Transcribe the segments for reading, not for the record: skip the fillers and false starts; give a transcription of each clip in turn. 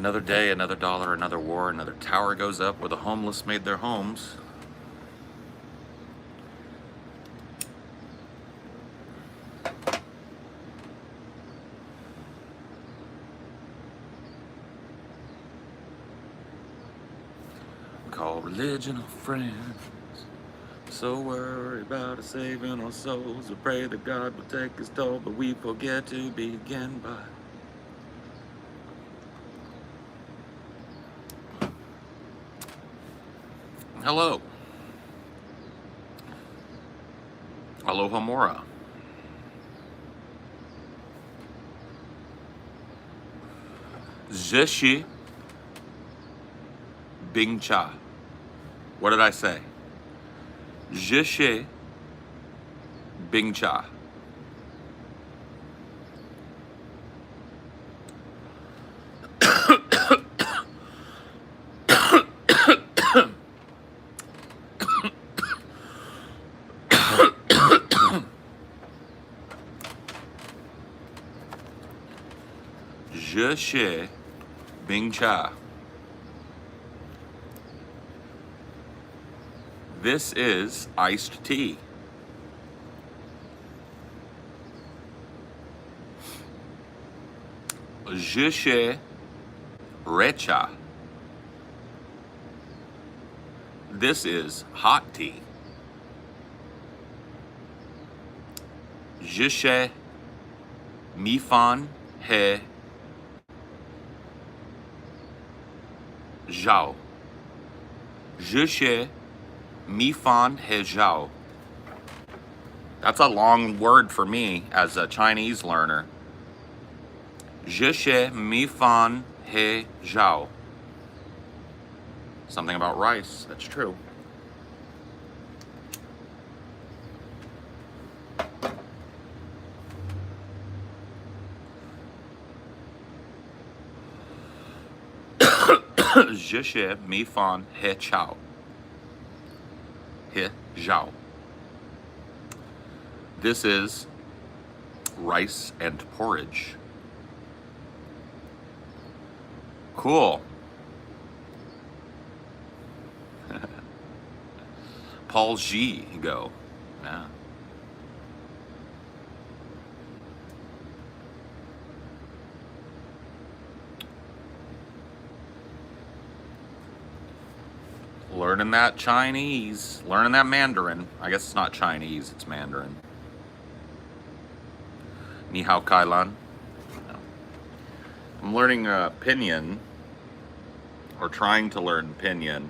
Another day, another dollar, another war, another tower goes up where the homeless made their homes. Call religion our friends. So worried about saving our souls. We pray that God will take his toll, but we forget to begin by. Hello. Aloha Mora. Je suis Bing Cha. What did I say? Je suis Bing Cha. Je suis Bing Cha. This is iced tea. Je suis Recha. This is hot tea. Je suis Mi Fan He Zhao. Je suis Mi Fan He Zhao. That's a long word for me as a Chinese learner. Je suis Mi Fan He Zhao. Something about rice, that's true. Je suis Mi Fan He Chao. He Zhao. This is rice and porridge. Cool. Paul G. Go. Yeah. Learning that Chinese. Learning that Mandarin. I guess it's not Chinese, it's Mandarin. Ni hao kai lan. No. I'm learning Pinyin, or trying to learn Pinyin,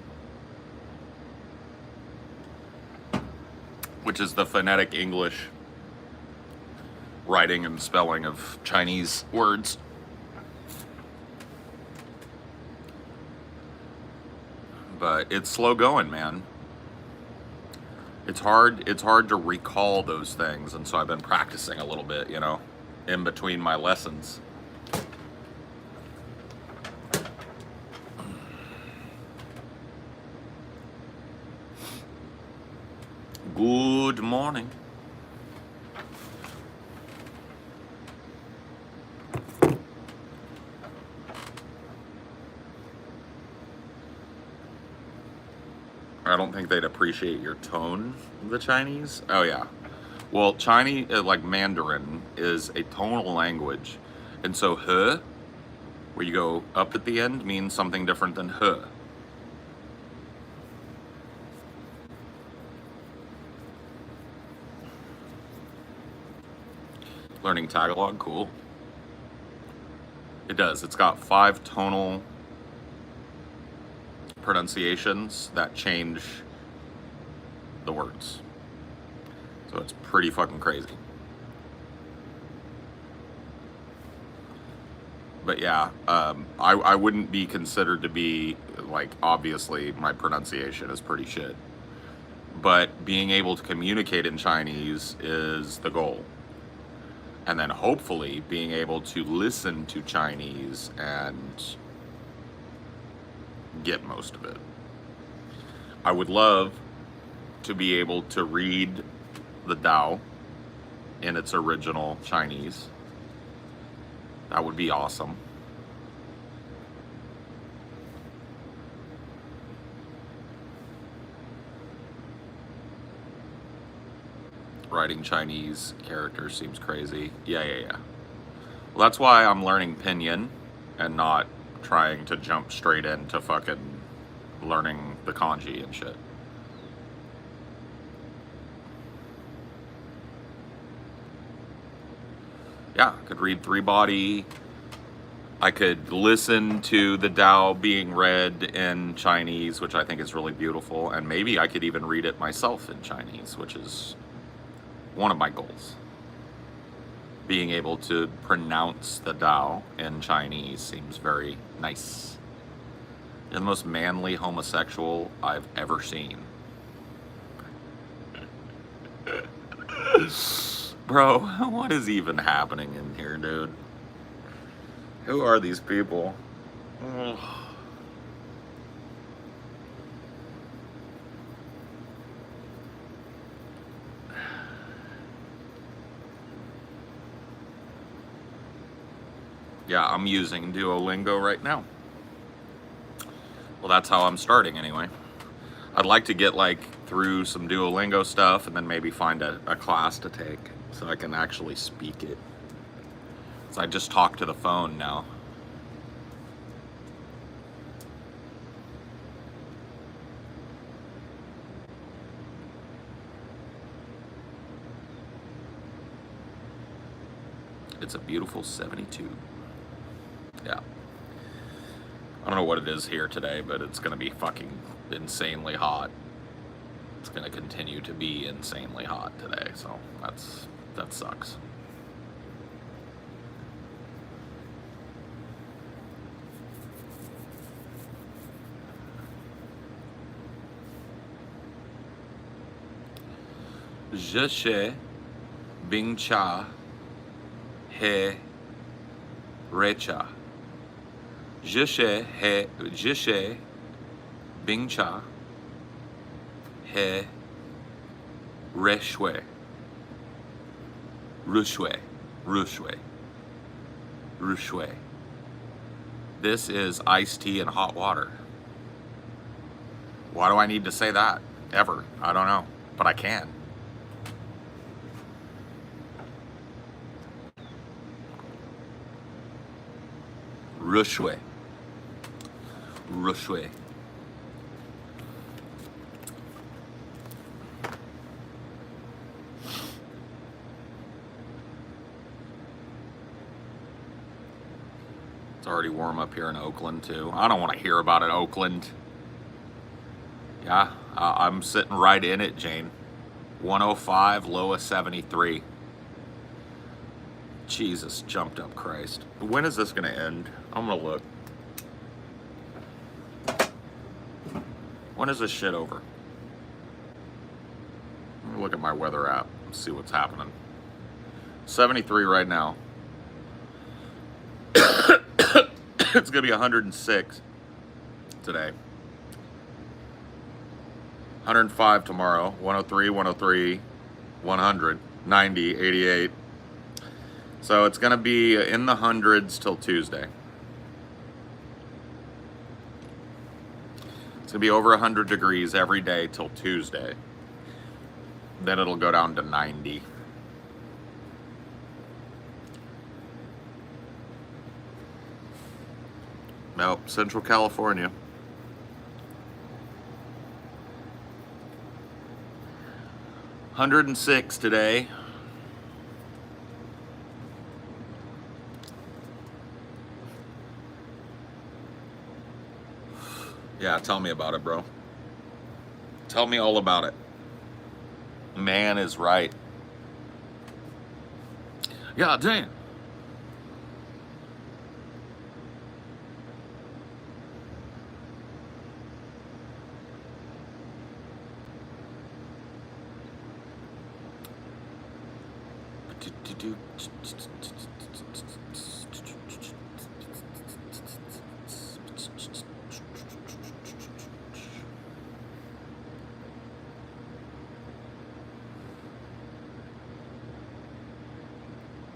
which is the phonetic English writing and spelling of Chinese words. But it's slow going, man. It's hard to recall those things, and so I've been practicing a little bit, in between my lessons. Good morning. I don't think they'd appreciate your tone, the Chinese. Oh yeah. Well, Chinese, like Mandarin, is a tonal language. And so he, where you go up at the end, means something different than he. Learning Tagalog, cool. It does. It's got 5 tonal pronunciations that change the words. So it's pretty fucking crazy. But yeah, I wouldn't be considered to be, like, obviously my pronunciation is pretty shit. But being able to communicate in Chinese is the goal. And then hopefully being able to listen to Chinese and get most of it. I would love to be able to read the Tao in its original Chinese. That would be awesome. writing Chinese characters seems crazy. Yeah. Well, that's why I'm learning Pinyin and not trying to jump straight into fucking learning the kanji and shit. Yeah, I could read Three Body. I could listen to the Tao being read in Chinese, which I think is really beautiful. And maybe I could even read it myself in Chinese, which is one of my goals. Being able to pronounce the Tao in Chinese seems very nice. You're the most manly homosexual I've ever seen. Bro, what is even happening in here, dude? Who are these people? Ugh. Yeah, I'm using Duolingo right now. Well, that's how I'm starting anyway. I'd like to get like through some Duolingo stuff and then maybe find a class to take so I can actually speak it. So I just talk to the phone now. It's a beautiful 72. Yeah. I don't know what it is here today, but it's gonna be fucking insanely hot. It's gonna continue to be insanely hot today, so that sucks. Je sais Bing Cha He Recha. Je sais Bing Cha He Reshwe. Rushwe. This is iced tea and hot water. Why do I need to say that? Ever. I don't know. But I can. Rushwe. It's already warm up here in Oakland too. I don't want to hear about it, Oakland. Yeah, I'm sitting right in it, Jane. 105, low of 73. Jesus, jumped up Christ. When is this gonna end? I'm gonna look. When is this shit over? I'm gonna look at my weather app and see what's happening. 73 right now. It's gonna be 106 today. 105 tomorrow. 103, 103, 100, 90, 88. So it's gonna be in the hundreds till Tuesday. It's gonna be over 100 degrees every day till Tuesday. Then it'll go down to 90. Nope, Central California. $106 today. Yeah, tell me about it, bro. Tell me all about it. Man is right. God damn.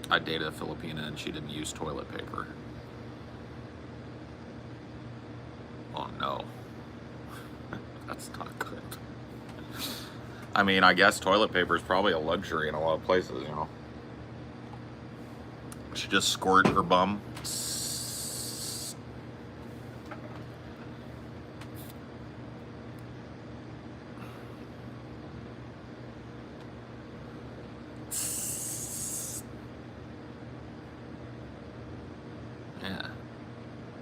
I dated a Filipina and she didn't use toilet paper. Oh no. That's not good. I mean, I guess toilet paper is probably a luxury in a lot of places, you know. She just squirt her bum. Yeah.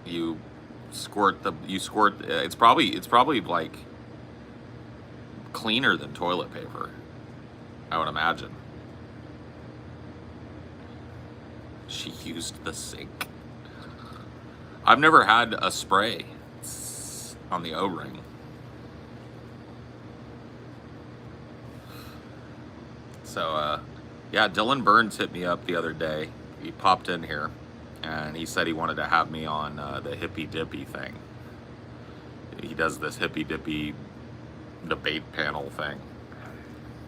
You squirt, it's probably like cleaner than toilet paper, I would imagine. She used the sink. I've never had a spray on the O-ring. So, yeah, Dylan Burns hit me up the other day. He popped in here, and he said he wanted to have me on the Hippy Dippy thing. He does this Hippy Dippy debate panel thing.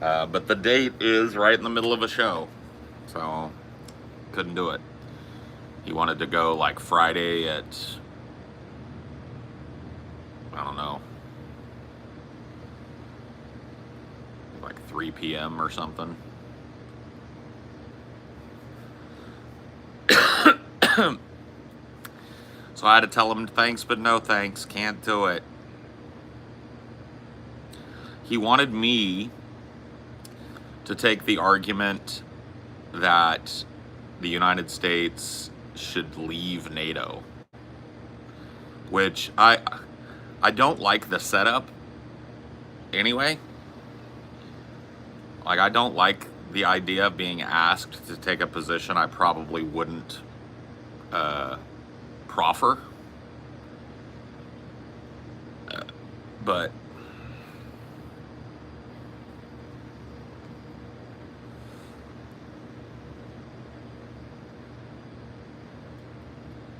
But the date is right in the middle of a show, so couldn't do it. He wanted to go like Friday at, I don't know, like 3 p.m. or something. So I had to tell him thanks, but no thanks. Can't do it. He wanted me to take the argument that the United States should leave NATO, which I don't like the setup anyway. Like, I don't like the idea of being asked to take a position I probably wouldn't proffer. But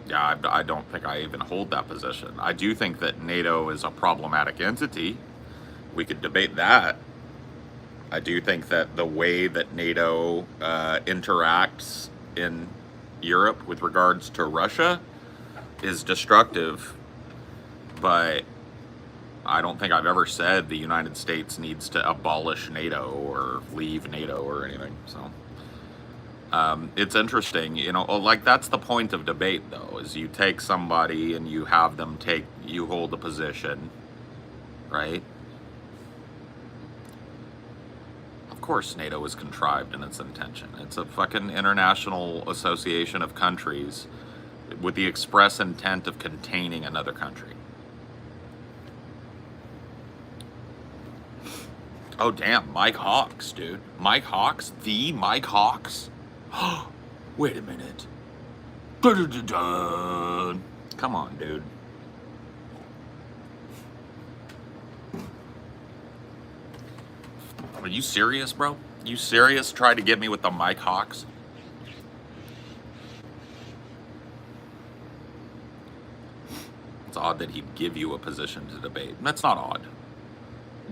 yeah, I don't think I even hold that position. I do think that NATO is a problematic entity. We could debate that. I do think that the way that NATO interacts in Europe with regards to Russia is destructive, but I don't think I've ever said the United States needs to abolish NATO or leave NATO or anything. So it's interesting, you know, like that's the point of debate though, is you take somebody and you have them you hold a position, right? Of course NATO is contrived in its intention. It's a fucking international association of countries with the express intent of containing another country. Oh damn, Mike Hawks, dude. Mike Hawks? The Mike Hawks? Wait a minute. Dun-dun-dun-dun. Come on, dude. Are you serious, bro? You serious? Try to get me with the Mike Hawks? It's odd that he'd give you a position to debate. That's not odd.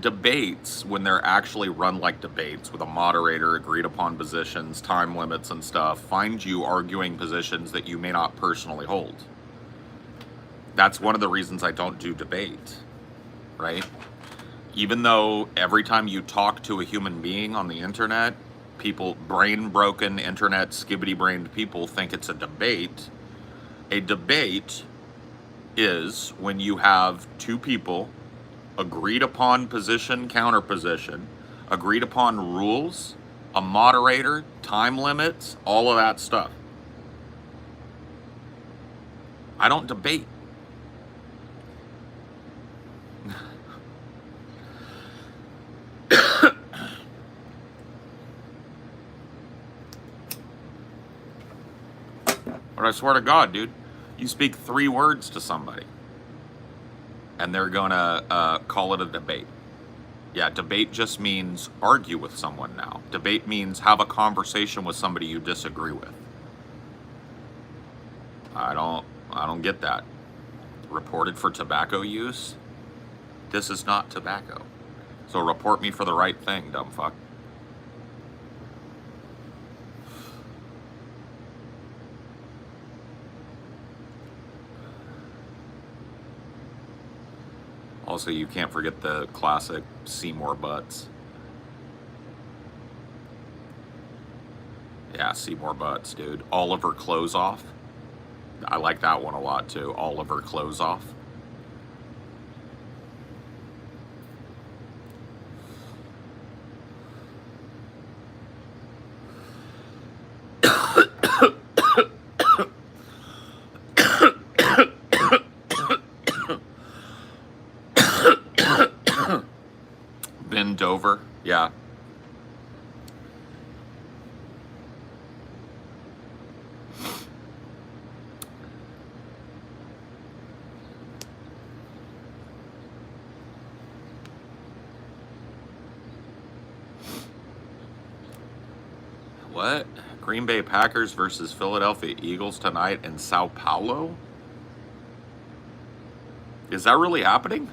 Debates, when they're actually run like debates with a moderator, agreed upon positions, time limits and stuff, find you arguing positions that you may not personally hold. That's one of the reasons I don't do debate, right? Even though every time you talk to a human being on the internet, people, brain-broken, internet, skibbity-brained people think it's a debate. A debate is when you have two people, agreed upon position, counter position, agreed upon rules, a moderator, time limits, all of that stuff. I don't debate. But I swear to God, dude, you speak 3 words to somebody and they're gonna call it a debate. Yeah, debate just means argue with someone now. Debate means have a conversation with somebody you disagree with. I don't get that. Reported for tobacco use? This is not tobacco. So report me for the right thing, dumb fuck. Also, you can't forget the classic Seymour Butts. Yeah, see more butts, dude. Oliver Close Off. I like that one a lot too. Oliver Close Off. Bend over. Yeah. What? Green Bay Packers versus Philadelphia Eagles tonight in Sao Paulo? Is that really happening?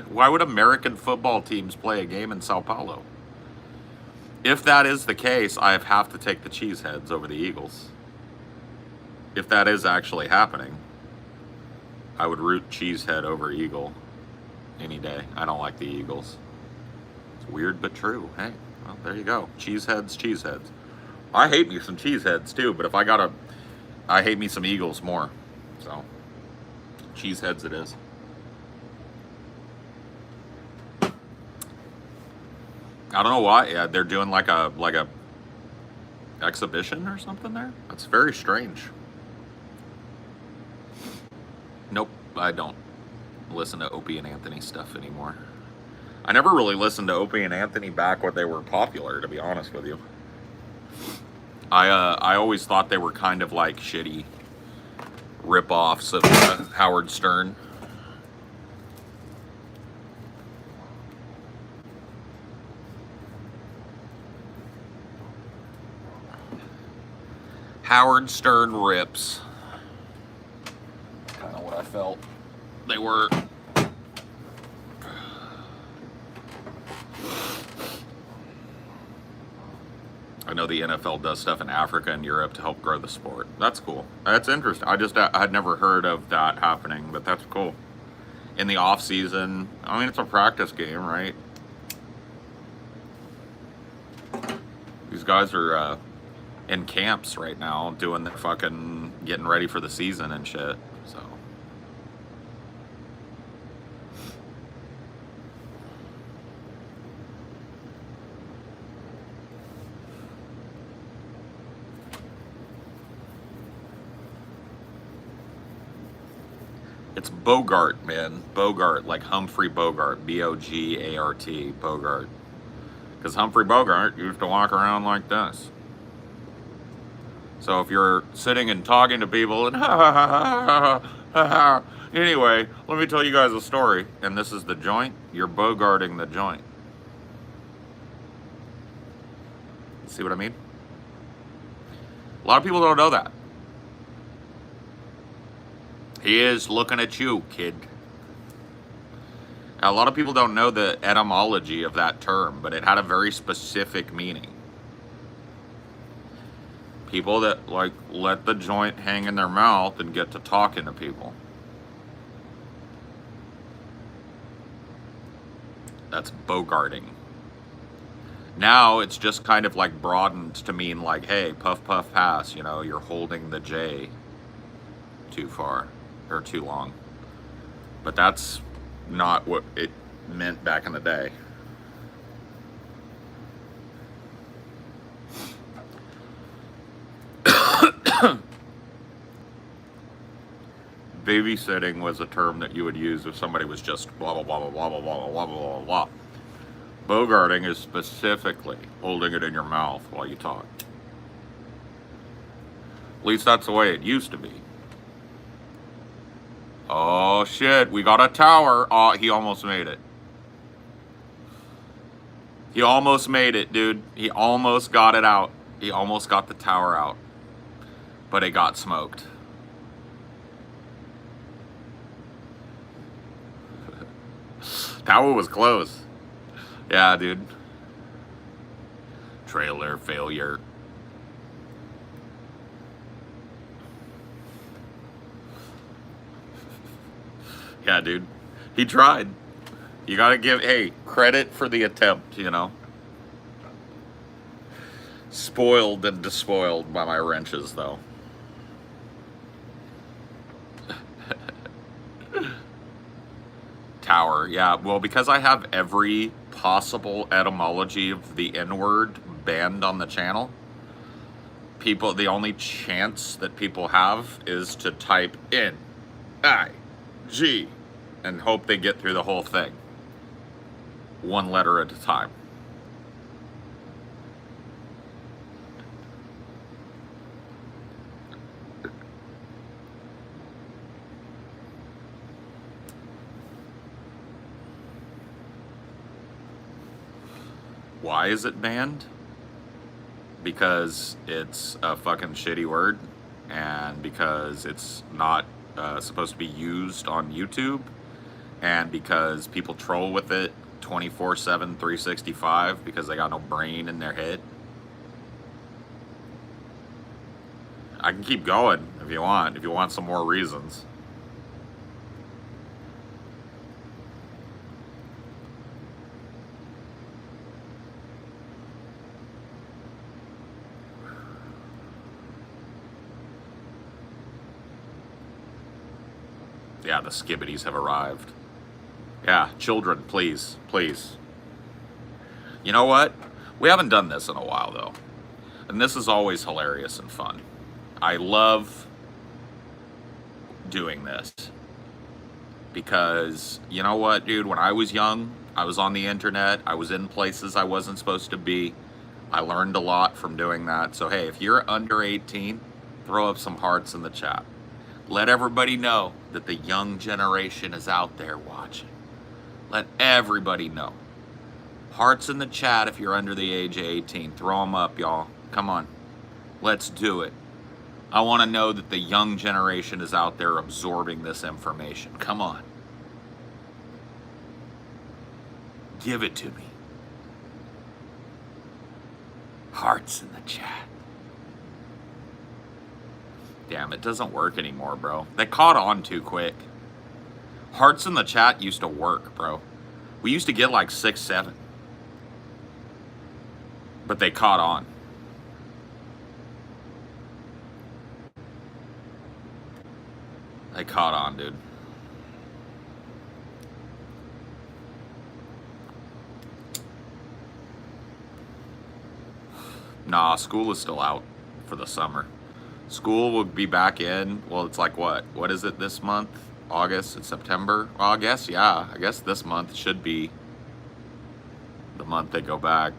Why would American football teams play a game in Sao Paulo? If that is the case, I have to take the Cheeseheads over the Eagles. If that is actually happening, I would root Cheesehead over Eagle any day. I don't like the Eagles. It's weird but true. Hey, well, there you go. Cheeseheads, Cheeseheads. I hate me some Cheeseheads too, but if I hate me some Eagles more. So, Cheeseheads it is. I don't know why. Yeah, they're doing like a exhibition or something there. That's very strange. Nope, I don't listen to Opie and Anthony stuff anymore. I never really listened to Opie and Anthony back when they were popular, to be honest with you. I always thought they were kind of like shitty rip-offs of Howard Stern. Howard Stern rips. Kind of what I felt they were. I know the NFL does stuff in Africa and Europe to help grow the sport. That's cool. That's interesting. I had never heard of that happening, but that's cool. In the off season, I mean, it's a practice game, right? These guys are in camps right now doing their fucking getting ready for the season and shit. So it's Bogart, man. Bogart, like Humphrey Bogart. Bogart. Bogart. Because Humphrey Bogart used to walk around like this. So if you're sitting and talking to people and anyway, let me tell you guys a story. And this is the joint. You're Bogarting the joint. See what I mean? A lot of people don't know that. He is looking at you, kid. Now, a lot of people don't know the etymology of that term, but it had a very specific meaning. People that, like, let the joint hang in their mouth and get to talking to people. That's Bogarting. Now it's just kind of like broadened to mean like, hey, puff, puff, pass. You know, you're holding the J too far or too long. But that's not what it meant back in the day. Babysitting was a term that you would use if somebody was just blah, blah, blah, blah, blah, blah, blah, blah, blah, blah, blah. Bogarting is specifically holding it in your mouth while you talk. At least that's the way it used to be. Oh shit, we got a tower. Oh, he almost made it. He almost made it, dude. He almost got it out. He almost got the tower out. But it got smoked. Tower was close. Yeah, dude. Trailer failure. Yeah, dude. He tried. You gotta give, hey, credit for the attempt, you know? Spoiled and despoiled by my wrenches, though. Tower, yeah. Well, because I have every possible etymology of the N-word banned on the channel, people, the only chance that people have is to type in I-G and hope they get through the whole thing. One letter at a time. Why is it banned? Because it's a fucking shitty word, and because it's not supposed to be used on YouTube, and because people troll with it 24/7, 365 because they got no brain in their head. I can keep going if you want some more reasons. Yeah, the skibbities have arrived. Yeah, children, please, please. You know what? We haven't done this in a while, though. And this is always hilarious and fun. I love doing this. Because, you know what, dude? When I was young, I was on the internet. I was in places I wasn't supposed to be. I learned a lot from doing that. So, hey, if you're under 18, throw up some hearts in the chat. Let everybody know that the young generation is out there watching. Let everybody know. Hearts in the chat if you're under the age of 18. Throw them up, y'all. Come on. Let's do it. I want to know that the young generation is out there absorbing this information. Come on. Give it to me. Hearts in the chat. Damn, it doesn't work anymore, bro. They caught on too quick. Hearts in the chat used to work, bro. We used to get like 6, 7. But they caught on. They caught on, dude. Nah, school is still out for the summer. School will be back in, well, it's like what? What is it this month? August and September? Well, I guess, yeah. I guess this month should be the month they go back.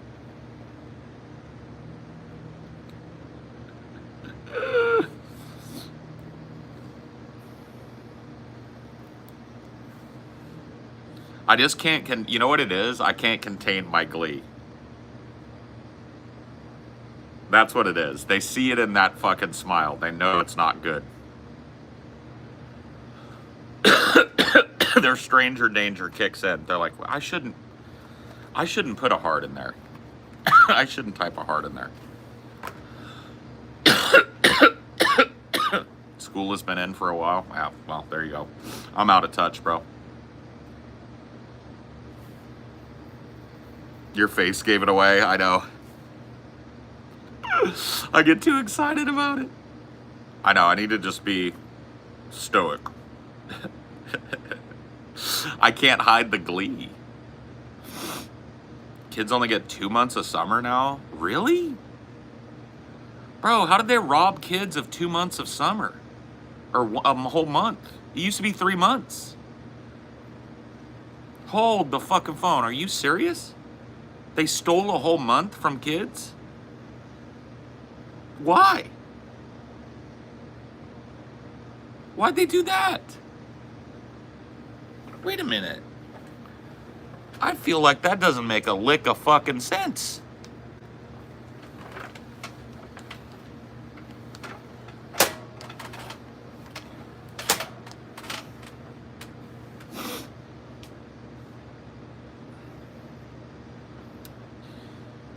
I just can't, you know what it is? I can't contain my glee. That's what it is. They see it in that fucking smile. They know it's not good. Their stranger danger kicks in. They're like, well, I shouldn't put a heart in there. I shouldn't type a heart in there. School has been in for a while. Yeah, well, there you go. I'm out of touch, bro. Your face gave it away. I know. I get too excited about it. I know, I need to just be stoic. I can't hide the glee. Kids only get 2 months of summer now? Really? Bro, how did they rob kids of 2 months of summer? Or a whole month? It used to be 3 months. Hold the fucking phone. Are you serious? They stole a whole month from kids? Why? Why'd they do that? Wait a minute. I feel like that doesn't make a lick of fucking sense.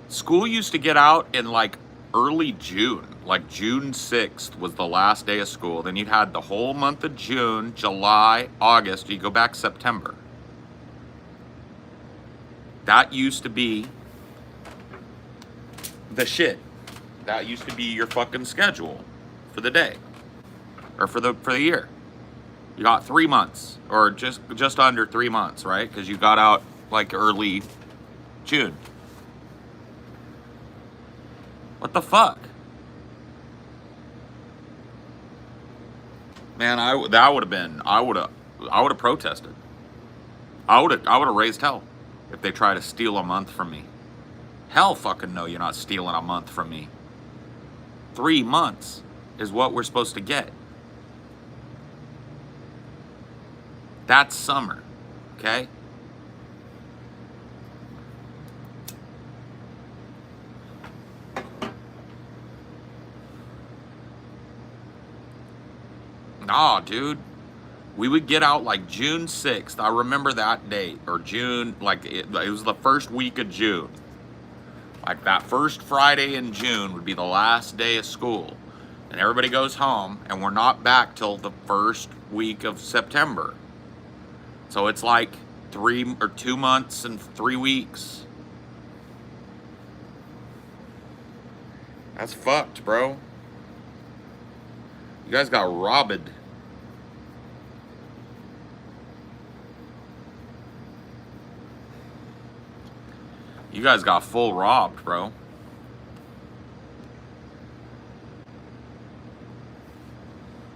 School used to get out in like early June, like June 6th was the last day of school. Then you had the whole month of June, July, August, you go back September. That used to be the shit. That used to be your fucking schedule for the day or for the year. You got 3 months or just under 3 months, right? Because you got out like early June. What the fuck? Man, I would have protested. I would have raised hell if they try to steal a month from me. Hell fucking no, you're not stealing a month from me. 3 months is what we're supposed to get. That's summer, okay? Nah, dude. We would get out like June 6th. I remember that date. Or June, like it was the first week of June. Like that first Friday in June would be the last day of school. And everybody goes home, and we're not back till the first week of September. So it's like 2 months and 3 weeks. That's fucked, bro. You guys got robbed. You guys got full robbed, bro.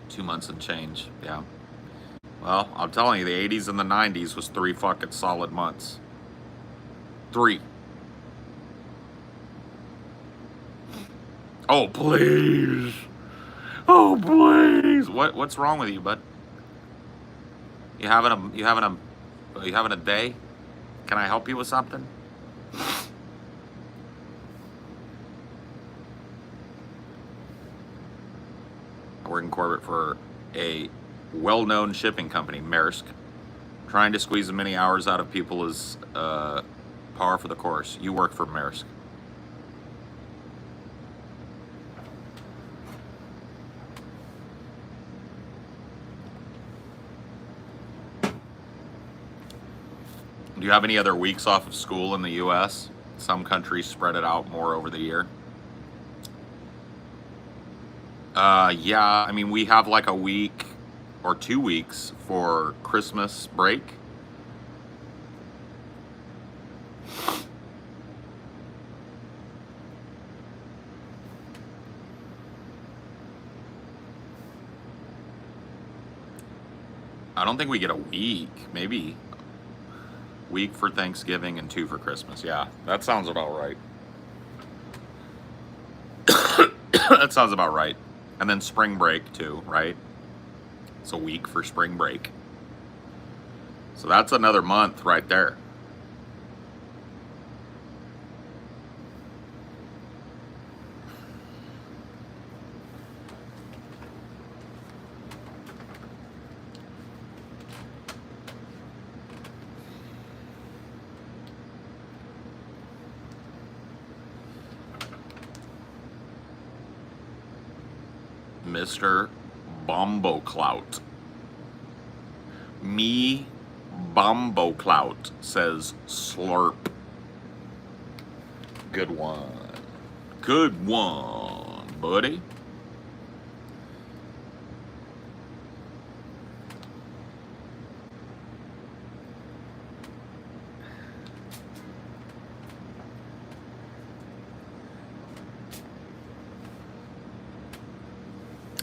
Two months and change, yeah. Well, I'm telling you, the 80s and the 90s was 3 fucking solid months. 3. Oh, please. Oh, please. What's wrong with you, bud? You having a day? Can I help you with something? I work in corporate for a well-known shipping company, Maersk. Trying to squeeze as many hours out of people as par for the course. You work for Maersk. Do you have any other weeks off of school in the U.S.? Some countries spread it out more over the year. Yeah, I mean, we have like a week or 2 weeks for Christmas break. I don't think we get a week, maybe. Week for Thanksgiving and 2 for Christmas. Yeah, that sounds about right. That sounds about right. And then spring break too, right? It's a week for spring break. So that's another month right there. Mr. Bombo Clout. Me Bombo Clout says slurp. Good one. Good one, buddy.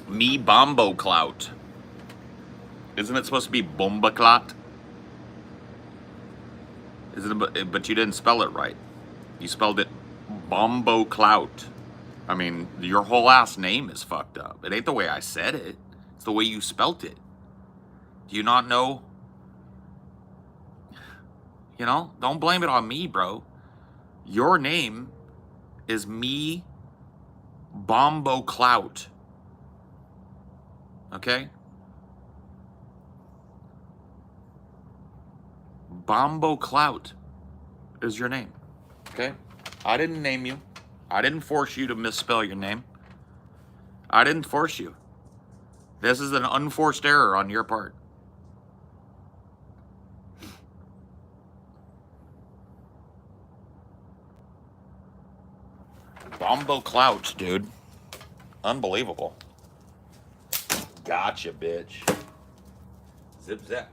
Me Bombo Clout. Isn't it supposed to be Bomba Clot? Isn't it, but you didn't spell it right. You spelled it Bombo Clout. I mean, your whole ass name is fucked up. It ain't the way I said it. It's the way you spelt it. Do you not know? You know, don't blame it on me, bro. Your name is Me Bombo Clout. Okay? Bombo Clout is your name. Okay? I didn't name you. I didn't force you to misspell your name. I didn't force you. This is an unforced error on your part. Bombo clout, dude. Unbelievable. Gotcha, bitch. Zip zap.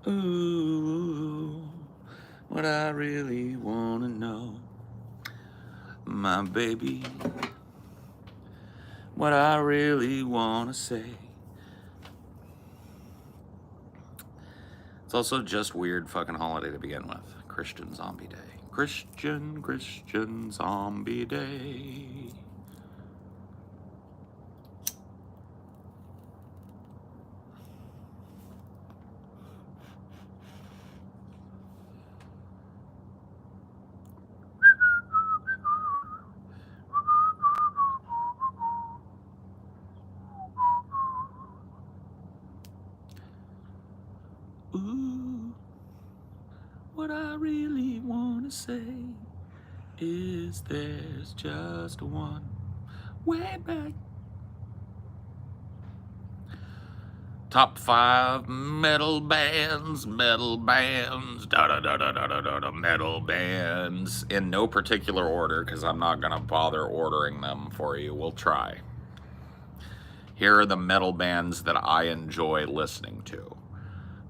Ooh, what I really wanna know, my baby. What I really wanna say. It's also just weird fucking holiday to begin with. Christian Zombie Day. Christian Zombie Day. Ooh, what I really wanna say is there's just one way back. Top 5 metal bands, metal bands, metal bands. In no particular order, because I'm not gonna bother ordering them for you. We'll try. Here are the metal bands that I enjoy listening to.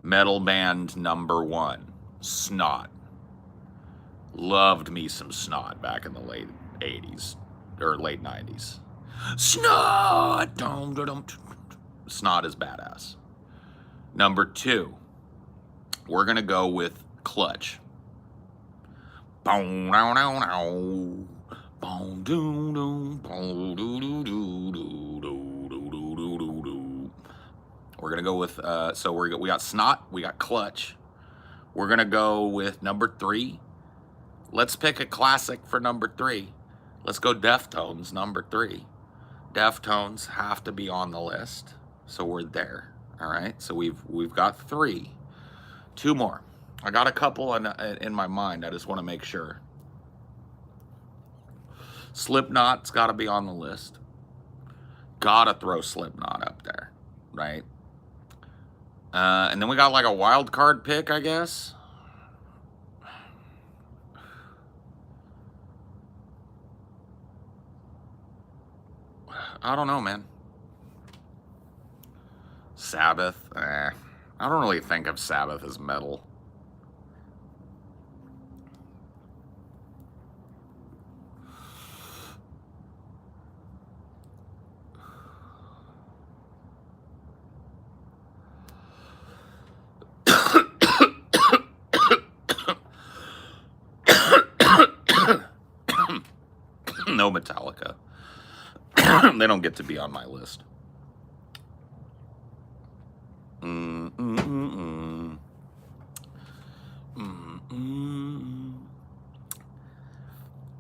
Metal band number 1, Snot. Loved me some Snot back in the late 80s, or late 90s. Snot! Snot is badass. Number 2, we're gonna go with Clutch. We're gonna go with so we got Snot, we got Clutch. We're gonna go with number 3. Let's pick a classic for number 3. Let's go Deftones, number 3. Deftones have to be on the list, so we're there. All right, so we've got 3. 2 more. I got a couple in my mind. I just want to make sure. Slipknot's got to be on the list. Gotta throw Slipknot up there, right? And then we got like a wild card pick, I guess. I don't know, man. Sabbath, I don't really think of Sabbath as metal. No Metallica. They don't get to be on my list.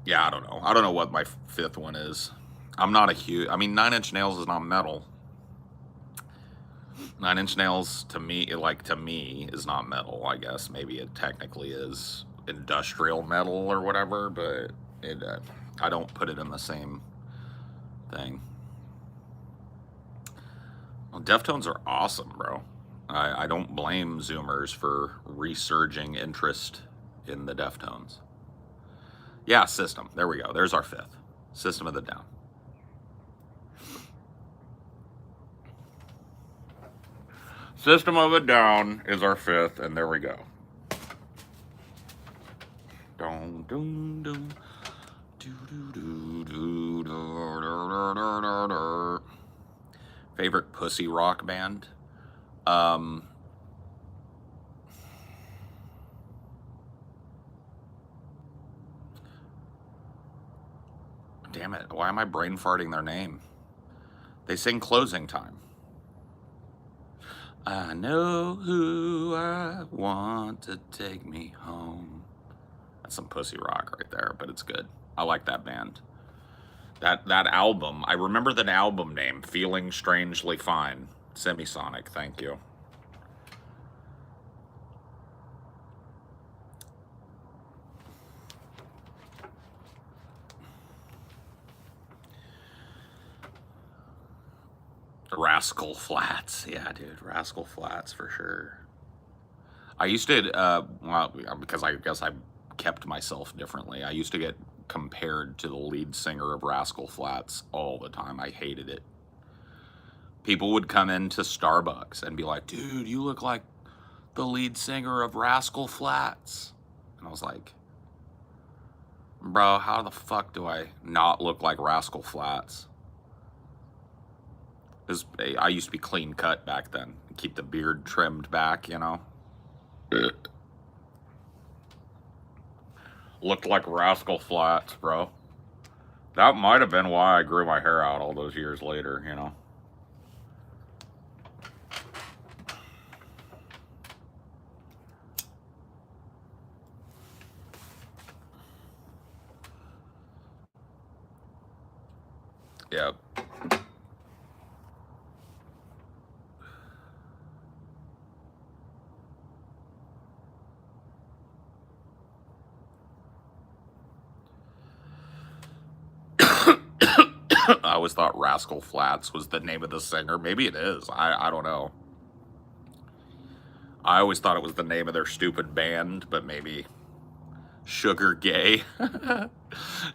Yeah, I don't know. I don't know what my 5th one is. I'm not a huge... I mean, 9 Inch Nails is not metal. 9 Inch Nails, to me, is not metal, I guess. Maybe it technically is industrial metal or whatever, but I don't put it in the same thing. Well, Deftones are awesome, bro. I don't blame Zoomers for resurging interest in the Deftones. Yeah, System. There we go. There's our 5th. System of the Down. System of a Down is our 5th, and there we go. Dun, dun, dun. Favorite pussy rock band? damn it. Why am I brain farting their name? They sing Closing Time. I know who I want to take me home. That's some pussy rock right there, but it's good. I like that band. That album, I remember the album name, Feeling Strangely Fine. Semisonic, thank you. Rascal Flatts. Yeah, dude, Rascal Flatts for sure. I used to, well, because I guess I kept myself differently. I used to get compared to the lead singer of Rascal Flatts all the time. I hated it. People would come into Starbucks and be like, dude, you look like the lead singer of Rascal Flatts. And I was like, bro, how the fuck do I not look like Rascal Flatts? I used to be clean cut back then. Keep the beard trimmed back, you know? Looked like Rascal Flatts, bro. That might have been why I grew my hair out all those years later, you know? Yep. I always thought Rascal Flatts was the name of the singer. Maybe it is. I don't know. I always thought it was the name of their stupid band, but maybe Sugar Gay. Do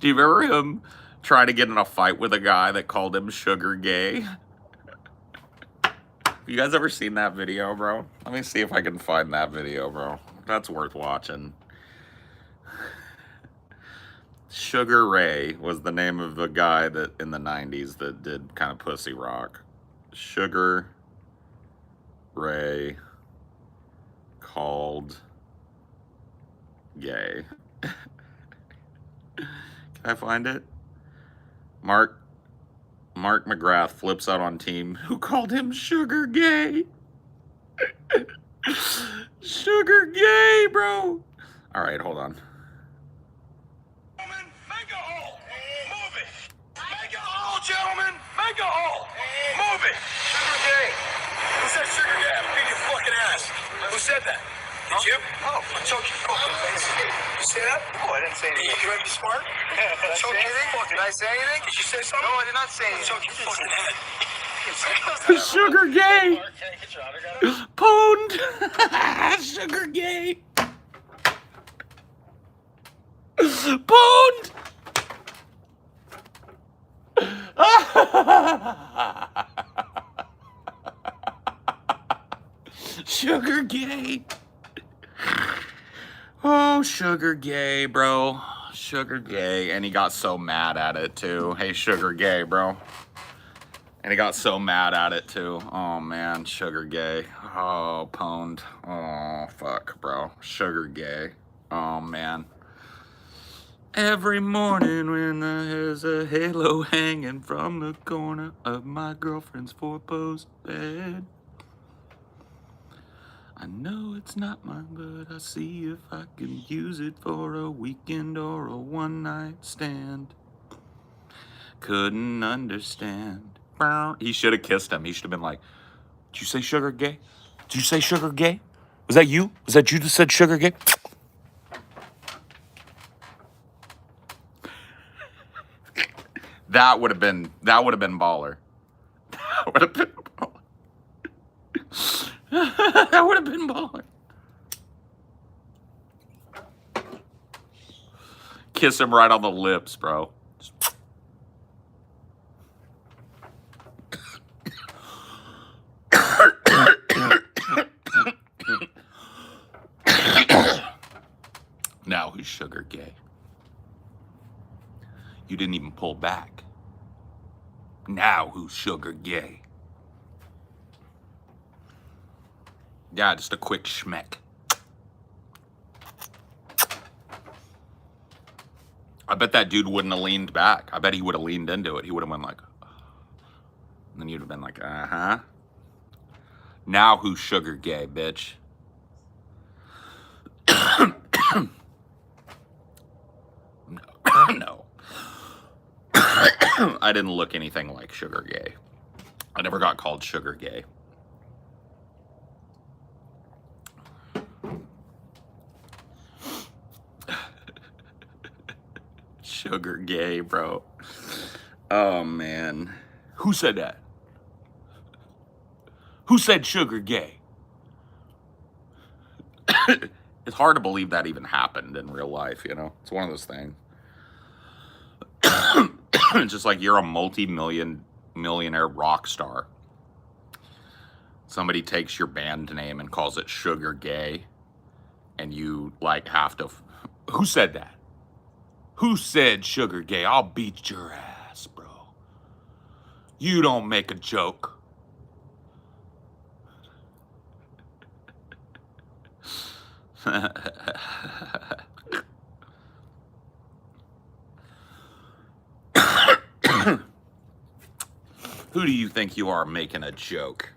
you remember him trying to get in a fight with a guy that called him Sugar Gay? You guys ever seen that video, bro? Let me see if I can find that video, bro. That's worth watching. Sugar Ray was the name of the guy that in the 90s that did kind of pussy rock. Sugar Ray called gay. Can I find it? Mark McGrath flips out on team who called him Sugar Gay. Sugar Gay, bro. All right, hold on. Gentlemen, make a hole. Move it. Sugar Gay. Who said Sugar Gay? I'm beating your fucking ass. Who said that? Did you? Oh, I choked your fucking face. You say that? No, I didn't say anything. You ready to smart? Did I say anything? Did I say anything? Did you say something? No, I did not say anything. Choke your fucking head. Sugar Gay. Pwned. Sugar Gay. Pwned. Sugar Gay. Oh, Sugar Gay, bro. Sugar Gay. And he got so mad at it, too. Hey, Sugar Gay, bro. And he got so mad at it, too. Oh, man. Sugar Gay. Oh, pwned. Oh, fuck, bro. Sugar Gay. Oh, man. Every morning when there's a halo hanging from the corner of my girlfriend's four-post bed, I know it's not mine, but I see if I can use it for a weekend or a one-night stand. Couldn't understand. He should have kissed him. He should have been like, did you say Sugar Gay? Did you say Sugar Gay? Was that you? Was that you that said Sugar Gay? That would have been baller. That would have been baller. That would have been baller. Kiss him right on the lips, bro. Now who's Sugar Gay? You didn't even pull back. Now who's Sugar Gay? Yeah, just a quick schmeck. I bet that dude wouldn't have leaned back. I bet he would have leaned into it. He would have been like, and then you'd have been like, uh-huh. Now who's sugar gay, bitch? No. I didn't look anything like sugar gay. I never got called sugar gay. Sugar gay, bro. Oh, man. Who said that? Who said sugar gay? It's hard to believe that even happened in real life, you know? It's one of those things. Just like you're a multi-millionaire rock star. Somebody takes your band name and calls it Sugar Gay, and you like have to. Who said that? Who said Sugar Gay? I'll beat your ass, bro. You don't make a joke. Who do you think you are making a joke?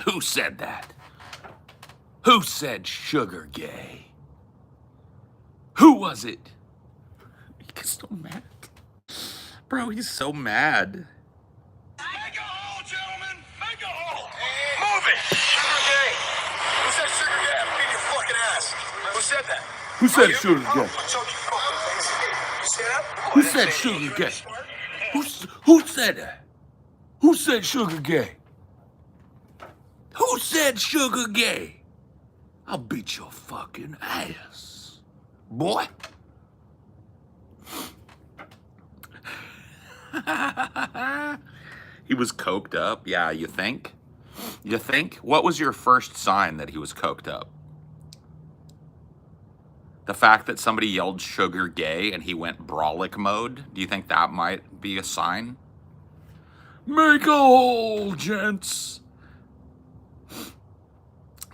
Who said that? Who said sugar gay? Who was it? He's so mad. Bro, he's so mad. Make a hole, gentlemen! Make a hole! Move it! Sugar gay! Who said sugar gay? I'll beat your fucking ass. Who said that? Who said sugar gay? I'll choke your fucking face. You see that? Who said sugar gay? Who said that? Who said sugar gay? Who said sugar gay? I'll beat your fucking ass, boy. He was coked up. Yeah, you think? You think? What was your first sign that he was coked up? The fact that somebody yelled sugar gay and he went brolic mode? Do you think that might be a sign? Make a hole, gents.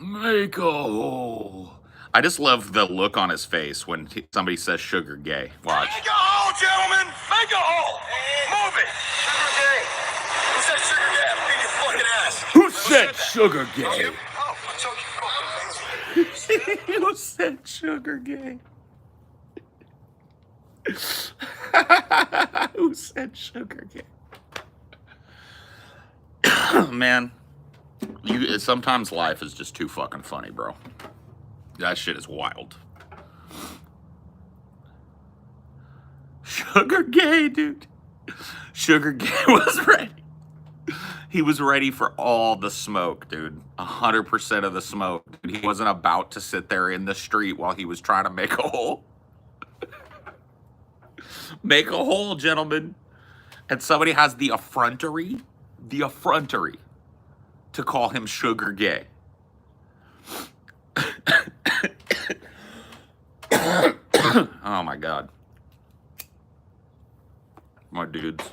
Make a hole. I just love the look on his face when somebody says sugar gay. Watch. Make a hole, gentlemen! Make a hole! Move it! Sugar gay! Who said sugar gay? Who said sugar gay? Oh, I'll choke your fucking face. Who said sugar gay? Who said sugar gay? Man, sometimes life is just too fucking funny, bro. That shit is wild. Sugar gay, dude. Sugar gay was ready. He was ready for all the smoke, dude. 100% of the smoke. He wasn't about to sit there in the street while he was trying to make a hole. Make a hole, gentlemen. And somebody has the effrontery to call him sugar gay. Oh my God. My dudes.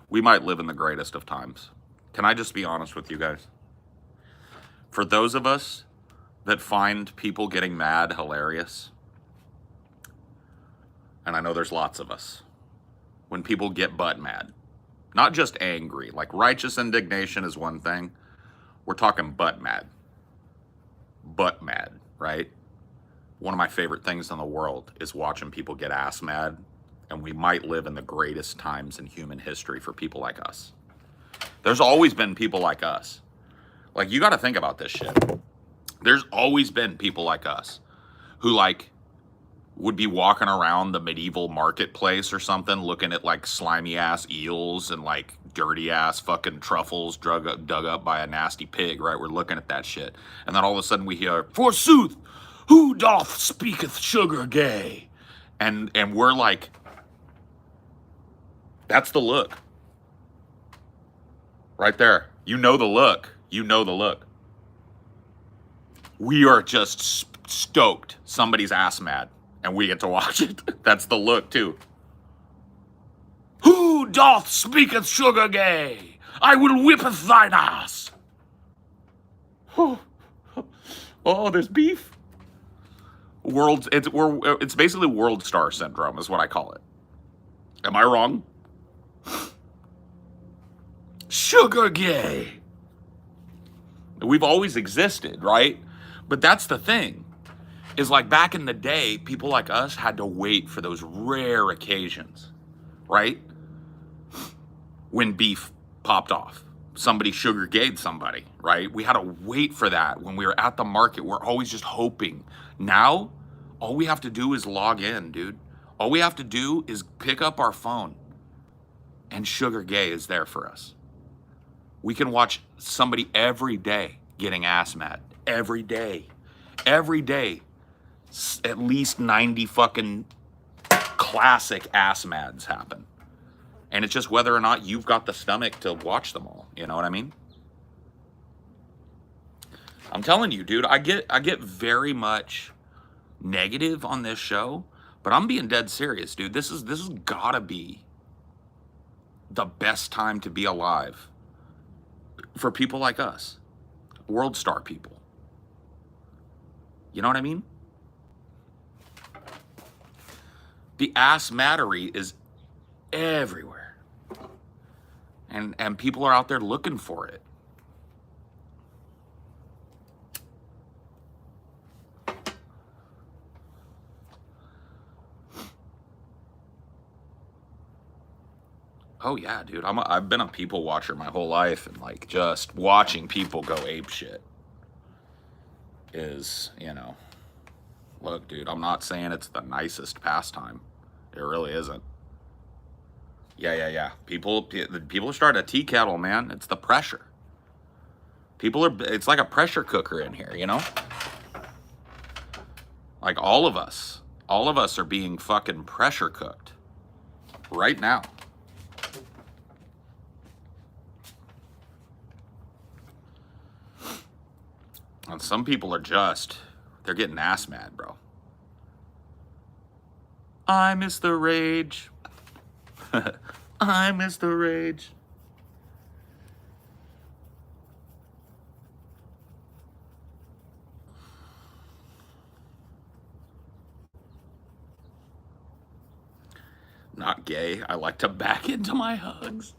We might live in the greatest of times. Can I just be honest with you guys? For those of us that find people getting mad hilarious, and I know there's lots of us, when people get butt mad, not just angry, like righteous indignation is one thing. We're talking butt mad. Butt mad, right? One of my favorite things in the world is watching people get ass mad, and we might live in the greatest times in human history for people like us. There's always been people like us. Like, you got to think about this shit. There's always been people like us who, like, would be walking around the medieval marketplace or something, looking at, like, slimy-ass eels and, like, dirty-ass fucking truffles dug up by a nasty pig, right? We're looking at that shit. And then all of a sudden we hear, "Forsooth, who doth speaketh sugar gay?" And we're like, that's the look. Right there. You know the look. You know the look. We are just stoked. Somebody's ass mad. And we get to watch it. That's the look, too. "Who doth speaketh sugar gay? I will whippeth thine ass." Oh, there's beef. It's basically world star syndrome is what I call it. Am I wrong? Sugar gay. We've always existed, right? But that's the thing. Is like back in the day, people like us had to wait for those rare occasions, right? When beef popped off. Somebody sugar gayed somebody, right? We had to wait for that when we were at the market. We're always just hoping. Now, all we have to do is log in, dude. All we have to do is pick up our phone and sugar gay is there for us. We can watch somebody every day getting ass mad. Every day. Every day. At least 90 fucking classic ass mads happen. And it's just whether or not you've got the stomach to watch them all. You know what I mean? I'm telling you, dude, I get very much negative on this show, but I'm being dead serious, dude. This has gotta be the best time to be alive for people like us. World star people. You know what I mean? The ass mattery is everywhere. And people are out there looking for it. Oh yeah, dude. I've been a people watcher my whole life, and like just watching people go ape shit is, you know, look, dude, I'm not saying it's the nicest pastime. It really isn't. Yeah. People are starting to tea kettle, man. It's the pressure. It's like a pressure cooker in here, you know? Like all of us are being fucking pressure cooked right now. And some people are they're getting ass mad, bro. I miss the rage. I miss the rage. Not gay. I like to back into my hugs.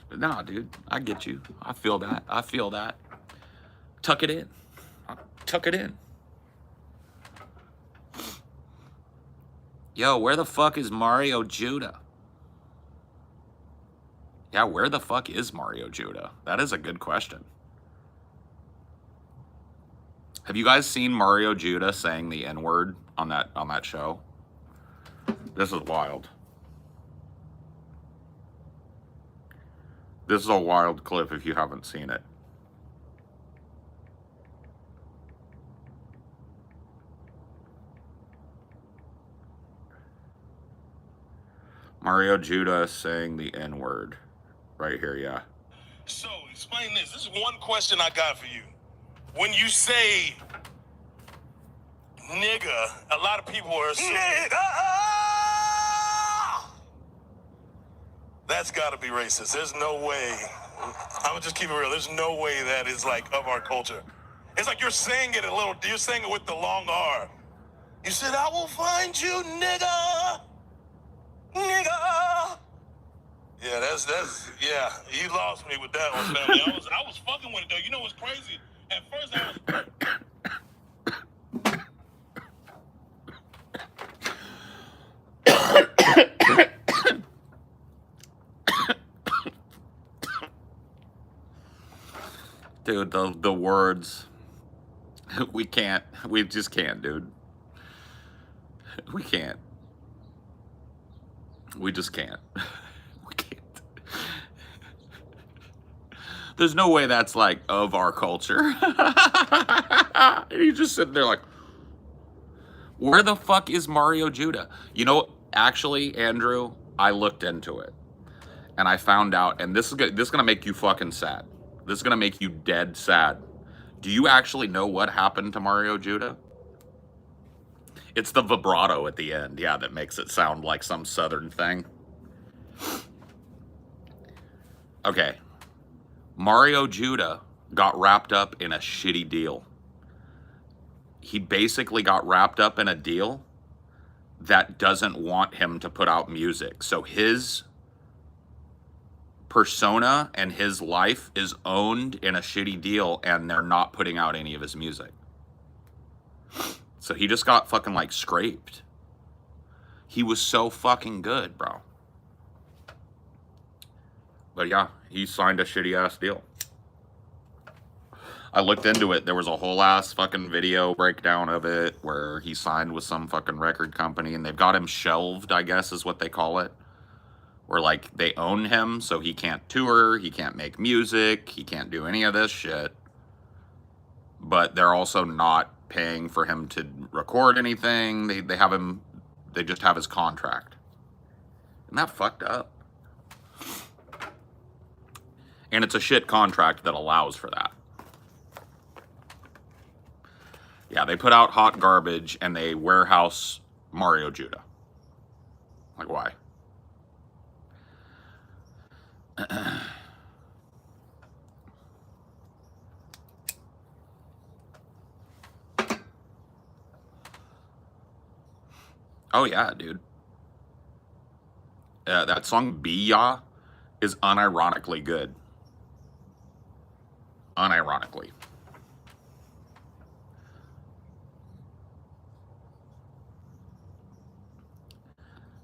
But nah, dude, I get you. I feel that. Tuck it in. Tuck it in. Yo, where the fuck is Mario Judah? Yeah, where the fuck is Mario Judah? That is a good question. Have you guys seen Mario Judah saying the N-word on that show? This is wild. This is a wild clip if you haven't seen it. Mario Judah saying the N-word. Right here, yeah. So, explain this. This is one question I got for you. When you say nigga, a lot of people are saying nigga! That's gotta be racist. There's no way. I'm gonna just keep it real. There's no way that is like of our culture. It's like you're saying it you're saying it with the long R. You said, I will find you, nigga! Nigga! Yeah, that's yeah. You lost me with that one, family. I was fucking with it though. You know what's crazy? At first I was. Dude, the words. We just can't, dude. We can't. We just can't. We can't. There's no way that's like of our culture. And you're just sitting there like, where the fuck is Mario Judah? You know, actually, Andrew, I looked into it. And I found out, and this is gonna make you fucking sad. This is gonna make you dead sad. Do you actually know what happened to Mario Judah? It's the vibrato at the end, yeah, that makes it sound like some southern thing. Okay. Mario Judah got wrapped up in a shitty deal. he basically got wrapped up in a deal that doesn't want him to put out music. So his persona and his life is owned in a shitty deal, and they're not putting out any of his music. So he just got fucking like scraped. He was so fucking good, bro. But yeah, he signed a shitty ass deal. I looked into it. There was a whole ass fucking video breakdown of it where he signed with some fucking record company, and they've got him shelved, I guess is what they call it. Where like they own him, so he can't tour, he can't make music, he can't do any of this shit. But they're also not paying for him to record anything. They have him, they just have his contract. Isn't that fucked up? And it's a shit contract that allows for that. Yeah, they put out hot garbage and they warehouse Mario Judah. Like, why? Oh yeah, dude. That song Biya is unironically good. Unironically.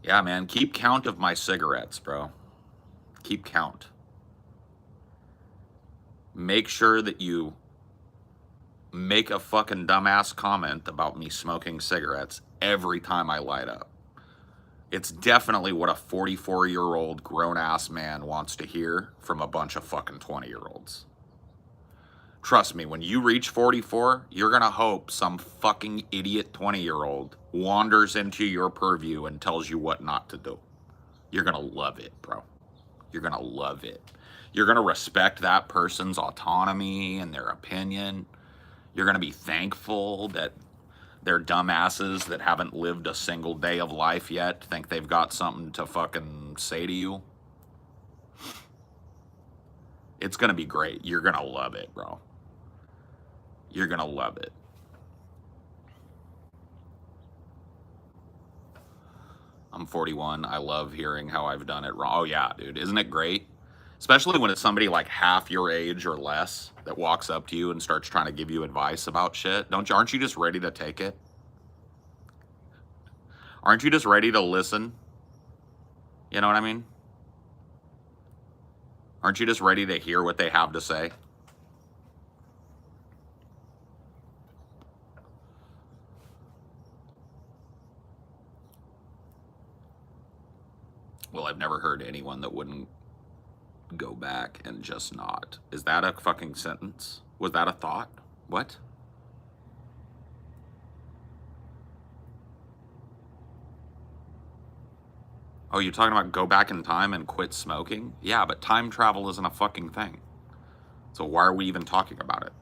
Yeah, man, keep count of my cigarettes, bro. Keep count. Make sure that you make a fucking dumbass comment about me smoking cigarettes every time I light up. It's definitely what a 44-year-old grown-ass man wants to hear from a bunch of fucking 20-year-olds. Trust me, when you reach 44, you're gonna hope some fucking idiot 20-year-old wanders into your purview and tells you what not to do. You're gonna love it, bro. You're gonna love it. You're gonna respect that person's autonomy and their opinion. You're gonna be thankful that their dumbasses that haven't lived a single day of life yet think they've got something to fucking say to you. It's gonna be great. You're gonna love it, bro. You're gonna love it. I'm 41. I love hearing how I've done it wrong. Oh yeah, dude. Isn't it great? Especially when it's somebody like half your age or less that walks up to you and starts trying to give you advice about shit. Aren't you just ready to take it? Aren't you just ready to listen? You know what I mean? Aren't you just ready to hear what they have to say? Well, I've never heard anyone that wouldn't go back and just not. Is that a fucking sentence? Was that a thought? What? Oh, you're talking about go back in time and quit smoking? Yeah, but time travel isn't a fucking thing. So why are we even talking about it?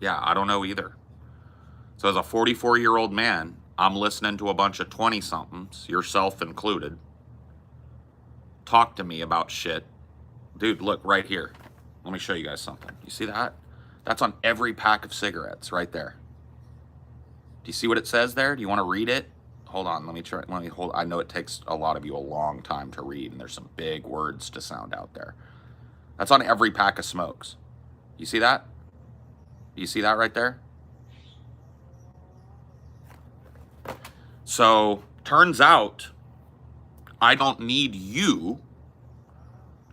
Yeah, I don't know either. So as a 44-year-old man, I'm listening to a bunch of 20-somethings, yourself included, talk to me about shit. Dude, look right here. Let me show you guys something. You see that? That's on every pack of cigarettes right there. Do you see what it says there? Do you want to read it? Hold on, let me try. I know it takes a lot of you a long time to read, and there's some big words to sound out there. That's on every pack of smokes. You see that? You see that right there? So, turns out, I don't need you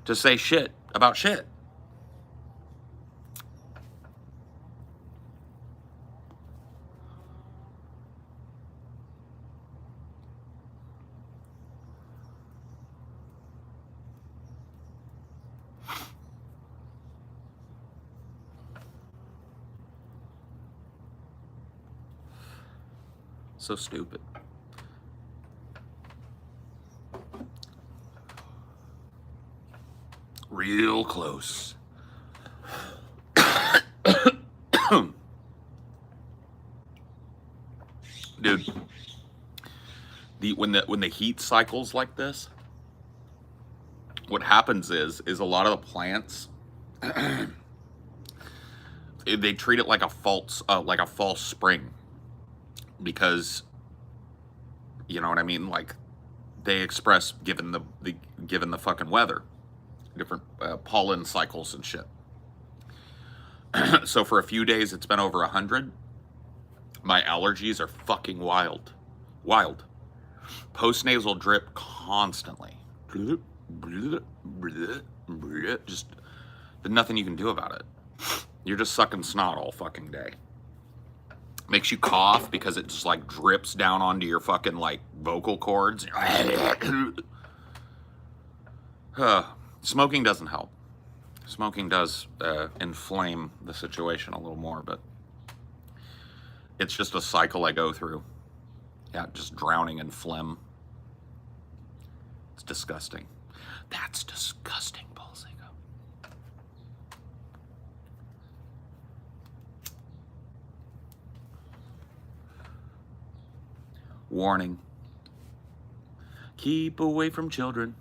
to say shit about shit. So stupid. Real close. Dude, when the heat cycles like this, what happens is a lot of the plants they treat it like a false spring, because you know what I mean, like they express given the fucking weather, different pollen cycles and shit. So for a few days it's been over 100. My allergies are fucking wild. Postnasal drip constantly. Just there's nothing you can do about it. You're just sucking snot all fucking day. Makes you cough because it just like drips down onto your fucking like vocal cords. Smoking doesn't help. Smoking does inflame the situation a little more, but it's just a cycle I go through. Yeah, just drowning in phlegm. It's disgusting. That's disgusting, Paul Zico. Warning. Keep away from children.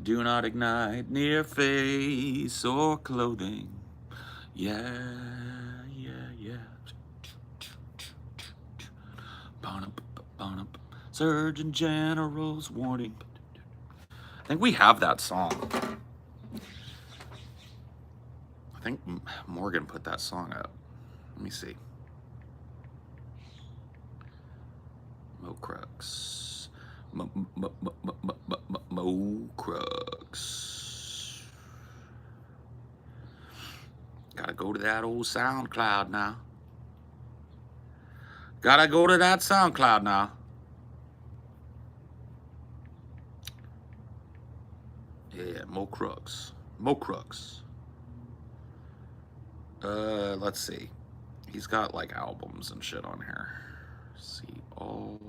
Do not ignite near face or clothing. Yeah. Surgeon General's warning. I think we have that song. I think Morgan put that song up. Let me see. Mo Crux. Mo Crux. Gotta go to that old SoundCloud now. Gotta go to that SoundCloud now. Yeah, Mo Crux. Mo Crux. Let's see. He's got like albums and shit on here. See all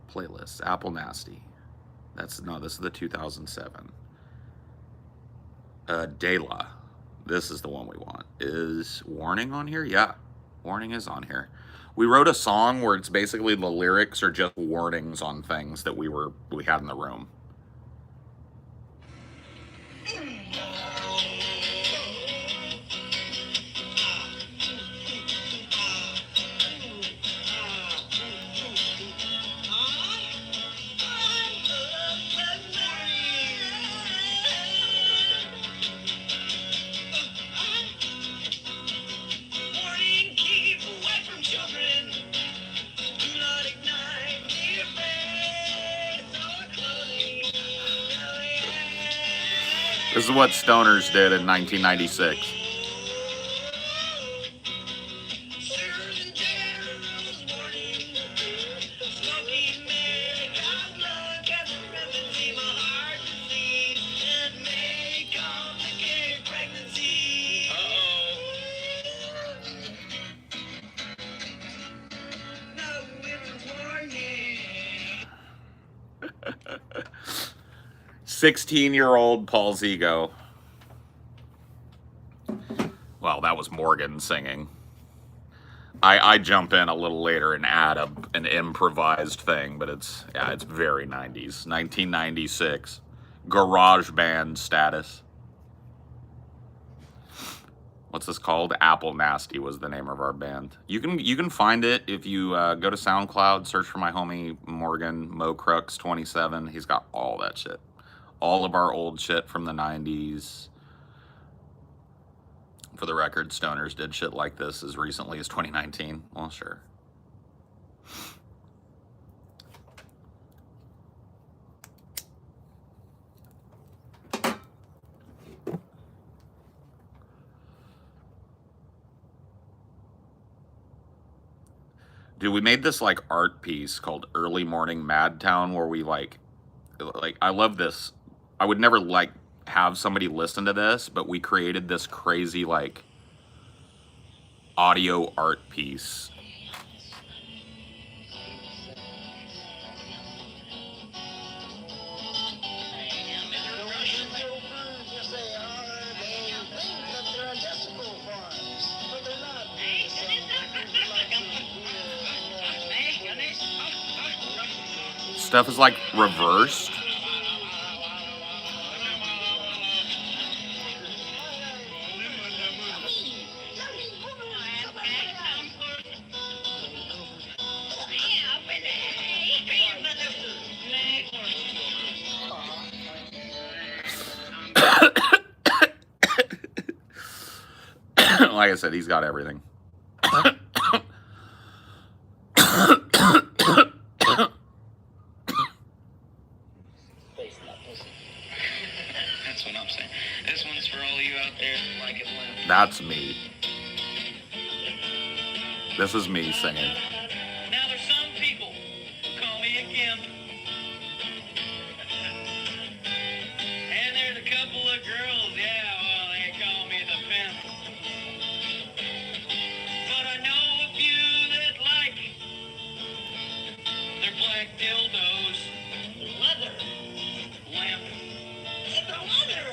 playlists. Apple Nasty. This is the 2007. Dela. This is the one we want. Is Warning on here? Yeah, Warning is on here. We wrote a song where it's basically the lyrics are just warnings on things that we had in the room. This is what stoners did in 1996. "16-year-old Paul Zico." Well, that was Morgan singing. I jump in a little later and add an improvised thing, but it's very 90s. 1996. Garage band status. What's this called? Apple Nasty was the name of our band. You can find it if you go to SoundCloud, search for my homie Morgan Mo Crux 27. He's got all that shit. All of our old shit from the 90s. For the record, stoners did shit like this as recently as 2019. Well, sure. Dude, we made this like art piece called Early Morning Madtown where we like I love this. I would never like have somebody listen to this, but we created this crazy like audio art piece. stuff is like reversed. Like I said, he's got everything. That's what I'm saying. This one's for all you out there who like it limp. That's me. This is me singing. Now there's some people who call me a gimp. And there's a couple of girls, yeah, well, they call me the pimp. But I know a few that like their black dildos. Leather. Limp. Leather. Leather.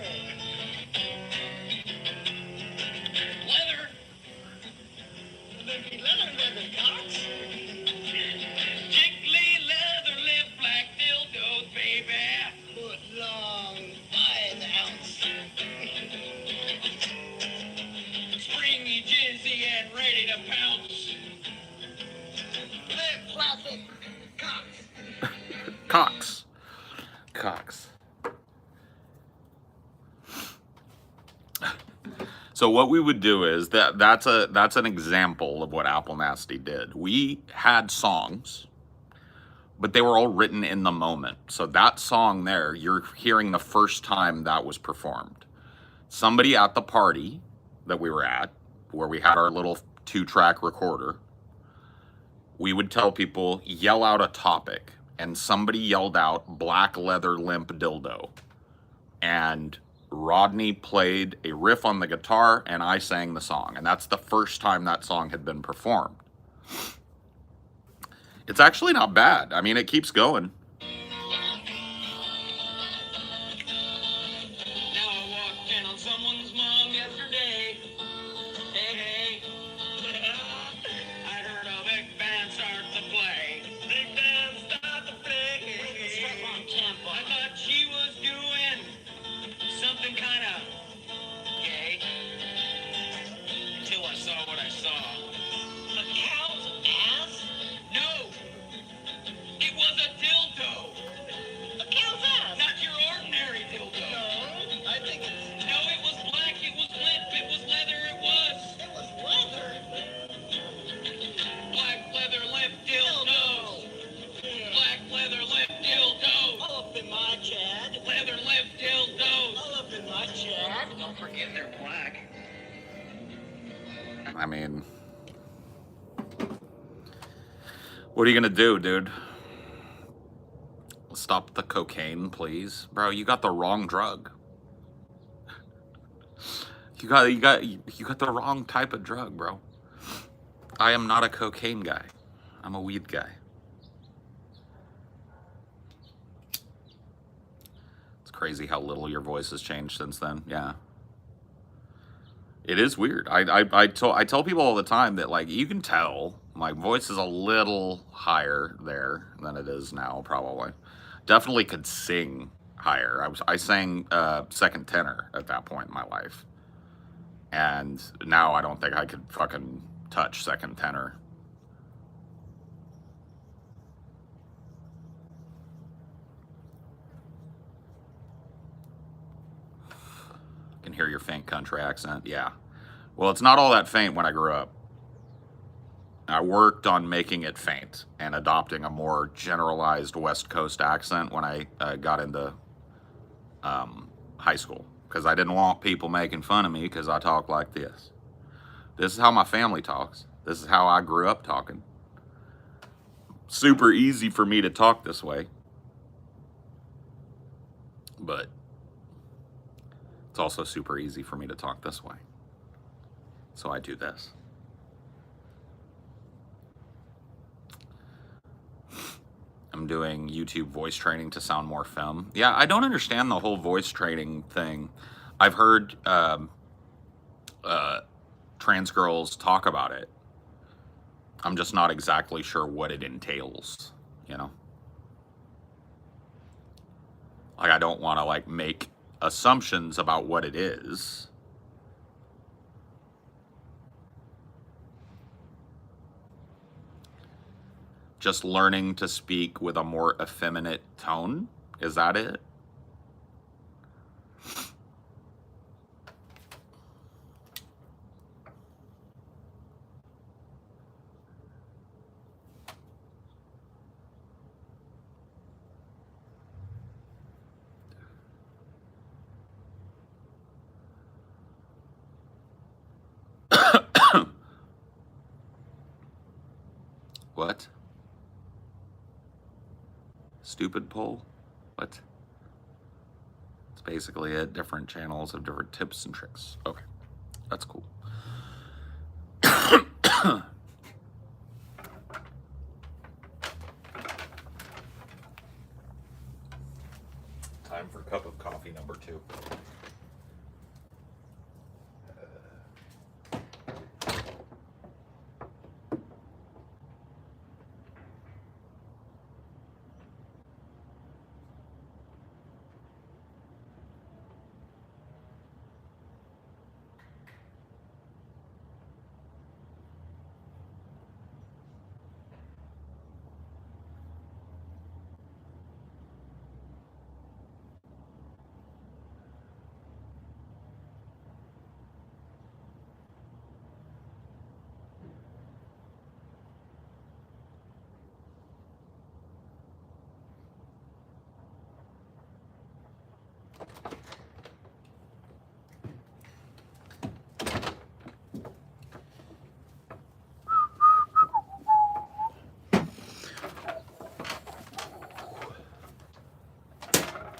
Leather cocks. Jiggly leather lip black dildos, baby. Foot long, 5 ounce. Springy, jizzy, and ready to pounce. Lip plastic cocks. Cox. So what we would do is that's an example of what Apple Nasty did. We had songs, but they were all written in the moment. So that song there, you're hearing the first time that was performed. Somebody at the party that we were at, where we had our little 2-track recorder, we would tell people, yell out a topic. And somebody yelled out, black leather limp dildo. And Rodney played a riff on the guitar, and I sang the song. And that's the first time that song had been performed. It's actually not bad. I mean, it keeps going. Now I walked in on someone's mom yesterday. Hey. I heard a big band start to play. Big band start to play. I thought she was doing something kind of gay. Until I saw what I saw. A cow's ass? No. It was a dildo. A cow's ass? Not your ordinary dildo. No, I think it's... No, it was black, it was limp, it was leather, it was. It was leather? Black leather limp dildos. Black leather limp dildos. All up in my chad. Leather limp dildos. All up in my chad. Don't forget they're black. I mean, what are you gonna do, dude? Stop the cocaine, please. Bro, you got the wrong drug. You got the wrong type of drug, bro. I am not a cocaine guy. I'm a weed guy. It's crazy how little your voice has changed since then. Yeah. It is weird. I tell people all the time that, like, you can tell my voice is a little higher there than it is now, probably. Definitely could sing higher. I sang second tenor at that point in my life. And now I don't think I could fucking touch second tenor. Can hear your faint country accent. Yeah. Well, it's not all that faint when I grew up. I worked on making it faint and adopting a more generalized West Coast accent when I got into high school, because I didn't want people making fun of me because I talk like this. This is how my family talks. This is how I grew up talking. Super easy for me to talk this way. But it's also super easy for me to talk this way. So I do this. I'm doing YouTube voice training to sound more femme. Yeah, I don't understand the whole voice training thing. I've heard trans girls talk about it. I'm just not exactly sure what it entails, you know? Like, I don't want to like make assumptions about what it is. Just learning to speak with a more effeminate tone. Is that it? What? Stupid poll? What? It's basically it. Different channels of different tips and tricks. Okay, that's cool. Time for cup of coffee number 2.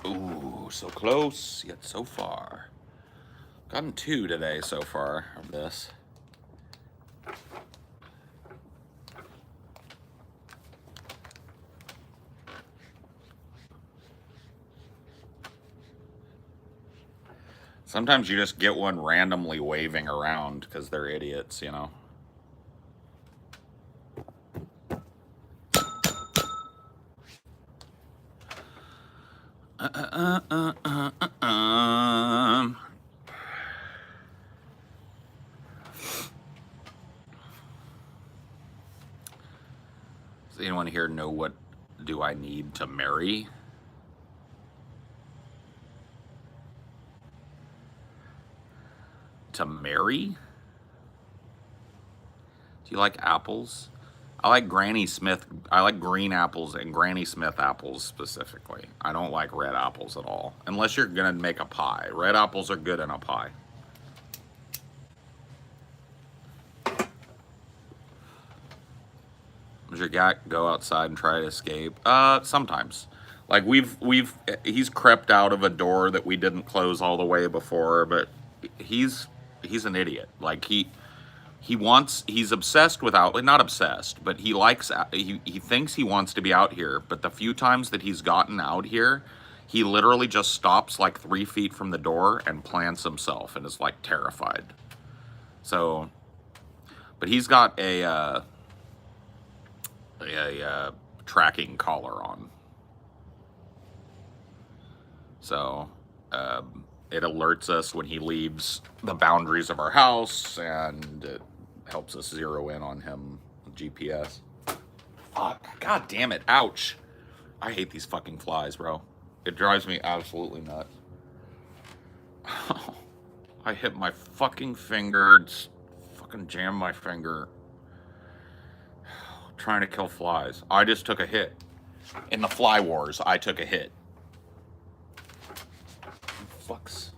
Ooh, so close, yet so far. Gotten 2 today so far of this. Sometimes you just get one randomly waving around because they're idiots, you know? Does anyone here know what do I need to marry? To marry? Do you like apples? I like Granny Smith. I like green apples and Granny Smith apples specifically. I don't like red apples at all. Unless you're gonna make a pie. Red apples are good in a pie. Does your cat go outside and try to escape? Sometimes. Like he's crept out of a door that we didn't close all the way before, but he's an idiot. Like he's obsessed with not obsessed, but he thinks he wants to be out here, but the few times that he's gotten out here, he literally just stops like 3 feet from the door and plants himself and is like terrified. So, but he's got a tracking collar on. So, it alerts us when he leaves the boundaries of our house, and it helps us zero in on him with GPS. Fuck. God damn it. Ouch. I hate these fucking flies, bro. It drives me absolutely nuts. I hit my fucking finger. It's fucking jammed my finger. Trying to kill flies. I just took a hit. In the fly wars, I took a hit. Fucks.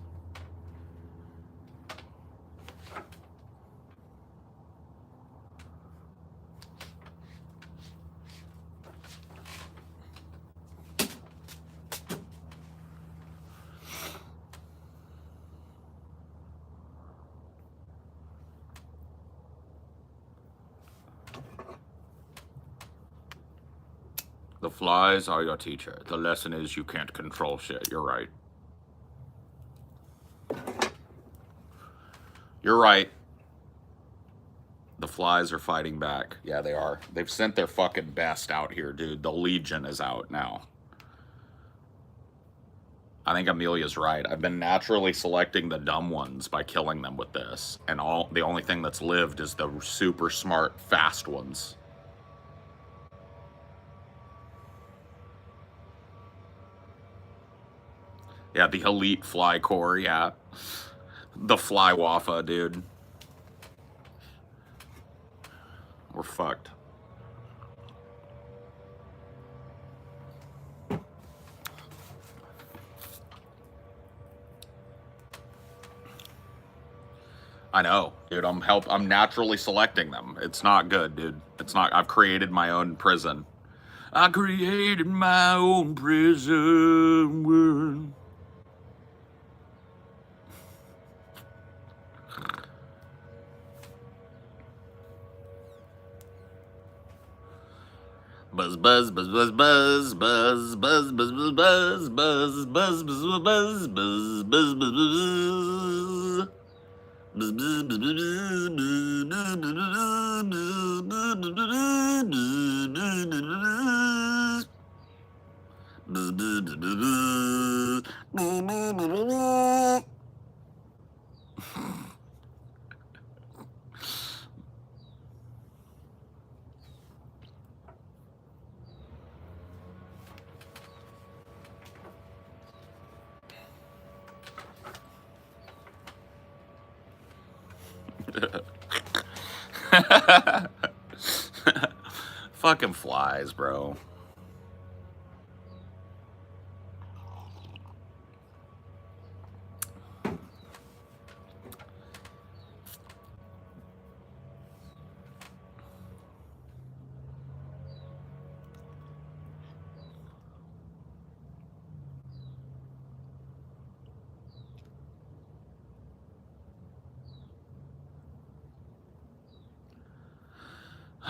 The flies are your teacher. The lesson is you can't control shit. You're right. You're right. The flies are fighting back. Yeah, they are. They've sent their fucking best out here, dude. The Legion is out now. I think Amelia's right. I've been naturally selecting the dumb ones by killing them with this, and the only thing that's lived is the super smart, fast ones. Yeah, the elite fly core, yeah. The fly waffa, dude. We're fucked. I know, dude. I'm naturally selecting them. It's not good, dude. It's not. I've created my own prison. I created my own prison world. Buzz buzz buzz buzz buzz buzz buzz buzz buzz buzz buzz buzz buzz buzz buzz buzz buzz. Fucking flies, bro.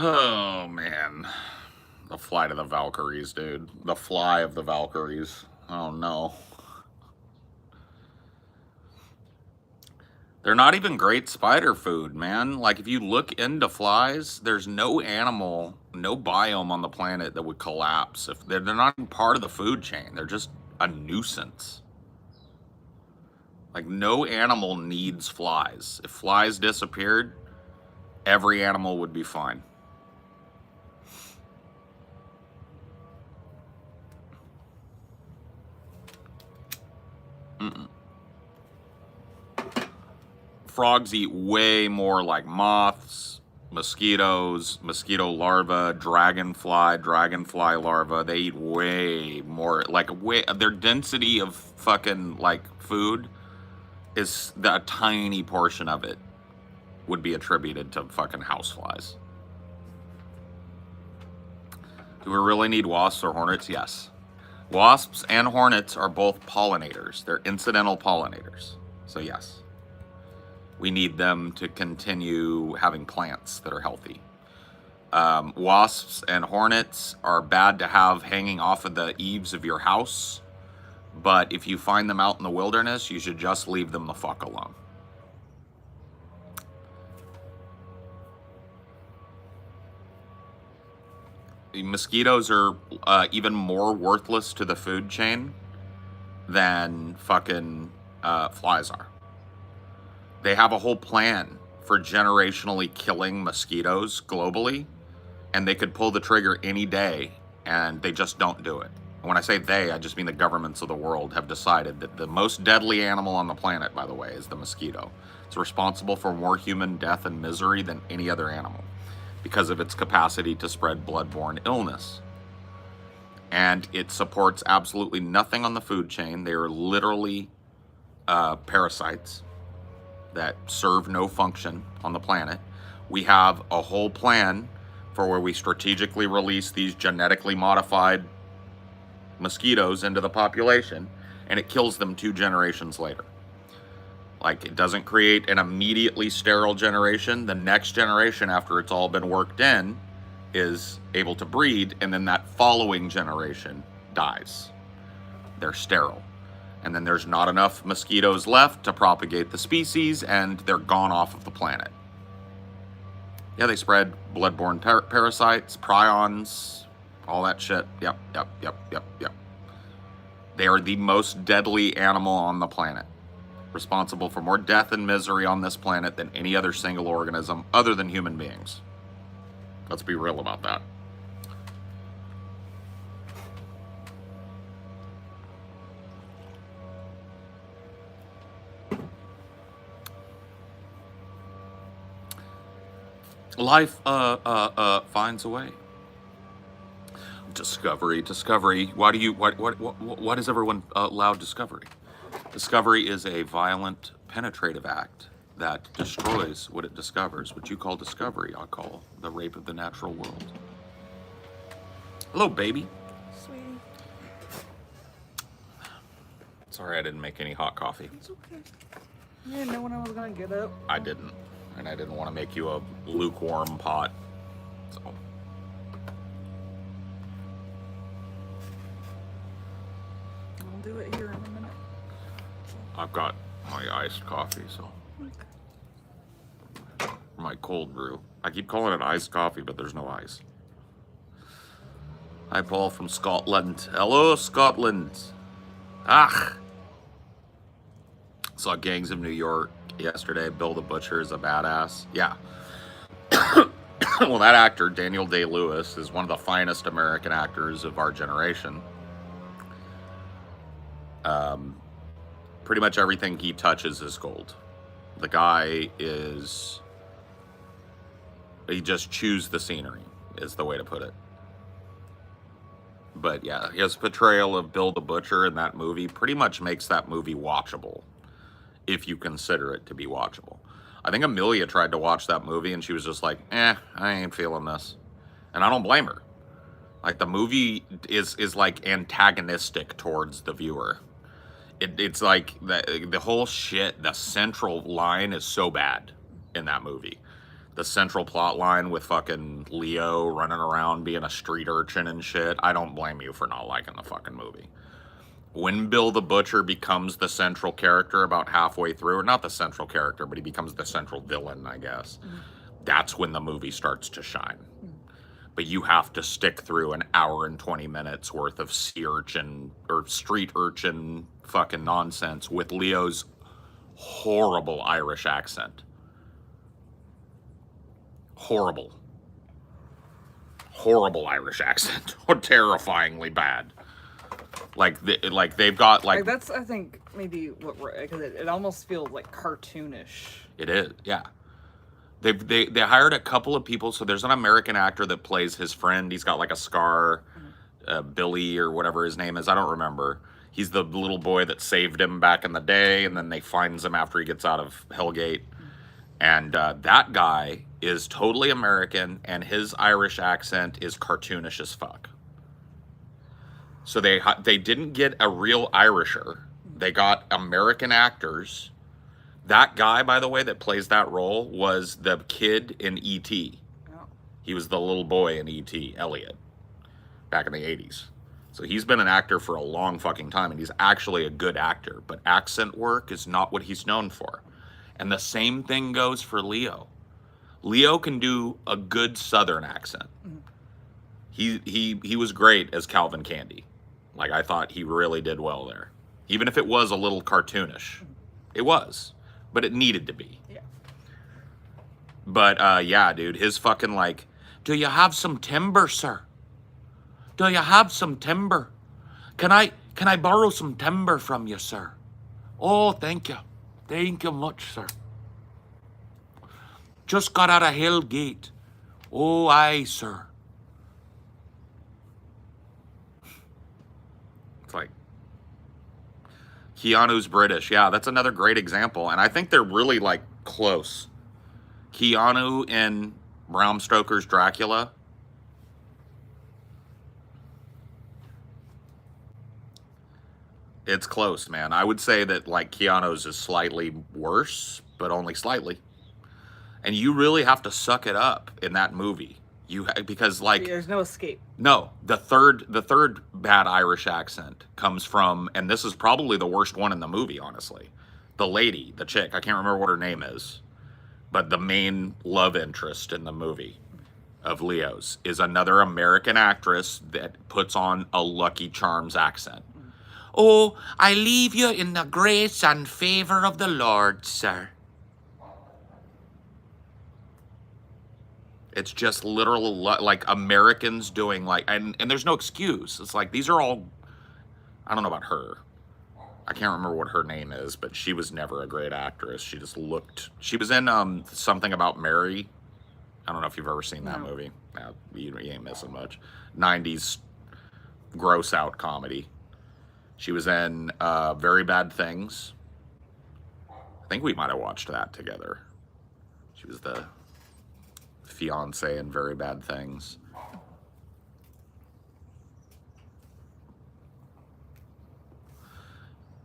Oh, man. The flight of the Valkyries, dude. The fly of the Valkyries. Oh, no. They're not even great spider food, man. Like, if you look into flies, there's no animal, no biome on the planet that would collapse. If they're not even part of the food chain. They're just a nuisance. Like, no animal needs flies. If flies disappeared, every animal would be fine. Mm-mm. Frogs eat way more like moths, mosquitoes, mosquito larvae, dragonfly larvae. They eat way more, like their density of fucking like food is a tiny portion of it would be attributed to fucking houseflies. Do we really need wasps or hornets? Yes. Wasps and hornets are both pollinators. They're incidental pollinators. So yes. We need them to continue having plants that are healthy. Wasps and hornets are bad to have hanging off of the eaves of your house, but if you find them out in the wilderness, you should just leave them the fuck alone. The mosquitoes are even more worthless to the food chain than fucking flies are. They have a whole plan for generationally killing mosquitoes globally, and they could pull the trigger any day, and they just don't do it. And when I say they, I just mean the governments of the world have decided that the most deadly animal on the planet, by the way, is the mosquito. It's responsible for more human death and misery than any other animal because of its capacity to spread bloodborne illness. And it supports absolutely nothing on the food chain. They are literally parasites that serve no function on the planet. We have a whole plan for where we strategically release these genetically modified mosquitoes into the population, and it kills them 2 generations later. Like, it doesn't create an immediately sterile generation. The next generation, after it's all been worked in, is able to breed, and then that following generation dies. They're sterile. And then there's not enough mosquitoes left to propagate the species, and they're gone off of the planet. Yeah, they spread bloodborne parasites, prions, all that shit. Yep. They are the most deadly animal on the planet, responsible for more death and misery on this planet than any other single organism other than human beings. Let's be real about that. Life finds a way. Discovery. Why does everyone loud discovery? Discovery is a violent, penetrative act that destroys what it discovers. What you call discovery, I call the rape of the natural world. Hello, baby. Sweetie. Sorry I didn't make any hot coffee. It's okay. I didn't know when I was gonna get up. I didn't. And I didn't want to make you a lukewarm pot. So. I'll do it here in a minute. I've got my iced coffee, so. My cold brew. I keep calling it iced coffee, but there's no ice. Hi, Paul from Scotland. Hello, Scotland. Ah. Saw Gangs of New York yesterday. Bill the Butcher is a badass. Yeah. Well, that actor, Daniel Day-Lewis, is one of the finest American actors of our generation. Pretty much everything he touches is gold. The guy is... He just chews the scenery, is the way to put it. But yeah, his portrayal of Bill the Butcher in that movie pretty much makes that movie watchable, if you consider it to be watchable. I think Amelia tried to watch that movie and she was just like, I ain't feeling this. And I don't blame her. Like, the movie is like antagonistic towards the viewer. It's like the whole shit, the central line is so bad in that movie. The central plot line with fucking Leo running around being a street urchin and shit. I don't blame you for not liking the fucking movie. When Bill the Butcher becomes the central character about halfway through, or not the central character, but he becomes the central villain, I guess, that's when the movie starts to shine. But you have to stick through an hour and 20 minutes worth of sea urchin or street urchin fucking nonsense with Leo's horrible Irish accent. Horrible Irish accent. Terrifyingly bad. Like they've got like that's, I think, maybe what we're, because it almost feels like cartoonish. It is, yeah. They hired a couple of people. So there's an American actor that plays his friend. He's got like a scar, Billy or whatever his name is. I don't remember. He's the little boy that saved him back in the day, and then they finds him after he gets out of Hellgate. And that guy is totally American, and his Irish accent is cartoonish as fuck. So they didn't get a real Irisher. They got American actors. That guy, by the way, that plays that role was the kid in E.T. Oh. He was the little boy in E.T., Elliot, back in the 80s. So he's been an actor for a long fucking time, and he's actually a good actor. But accent work is not what he's known for. And the same thing goes for Leo. Leo can do a good Southern accent. He was great as Calvin Candy. Like, I thought he really did well there. Even if it was a little cartoonish. It was. But it needed to be. Yeah. But, yeah, dude, his fucking, like, do you have some timber, sir? Do you have some timber? Can I borrow some timber from you, sir? Oh, thank you. Thank you much, sir. Just got out of Hellgate. Oh, aye, sir. It's like, Keanu's British. Yeah, that's another great example. And I think they're really, like, close. Keanu in Bram Stoker's Dracula. It's close, man. I would say that, like, Keanu's is slightly worse, but only slightly. And you really have to suck it up in that movie. Because, like, there's no escape. No, the third bad Irish accent comes from, and this is probably the worst one in the movie, honestly. The lady, the chick, I can't remember what her name is, but the main love interest in the movie of Leo's is another American actress that puts on a Lucky Charms accent. Oh, I leave you in the grace and favor of the Lord, sir. It's just literal, like Americans doing like, and there's no excuse. It's like, these are all, I don't know about her. I can't remember what her name is, but she was never a great actress. She just looked, she was in Something About Mary. I don't know if you've ever seen that movie. No, you ain't missing much. 90s gross out comedy. She was in Very Bad Things. I think we might have watched that together. She was the fiance in Very Bad Things.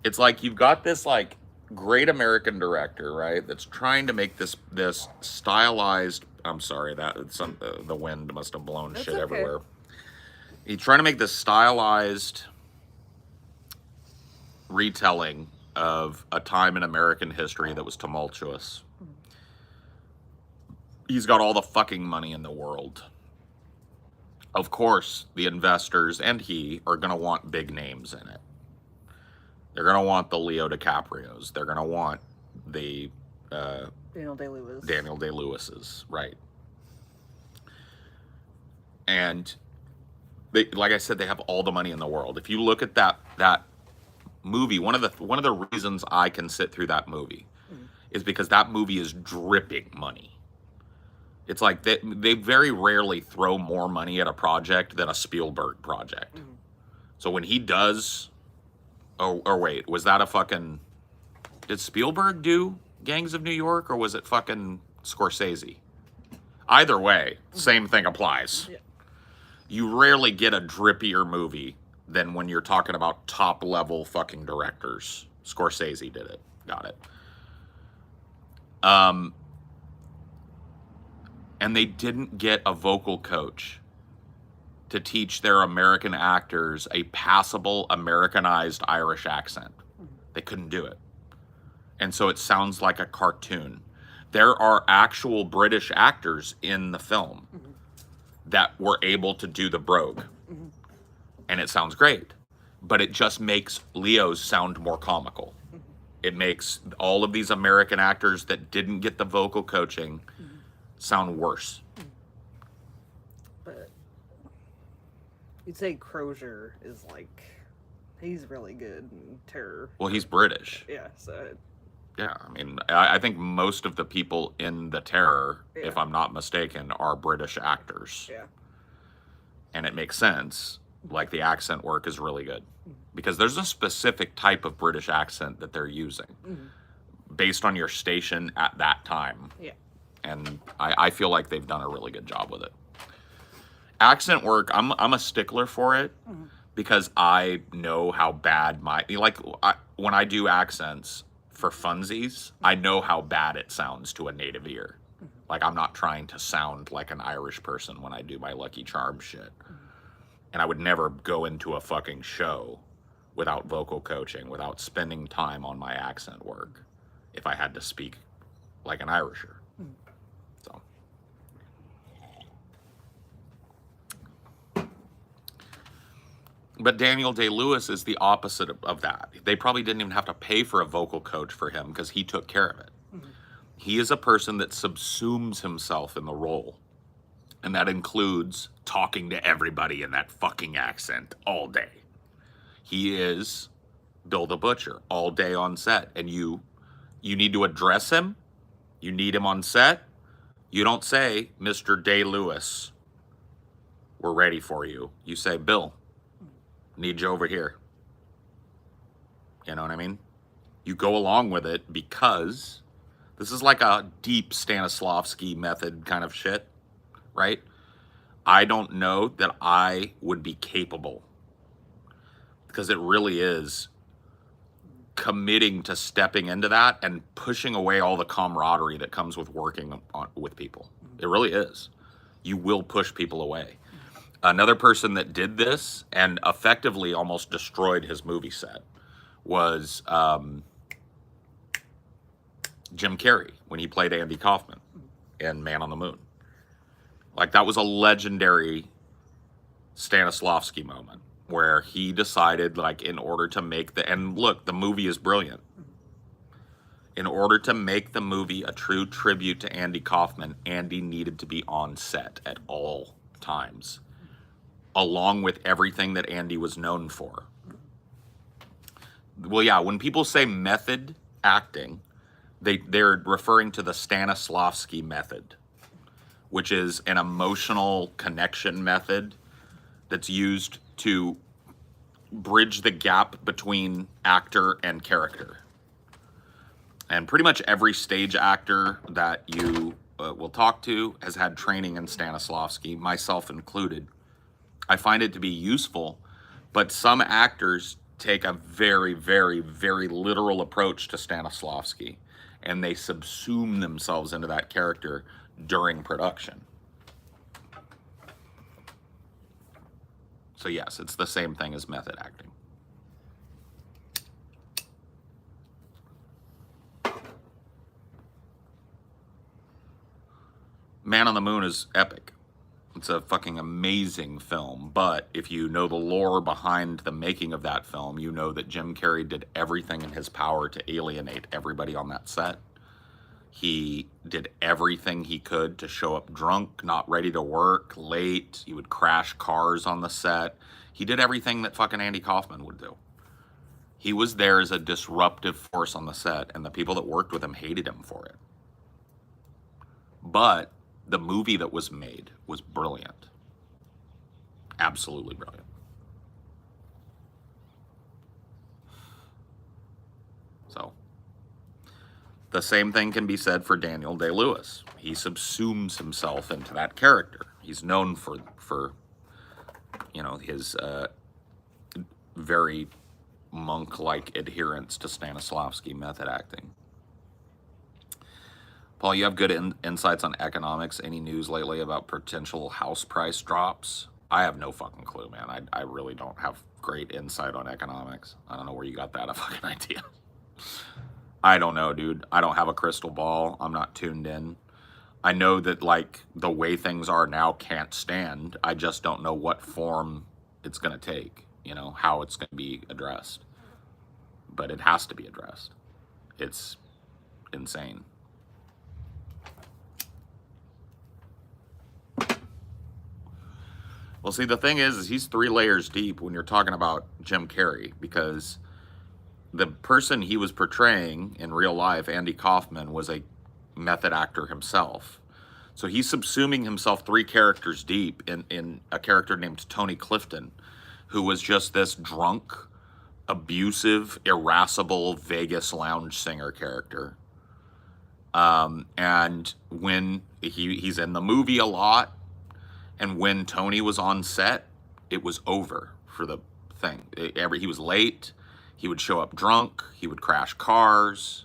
It's like you've got this like great American director, right? That's trying to make this stylized. I'm sorry that the wind must have blown shit okay. everywhere. He's trying to make this stylized retelling of a time in American history that was tumultuous. He's got all the fucking money in the world. Of course, the investors and he are going to want big names in it. They're going to want the Leo DiCaprios. They're going to want the Daniel Day-Lewis. Daniel Day-Lewis's, right. And they, like I said, they have all the money in the world. If you look at that movie, one of the reasons I can sit through that movie is because that movie is dripping money. It's like they very rarely throw more money at a project than a Spielberg project. So when he does, or wait, was that a fucking, did Spielberg do Gangs of New York or was it fucking Scorsese? Either way, same thing applies. Yeah. You rarely get a drippier movie than when you're talking about top level fucking directors. Scorsese did it. Got it. And they didn't get a vocal coach to teach their American actors a passable Americanized Irish accent. They couldn't do it. And so it sounds like a cartoon. There are actual British actors in the film that were able to do the brogue. And it sounds great. But it just makes Leo's sound more comical. It makes all of these American actors that didn't get the vocal coaching sound worse. But you'd say Crozier is like, he's really good in Terror. Well, he's British. Yeah, so. Yeah, I mean, I think most of the people in The Terror, if I'm not mistaken, are British actors. Yeah. And it makes sense. Like, the accent work is really good. Because there's a specific type of British accent that they're using. Based on your station at that time. Yeah. And I feel like they've done a really good job with it. Accent work, I'm a stickler for it. Because I know how bad when I do accents for funsies, I know how bad it sounds to a native ear. Like, I'm not trying to sound like an Irish person when I do my Lucky Charms shit. And I would never go into a fucking show without vocal coaching, without spending time on my accent work, if I had to speak like an Irisher. So. But Daniel Day-Lewis is the opposite of that. They probably didn't even have to pay for a vocal coach for him because he took care of it. He is a person that subsumes himself in the role. And that includes talking to everybody in that fucking accent all day. He is Bill the Butcher all day on set. And you need to address him. You need him on set. You don't say, Mr. Day-Lewis, we're ready for you. You say, Bill, need you over here. You know what I mean? You go along with it because this is like a deep Stanislavski method kind of shit, right? I don't know that I would be capable, because it really is committing to stepping into that and pushing away all the camaraderie that comes with working with people. It really is. You will push people away. Another person that did this and effectively almost destroyed his movie set was Jim Carrey when he played Andy Kaufman in Man on the Moon. Like, that was a legendary Stanislavski moment. where he decided, like, in order to make and look, the movie is brilliant. In order to make the movie a true tribute to Andy Kaufman, Andy needed to be on set at all times, along with everything that Andy was known for. Well, yeah, when people say method acting, they're referring to the Stanislavski method, which is an emotional connection method that's used to bridge the gap between actor and character. And pretty much every stage actor that you will talk to has had training in Stanislavski, myself included. I find it to be useful, but some actors take a very, very, very literal approach to Stanislavski, and they subsume themselves into that character during production. So yes, it's the same thing as method acting. Man on the Moon is epic. It's a fucking amazing film, but if you know the lore behind the making of that film, you know that Jim Carrey did everything in his power to alienate everybody on that set. He did everything he could to show up drunk, not ready to work, late. He would crash cars on the set. He did everything that fucking Andy Kaufman would do. He was there as a disruptive force on the set, and the people that worked with him hated him for it. But the movie that was made was brilliant. Absolutely brilliant. So, the same thing can be said for Daniel Day-Lewis. He subsumes himself into that character. He's known for you know, his very monk-like adherence to Stanislavski method acting. Paul, you have good insights on economics. Any news lately about potential house price drops? I have no fucking clue, man. I really don't have great insight on economics. I don't know where you got that fucking idea. I don't know, dude. I don't have a crystal ball. I'm not tuned in. I know that, like, the way things are now can't stand. I just don't know what form it's going to take, you know, how it's going to be addressed. But it has to be addressed. It's insane. Well, see, the thing is he's 3 layers deep when you're talking about Jim Carrey, because the person he was portraying in real life, Andy Kaufman, was a method actor himself. So he's subsuming himself 3 characters deep in a character named Tony Clifton, who was just this drunk, abusive, irascible Vegas lounge singer character. And when he's in the movie a lot, and when Tony was on set, it was over for the thing. He was late. He would show up drunk. He would crash cars.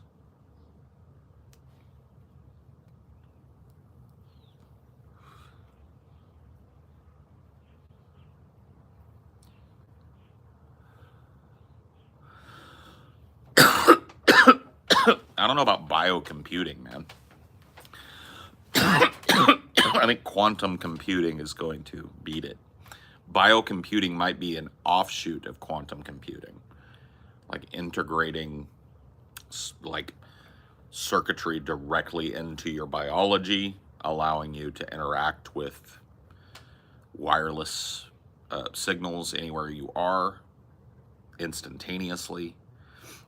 I don't know about biocomputing, man. I think quantum computing is going to beat it. Biocomputing might be an offshoot of quantum computing, like integrating like circuitry directly into your biology, allowing you to interact with wireless signals anywhere you are instantaneously.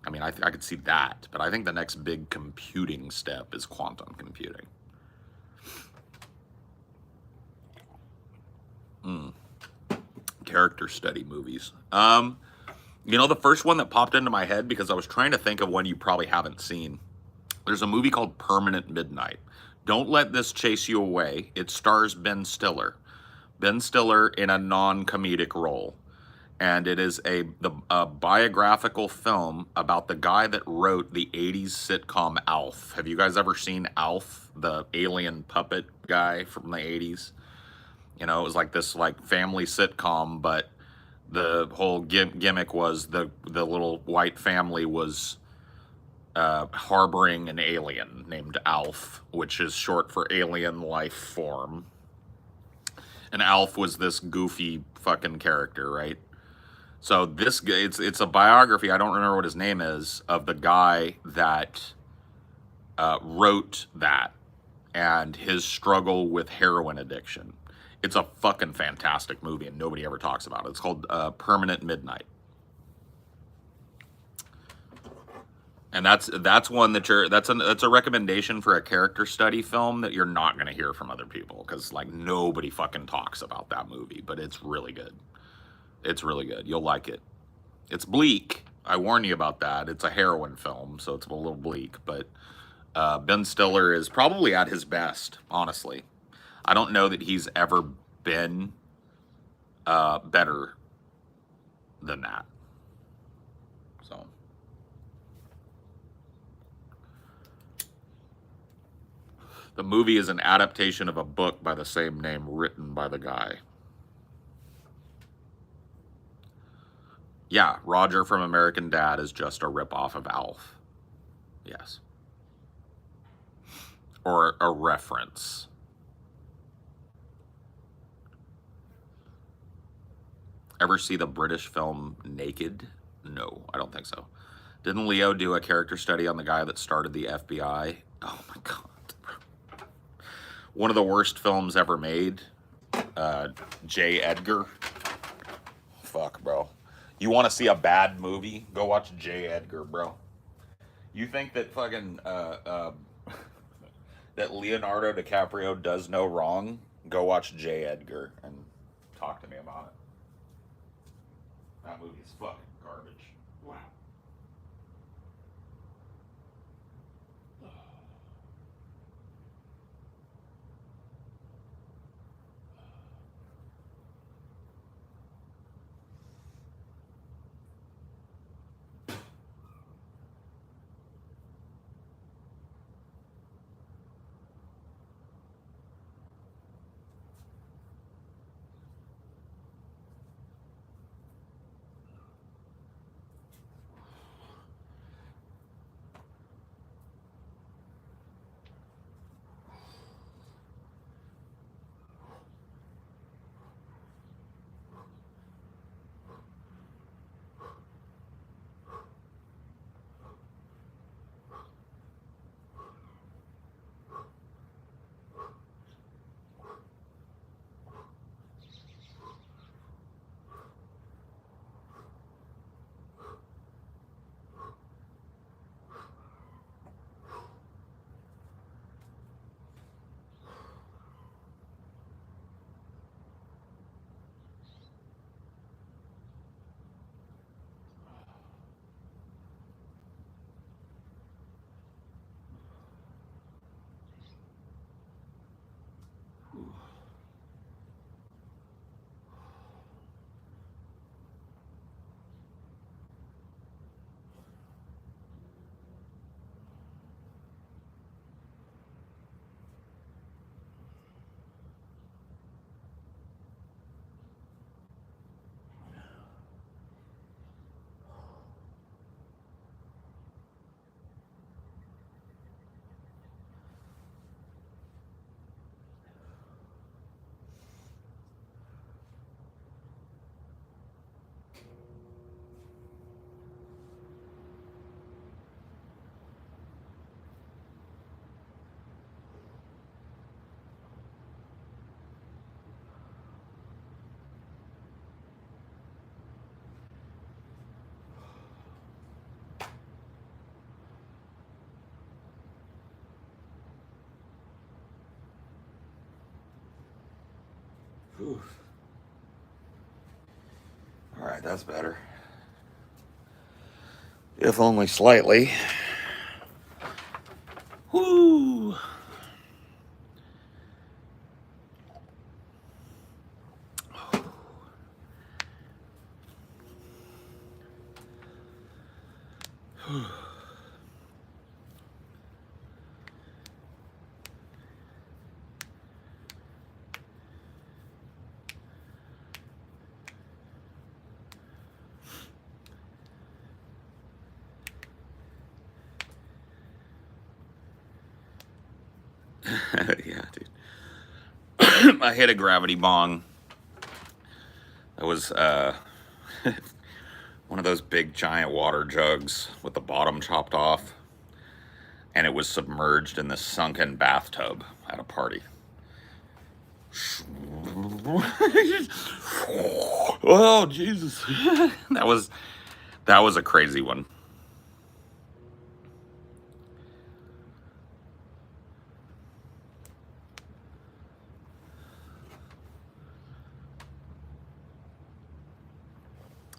I mean, I could see that, but I think the next big computing step is quantum computing. Character study movies. You know, the first one that popped into my head, because I was trying to think of one you probably haven't seen. There's a movie called Permanent Midnight. Don't let this chase you away. It stars Ben Stiller. Ben Stiller in a non-comedic role. And it is a biographical film about the guy that wrote the 80s sitcom Alf. Have you guys ever seen Alf, the alien puppet guy from the 80s? You know, it was like this like family sitcom, but the whole gimmick was the little white family was harboring an alien named Alf, which is short for alien life form. And Alf was this goofy fucking character, right? So this guy, it's a biography. I don't remember what his name is, of the guy that wrote that and his struggle with heroin addiction. It's a fucking fantastic movie, and nobody ever talks about it. It's called Permanent Midnight. And that's one that that's a recommendation for a character study film that you're not going to hear from other people, because like nobody fucking talks about that movie, but it's really good. It's really good. You'll like it. It's bleak. I warn you about that. It's a heroin film, so it's a little bleak, but Ben Stiller is probably at his best, honestly. I don't know that he's ever been better than that. So. The movie is an adaptation of a book by the same name written by the guy. Yeah, Roger from American Dad is just a ripoff of Alf. Yes. Or a reference. Ever see the British film Naked? No, I don't think so. Didn't Leo do a character study on the guy that started the FBI? Oh my God. One of the worst films ever made. J. Edgar. Fuck, bro. You want to see a bad movie? Go watch J. Edgar, bro. You think that fucking that Leonardo DiCaprio does no wrong? Go watch J. Edgar and talk to me about it. That movie's fucking garbage. Wow. Whew. All right, that's better. If only slightly. Whoo. Yeah, dude. I hit a gravity bong. That was one of those big giant water jugs with the bottom chopped off, and it was submerged in this sunken bathtub at a party. Oh, Jesus. That was a crazy one.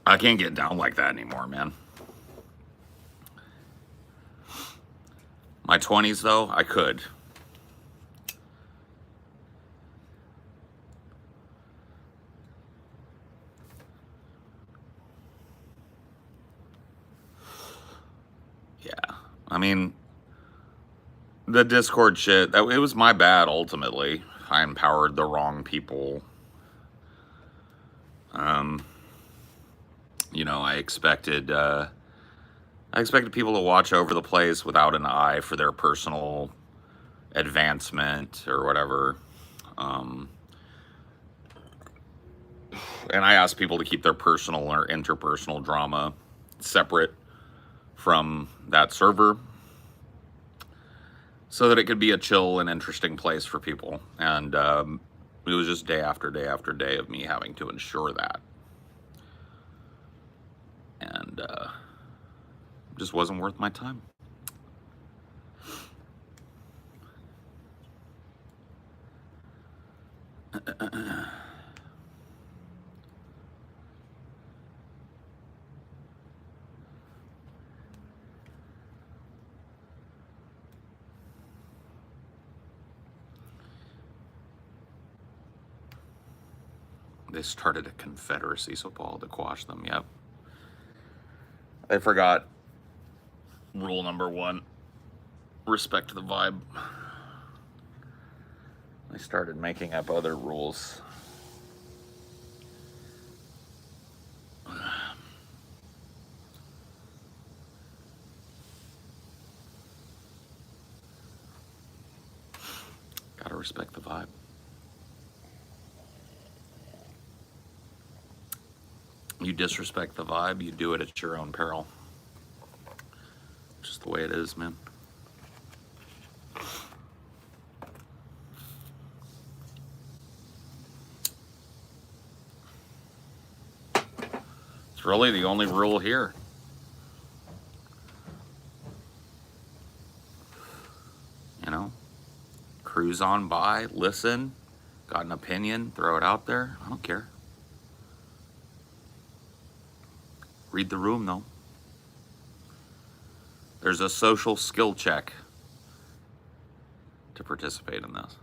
I can't get down like that anymore, man. My 20s, though, I could. Yeah. I mean, the Discord shit, it was my bad, ultimately. I empowered the wrong people. You know, I expected people to watch over the place without an eye for their personal advancement or whatever. And I asked people to keep their personal or interpersonal drama separate from that server so that it could be a chill and interesting place for people. And it was just day after day after day of me having to ensure that. And just wasn't worth my time. They started a confederacy so Paul to quash them. Yep. I forgot rule number 1. Respect the vibe. I started making up other rules. Gotta respect the vibe. You disrespect the vibe, you do it at your own peril. Just the way it is, man. It's really the only rule here. You know, cruise on by, listen, got an opinion, throw it out there. I don't care. Read the room, though. There's a social skill check to participate in this.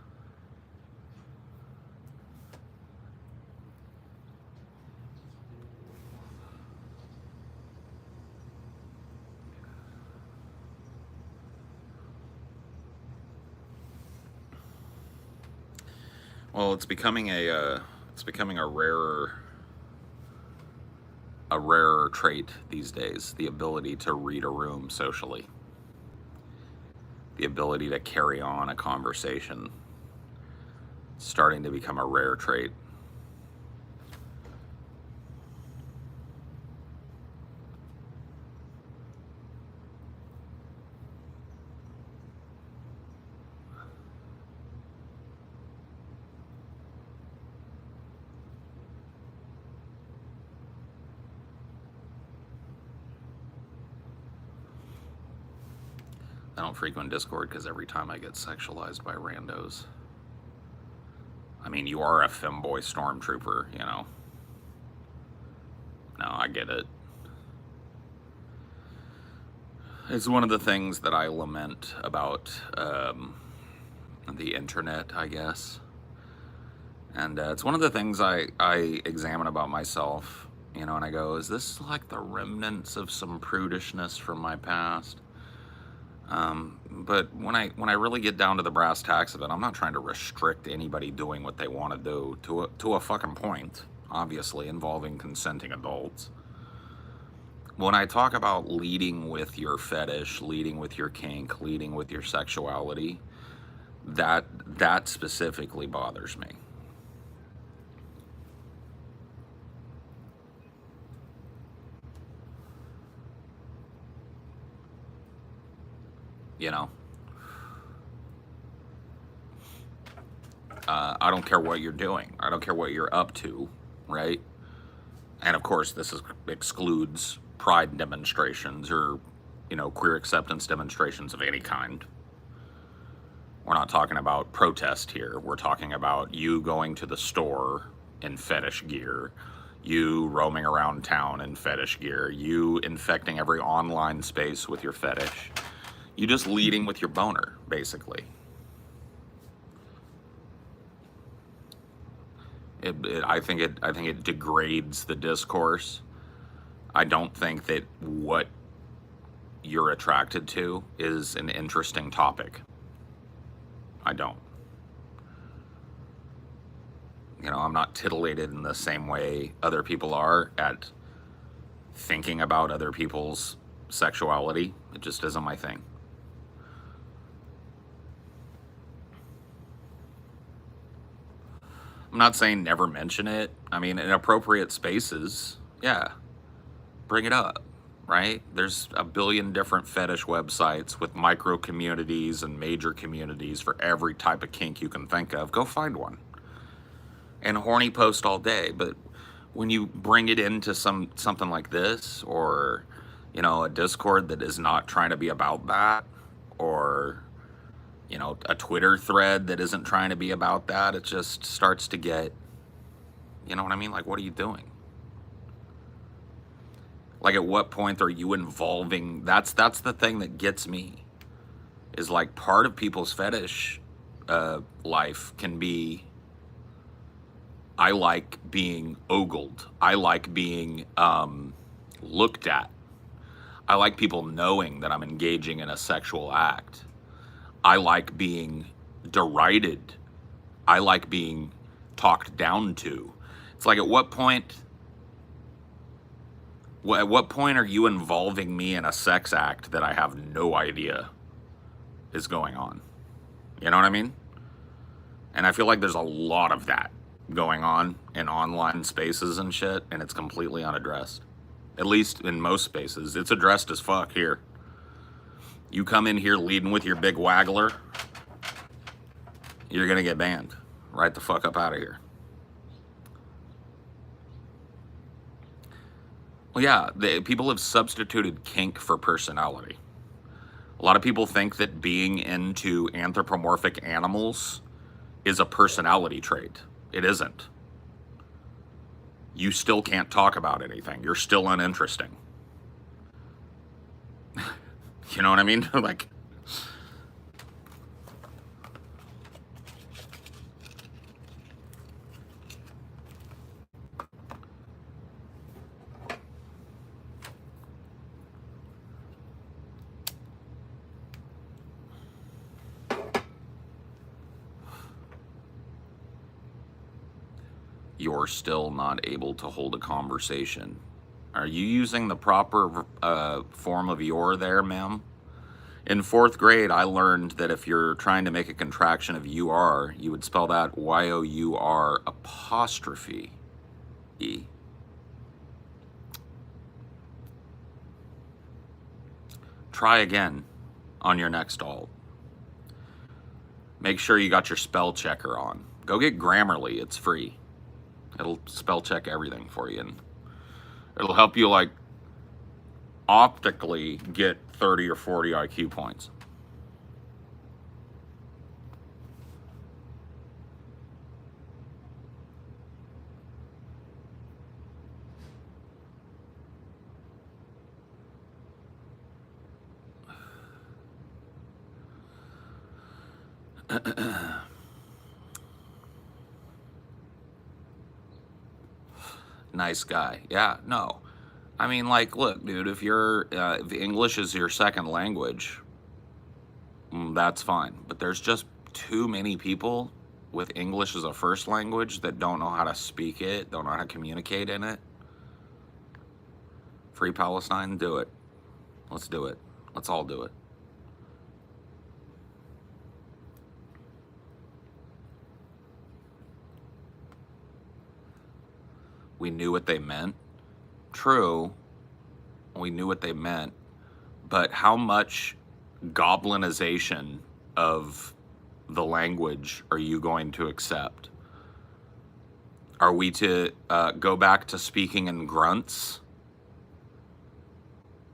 Well, it's becoming a rarer trait these days, the ability to read a room socially, the ability to carry on a conversation. It's starting to become a rare trait. I don't frequent Discord because every time I get sexualized by randos. I mean, you are a femboy stormtrooper, you know. No, I get it. It's one of the things that I lament about the internet, I guess. And it's one of the things I examine about myself, you know, and I go, is this like the remnants of some prudishness from my past? But when I really get down to the brass tacks of it, I'm not trying to restrict anybody doing what they want to do to a fucking point, obviously involving consenting adults. When I talk about leading with your fetish, leading with your kink, leading with your sexuality, that specifically bothers me. you know. I don't care what you're doing. I don't care what you're up to, right? And of course, excludes pride demonstrations or, you know, queer acceptance demonstrations of any kind. We're not talking about protest here. We're talking about you going to the store in fetish gear, you roaming around town in fetish gear, you infecting every online space with your fetish, you just leading with your boner, basically. I think it degrades the discourse. I don't think that what you're attracted to is an interesting topic. I don't. You know, I'm not titillated in the same way other people are at thinking about other people's sexuality. It just isn't my thing. I'm not saying never mention it. I mean, in appropriate spaces, yeah, bring it up, right? There's a billion different fetish websites with micro communities and major communities for every type of kink you can think of. Go find one. And horny post all day, but when you bring it into something like this, or, you know, a Discord that is not trying to be about that, or, you know, a Twitter thread that isn't trying to be about that, it just starts to get, you know what I mean? Like, what are you doing? Like, at what point are you involving? That's the thing that gets me, is like part of people's fetish life can be, I like being ogled. I like being looked at. I like people knowing that I'm engaging in a sexual act. I like being derided. I like being talked down to. It's like, at what point are you involving me in a sex act that I have no idea is going on? You know what I mean? And I feel like there's a lot of that going on in online spaces and shit, and it's completely unaddressed. At least in most spaces. It's addressed as fuck here. You come in here leading with your big waggler, you're gonna get banned. Right the fuck up out of here. Well, yeah, people have substituted kink for personality. A lot of people think that being into anthropomorphic animals is a personality trait. It isn't. You still can't talk about anything. You're still uninteresting. You know what I mean? Like, you're still not able to hold a conversation. Are you using the proper form of your there, ma'am? In 4th grade, I learned that if you're trying to make a contraction of you are, you would spell that Y-O-U-R apostrophe E. Try again on your next alt. Make sure you got your spell checker on. Go get Grammarly, it's free. It'll spell check everything for you, and it'll help you, like, optically get 30 or 40 IQ points. Nice guy. Yeah, no. I mean, like, look, dude, if English is your second language, that's fine. But there's just too many people with English as a first language that don't know how to speak it, don't know how to communicate in it. Free Palestine, do it. Let's do it. Let's all do it. We knew what they meant. True, we knew what they meant, but how much goblinization of the language are you going to accept? Are we to go back to speaking in grunts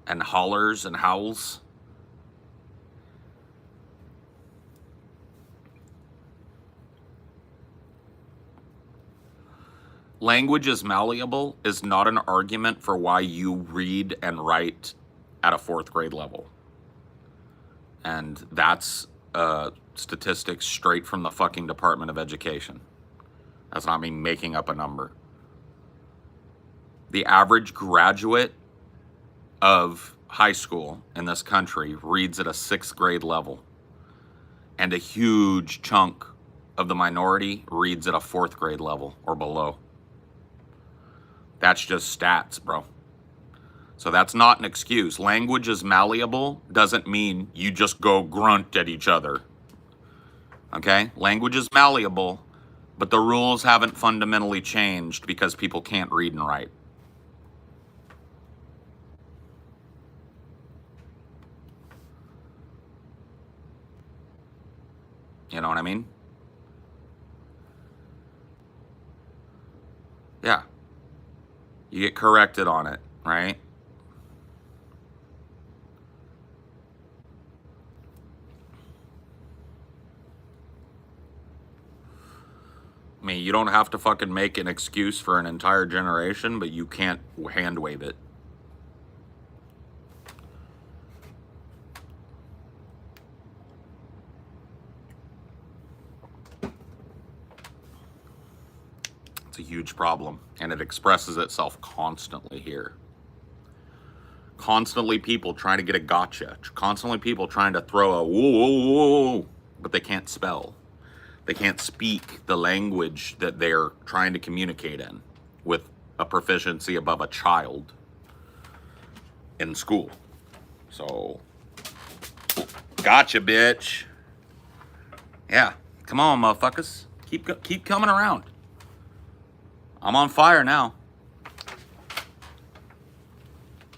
and hollers and howls? Language is malleable is not an argument for why you read and write at a 4th grade level. And that's statistics straight from the fucking Department of Education. That's not me making up a number. The average graduate of high school in this country reads at a 6th grade level. And a huge chunk of the minority reads at a 4th grade level or below. That's just stats, bro. So that's not an excuse. Language is malleable doesn't mean you just go grunt at each other. Okay? Language is malleable, but the rules haven't fundamentally changed because people can't read and write. You know what I mean? Yeah. You get corrected on it, right? I mean, you don't have to fucking make an excuse for an entire generation, but you can't hand wave it. It's a huge problem, and it expresses itself constantly here. Constantly people trying to get a gotcha. Constantly people trying to throw a whoa, whoa, whoa, but they can't spell. They can't speak the language that they're trying to communicate in with a proficiency above a child in school. So, gotcha, bitch. Yeah, come on, motherfuckers. Keep coming around. I'm on fire now.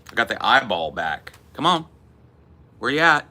I got the eyeball back. Come on. Where you at?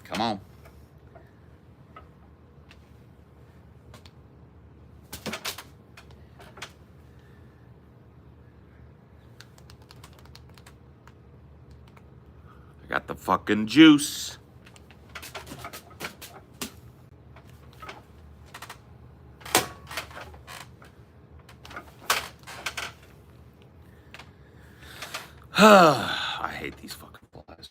Come on. I got the fucking juice. I hate these fucking flies.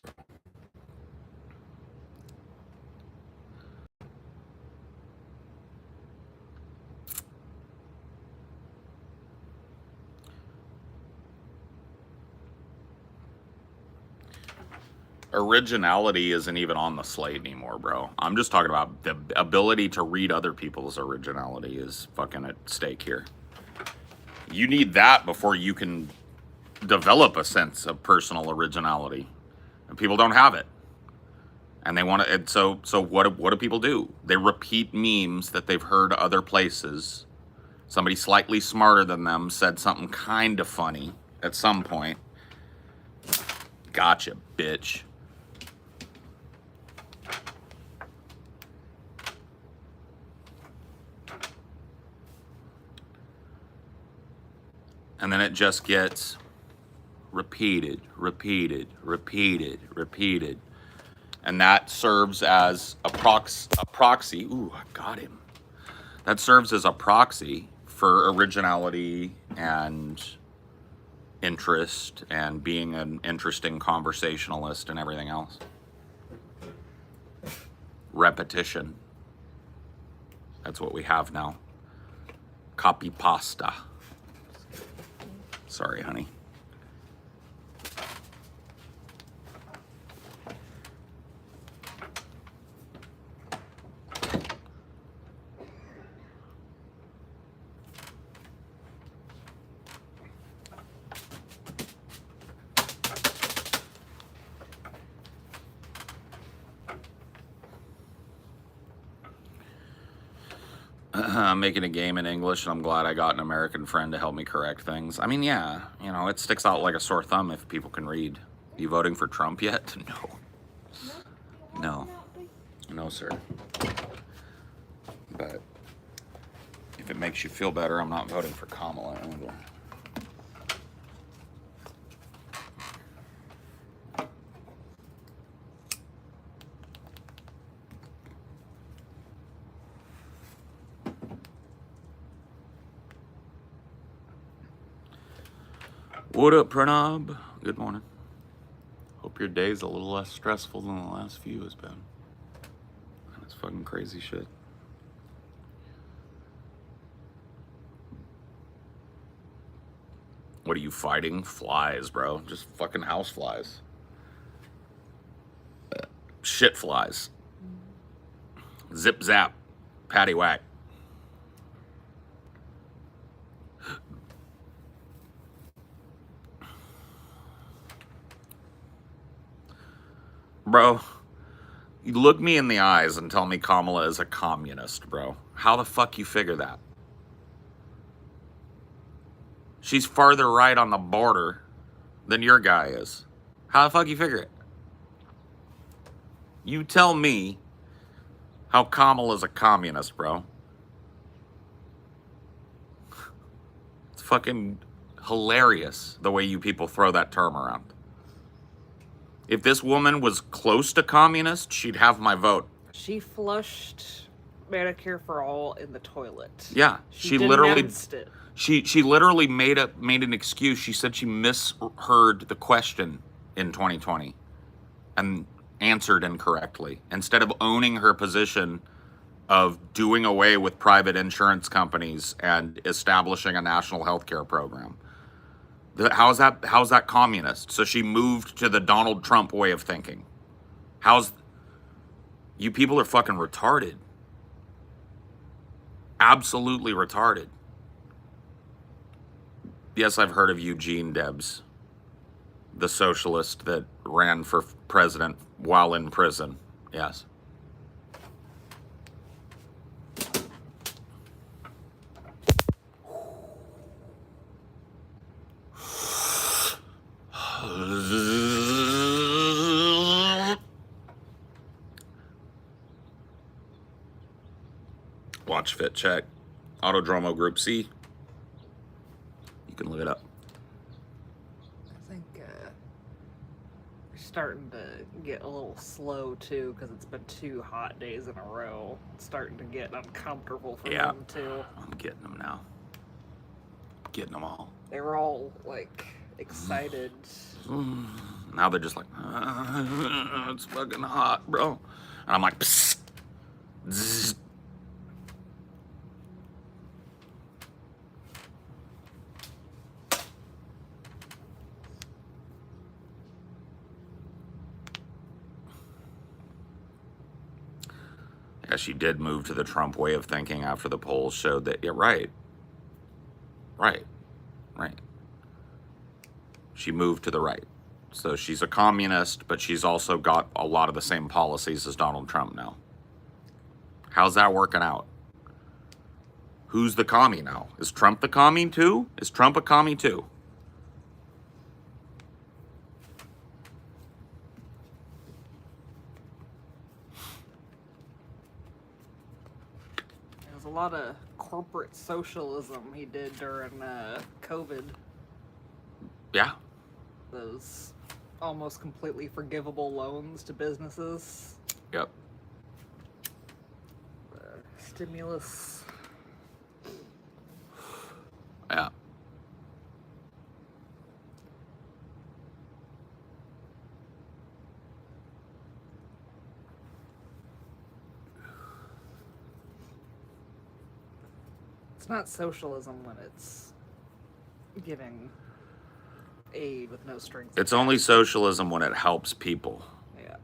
Originality isn't even on the slate anymore, bro. I'm just talking about the ability to read other people's originality is fucking at stake here. You need that before you can develop a sense of personal originality. And people don't have it. And they want to, so what do people do? They repeat memes that they've heard other places. Somebody slightly smarter than them said something kind of funny at some point. Gotcha, bitch. And then it just gets repeated. And that serves as a proxy. Ooh, I got him. That serves as a proxy for originality and interest and being an interesting conversationalist and everything else. Repetition. That's what we have now. Copy pasta. Sorry, honey. I'm making a game in English, and I'm glad I got an American friend to help me correct things. I mean, yeah, you know, it sticks out like a sore thumb if people can read. You voting for Trump yet? No. No. No, sir. But if it makes you feel better, I'm not voting for Kamala either. What up, Pranav? Good morning. Hope your day's a little less stressful than the last few has been. That's fucking crazy shit. What are you fighting? Flies, bro. Just fucking house flies. Shit flies. Zip zap. Patty whack. Bro, you look me in the eyes and tell me Kamala is a communist, bro. How the fuck you figure that? She's farther right on the border than your guy is. How the fuck you figure it? You tell me how Kamala's a communist, bro. It's fucking hilarious the way you people throw that term around. If this woman was close to communist, she'd have my vote. She flushed Medicare for All in the toilet. Yeah, She literally denounced it. she literally made an excuse. She said she misheard the question in 2020 and answered incorrectly instead of owning her position of doing away with private insurance companies and establishing a national health care program. How's that communist? So she moved to the Donald Trump way of thinking. You people are fucking retarded. Absolutely retarded. Yes, I've heard of Eugene Debs, the socialist that ran for president while in prison. Yes. Watch fit check. Autodromo Group C. You can look it up. I think we're starting to get a little slow too because it's been 2 hot days in a row. It's starting to get uncomfortable for them too. I'm getting them now. Getting them all. They were all like excited. Now they're just like, it's fucking hot, bro. And I'm like, psst. Zzz. Yeah, she did move to the Trump way of thinking after the polls showed that, yeah, right. She moved to the right. So she's a communist, but she's also got a lot of the same policies as Donald Trump now. How's that working out? Who's the commie now? Is Trump the commie too? Is Trump a commie too? There's a lot of corporate socialism he did during COVID. Yeah. Those almost completely forgivable loans to businesses. Yep. Stimulus. Yeah. It's not socialism when it's giving aid with no strings. It's only socialism when it helps people. Yeah.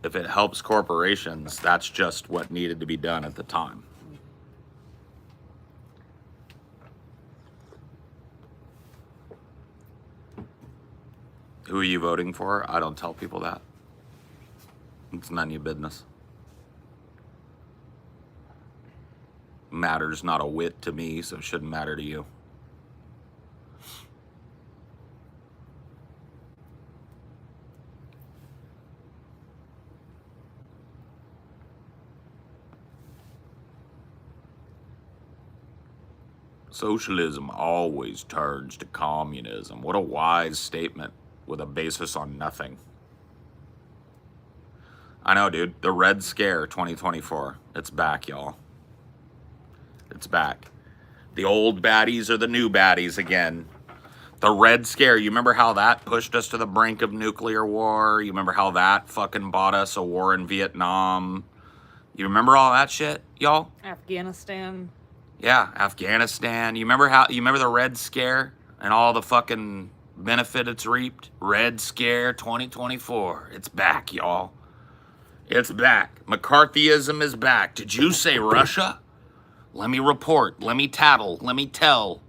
If it helps corporations, that's just what needed to be done at the time. Who are you voting for? I don't tell people that. It's none of your business. Matters not a whit to me, so it shouldn't matter to you. Socialism always turns to communism. What a wise statement with a basis on nothing. I know, dude. The Red Scare 2024. It's back, y'all. It's back. The old baddies are the new baddies again. The Red Scare, you remember how that pushed us to the brink of nuclear war? You remember how that fucking bought us a war in Vietnam? You remember all that shit, y'all? Afghanistan. Yeah, Afghanistan. You remember the Red Scare and all the fucking benefit it's reaped? Red Scare 2024. It's back, y'all. It's back. McCarthyism is back. Did you say Russia? Let me report. Let me tattle. Let me tell.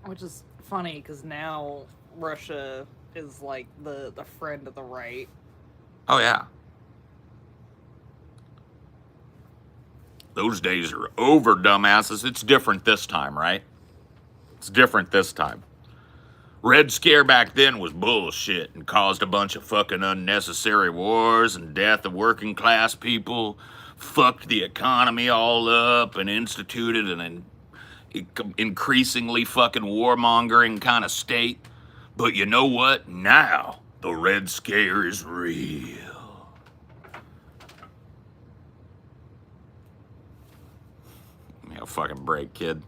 Which is funny because now Russia is like the friend of the right. Oh, yeah. Those days are over, dumbasses. It's different this time, right? It's different this time. Red Scare back then was bullshit and caused a bunch of fucking unnecessary wars and death of working class people, fucked the economy all up, and instituted an increasingly fucking warmongering kind of state. But you know what? Now the Red Scare is real. Give me a fucking break, kid.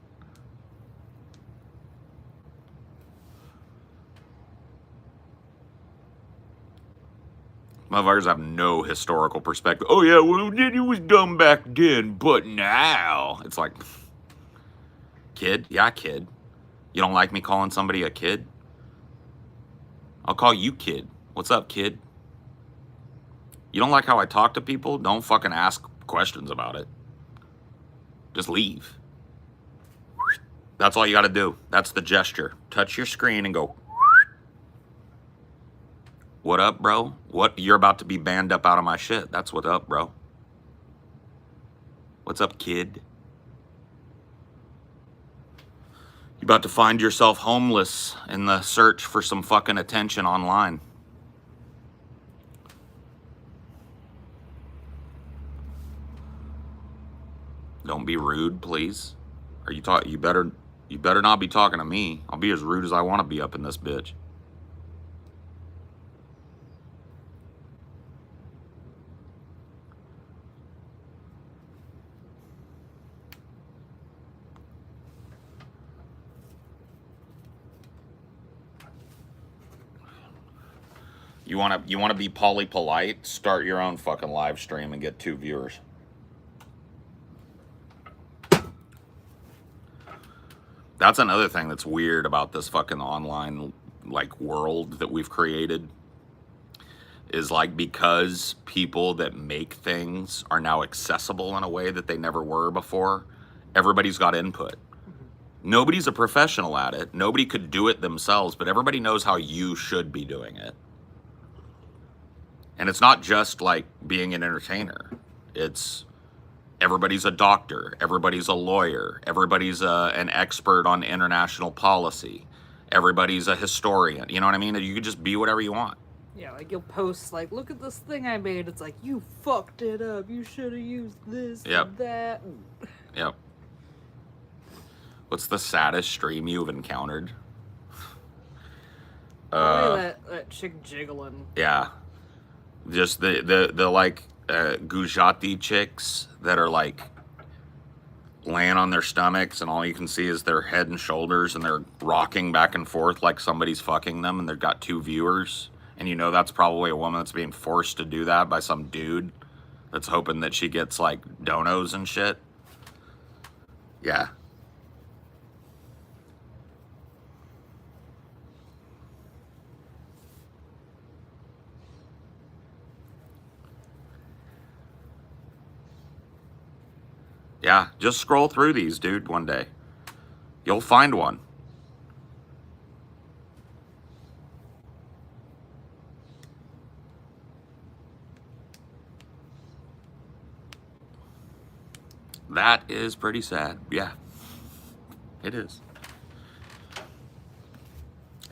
Motherfuckers have no historical perspective. Oh yeah, well, it was dumb back then, but now it's like, kid? Yeah, kid. You don't like me calling somebody a kid? I'll call you kid. What's up, kid? You don't like how I talk to people? Don't fucking ask questions about it. Just leave. That's all you gotta do. That's the gesture. Touch your screen and go, what up, bro? What? You're about to be banned up out of my shit. That's what up, bro. What's up, kid? You about to find yourself homeless in the search for some fucking attention online. Don't be rude, please. Are you talk? You better not be talking to me. I'll be as rude as I want to be up in this bitch. You wanna be polite? Start your own fucking live stream and get 2 viewers. That's another thing that's weird about this fucking online like world that we've created. Is like because people that make things are now accessible in a way that they never were before, everybody's got input. Nobody's a professional at it. Nobody could do it themselves, but everybody knows how you should be doing it. And it's not just like being an entertainer. It's everybody's a doctor. Everybody's a lawyer. Everybody's an expert on international policy. Everybody's a historian. You know what I mean? You can just be whatever you want. Yeah, like you'll post like, look at this thing I made. It's like, you fucked it up. You should have used this and that. Yep. What's the saddest stream you've encountered? That chick jiggling. Yeah. Just the like Gujarati chicks that are like laying on their stomachs and all you can see is their head and shoulders and they're rocking back and forth like somebody's fucking them and they've got 2 viewers. And you know that's probably a woman that's being forced to do that by some dude that's hoping that she gets like donos and shit. Yeah. Yeah, just scroll through these, dude, one day. You'll find one. That is pretty sad. Yeah, it is.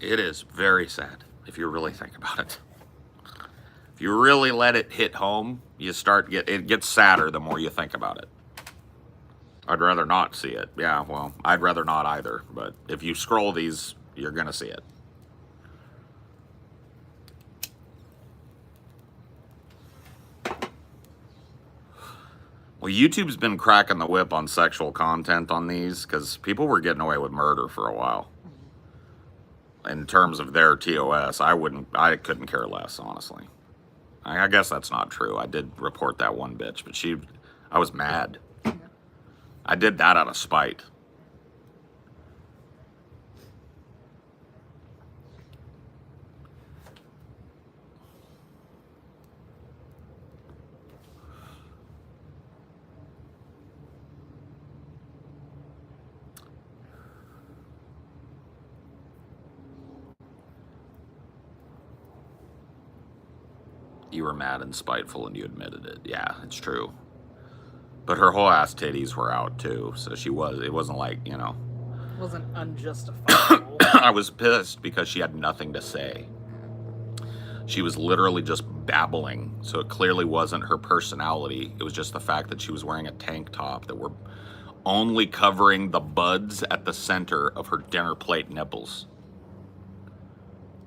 It is very sad if you really think about it. If you really let it hit home, it gets sadder the more you think about it. I'd rather not see it. Yeah, well, I'd rather not either. But if you scroll these, you're gonna see it. Well, YouTube's been cracking the whip on sexual content on these because people were getting away with murder for a while. In terms of their TOS, I couldn't care less, honestly. I guess that's not true. I did report that one bitch, but I was mad. I did that out of spite. You were mad and spiteful and you admitted it. Yeah, it's true. But her whole ass titties were out too, so it wasn't like, It wasn't unjustifiable. I was pissed because she had nothing to say. She was literally just babbling, so it clearly wasn't her personality. It was just the fact that she was wearing a tank top that were only covering the buds at the center of her dinner plate nipples.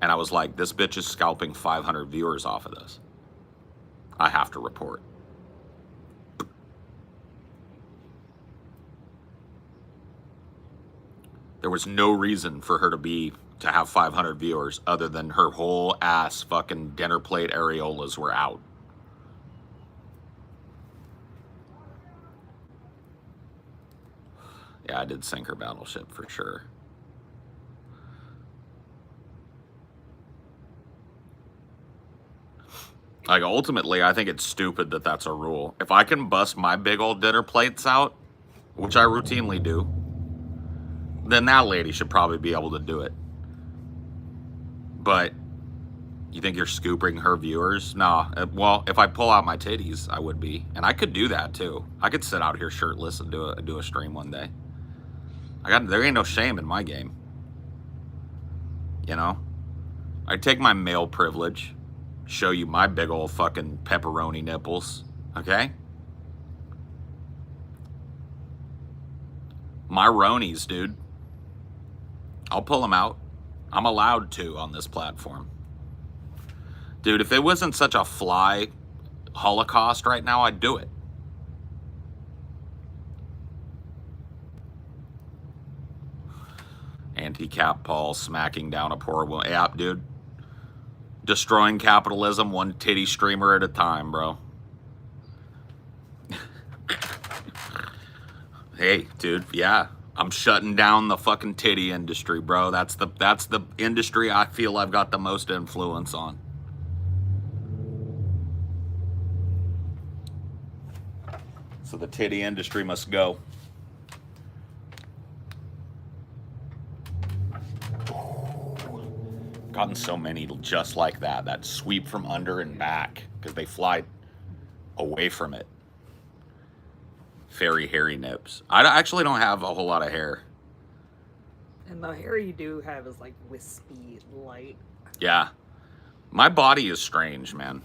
And I was like, this bitch is scalping 500 viewers off of this. I have to report. There was no reason for her to have 500 viewers other than her whole ass fucking dinner plate areolas were out. Yeah, I did sink her battleship for sure. Like, ultimately, I think it's stupid that that's a rule. If I can bust my big old dinner plates out, which I routinely do, then that lady should probably be able to do it. But you think you're scooping her viewers? Nah. Well, if I pull out my titties, I would be. And I could do that, too. I could sit out here shirtless and do a stream one day. There ain't no shame in my game. I'd take my male privilege, show you my big old fucking pepperoni nipples, okay? My Ronies, dude. I'll pull them out. I'm allowed to on this platform. Dude, if it wasn't such a fly holocaust right now, I'd do it. Anti-cap Paul smacking down a poor woman. Yeah, dude. Destroying capitalism one titty streamer at a time, bro. Hey, dude, yeah. I'm shutting down the fucking titty industry, bro. That's the industry I feel I've got the most influence on. So the titty industry must go. Gotten so many just like that sweep from under and back because they fly away from it. Very hairy nips. I actually don't have a whole lot of hair. And the hair you do have is like wispy light. Yeah. My body is strange, man.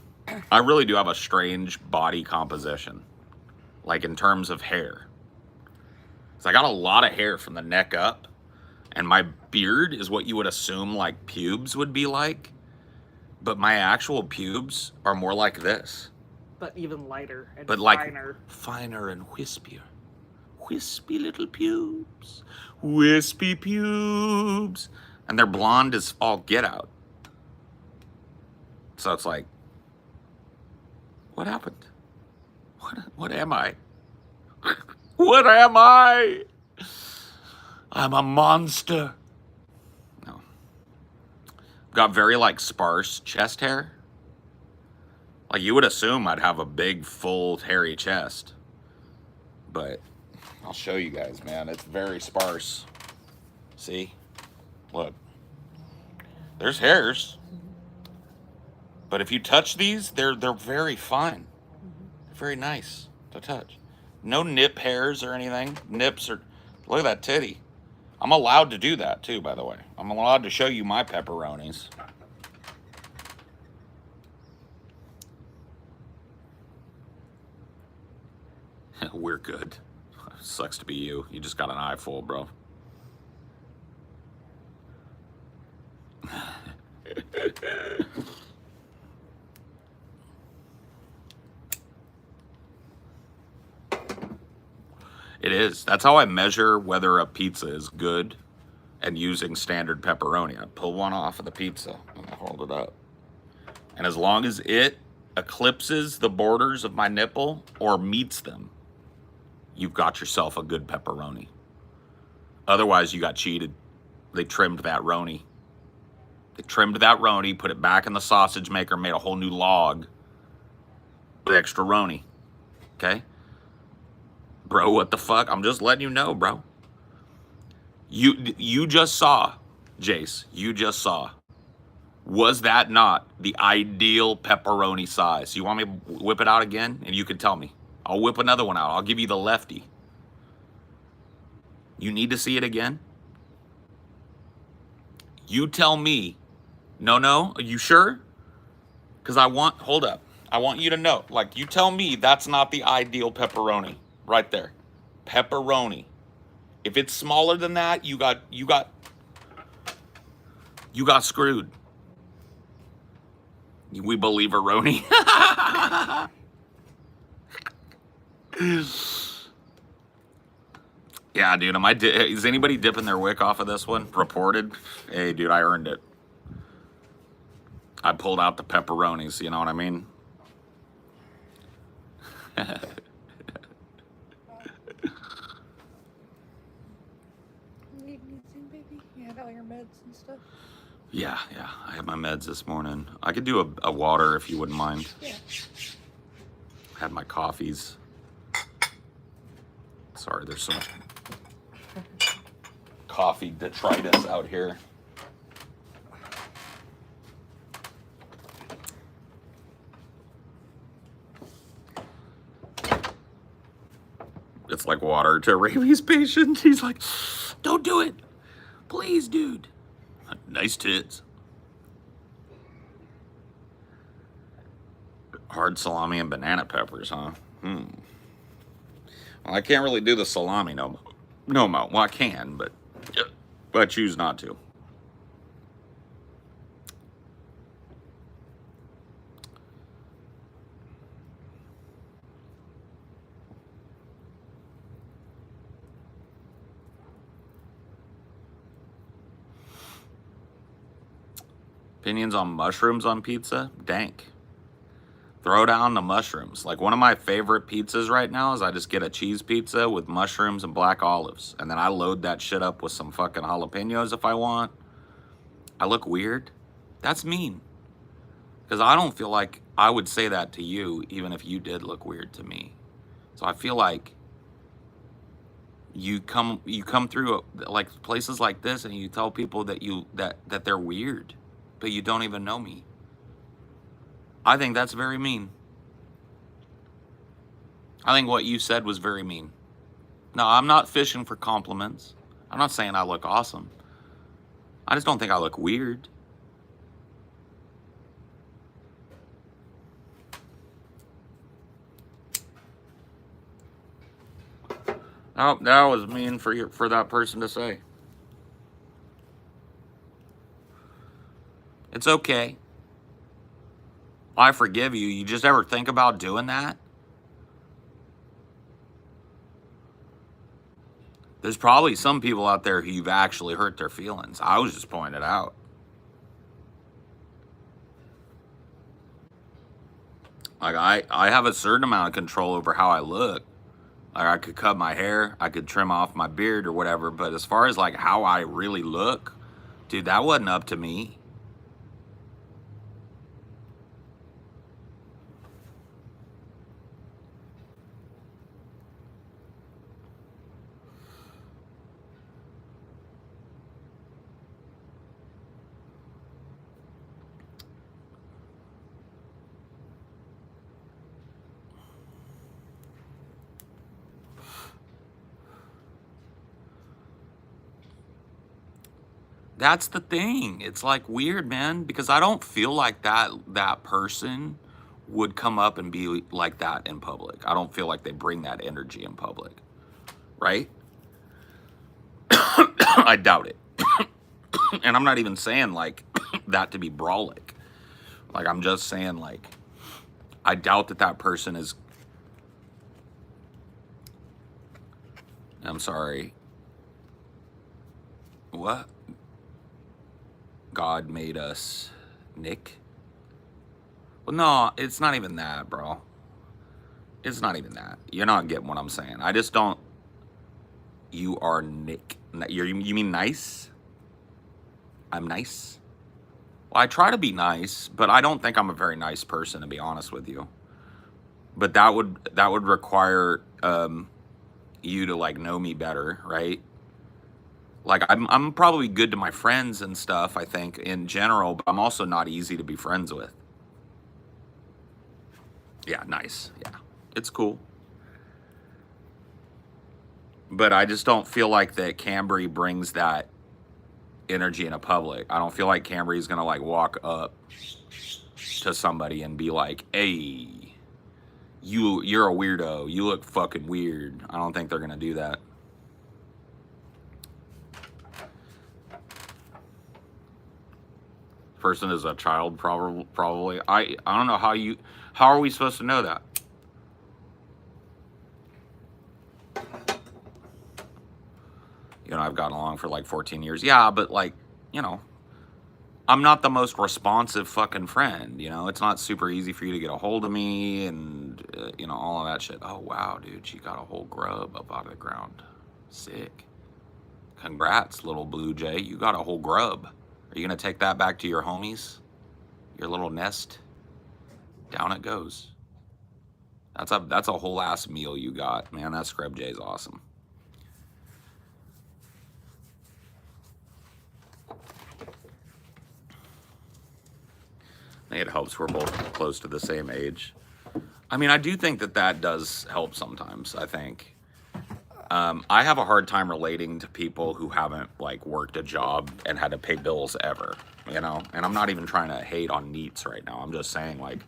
I really do have a strange body composition. Like in terms of hair. So I got a lot of hair from the neck up. And my beard is what you would assume like pubes would be like. But my actual pubes are more like this. But even lighter and but finer. Like finer and wispier. Wispy little pubes. Wispy pubes. And they're blonde as all get out. So it's like, what happened? What am I? What am I? I'm a monster. No. Got very like sparse chest hair. Like you would assume I'd have a big, full, hairy chest. But I'll show you guys, man. It's very sparse. See? Look. There's hairs. But if you touch these, they're very fine. They're very nice to touch. No nip hairs or anything. Nips or look at that titty. I'm allowed to do that too, by the way. I'm allowed to show you my pepperonis. We're good. Sucks to be you. You just got an eye full, bro. It is. That's how I measure whether a pizza is good and using standard pepperoni. I pull one off of the pizza and I hold it up. And as long as it eclipses the borders of my nipple or meets them, you've got yourself a good pepperoni. Otherwise, you got cheated. They trimmed that roni. They trimmed that roni, put it back in the sausage maker, made a whole new log with extra roni. Okay? Bro, what the fuck? I'm just letting you know, bro. You just saw, Jace, you just saw. Was that not the ideal pepperoni size? You want me to whip it out again? And you can tell me. I'll whip another one out. I'll give you the lefty. You need to see it again? You tell me. No, are you sure? Because hold up. I want you to know. Like, you tell me that's not the ideal pepperoni. Right there. Pepperoni. If it's smaller than that, you got screwed. We believe Aroni. Yeah, dude. Is anybody dipping their wick off of this one? Reported? Hey, dude, I earned it. I pulled out the pepperonis. You know what I mean? Need anything, baby? You had all your meds and stuff? Yeah. I had my meds this morning. I could do a water if you wouldn't mind. Yeah. Had my coffees. Sorry, there's so much coffee detritus out here. It's like water to a rabies patient. He's like, don't do it. Please, dude. Nice tits. Hard salami and banana peppers, huh? Well, I can't really do the salami no more. Well, I can, but I choose not to. Opinions on mushrooms on pizza? Dank. Throw down the mushrooms. Like, one of my favorite pizzas right now is I just get a cheese pizza with mushrooms and black olives. And then I load that shit up with some fucking jalapenos if I want. I look weird? That's mean. Because I don't feel like I would say that to you even if you did look weird to me. So I feel like you come through like places like this and you tell people that they're weird, but you don't even know me. I think that's very mean. I think what you said was very mean. No, I'm not fishing for compliments. I'm not saying I look awesome. I just don't think I look weird. Oh, that was mean for that person to say. It's okay. I forgive you. You just ever think about doing that? There's probably some people out there who you've actually hurt their feelings. I was just pointing it out. Like, I have a certain amount of control over how I look. Like, I could cut my hair, I could trim off my beard or whatever, but as far as like how I really look, dude, that wasn't up to me. That's the thing. It's like weird, man, because I don't feel like that person would come up and be like that in public. I don't feel like they bring that energy in public, right? I doubt it. And I'm not even saying like that to be brawlic. Like, I'm just saying, like, I doubt that person is. I'm sorry. What? God made us Nick? Well, no, it's not even that, bro. It's not even that. You're not getting what I'm saying. I just don't. You are Nick. You mean nice? I'm nice? Well, I try to be nice, but I don't think I'm a very nice person, to be honest with you. But that would require you to like know me better, right? Like, I'm probably good to my friends and stuff, I think, in general, but I'm also not easy to be friends with. Yeah, nice. Yeah, it's cool. But I just don't feel like that Cambry brings that energy in a public. I don't feel like Cambry's gonna like walk up to somebody and be like, hey, you're a weirdo. You look fucking weird. I don't think they're gonna do that. Person is a child, probably. I don't know how are we supposed to know that? You know, I've gotten along for like 14 years. Yeah, but like, you know, I'm not the most responsive fucking friend. You know, it's not super easy for you to get a hold of me and, you know, all of that shit. Oh, wow, dude, she got a whole grub up out of the ground. Sick. Congrats, little blue jay. You got a whole grub. Are you going to take that back to your homies? Your little nest? Down it goes. That's a whole ass meal you got. Man, that scrub jay's awesome. I think it helps we're both close to the same age. I mean, I do think that does help sometimes, I think. I have a hard time relating to people who haven't like worked a job and had to pay bills ever, you know? And I'm not even trying to hate on NEETs right now. I'm just saying, like,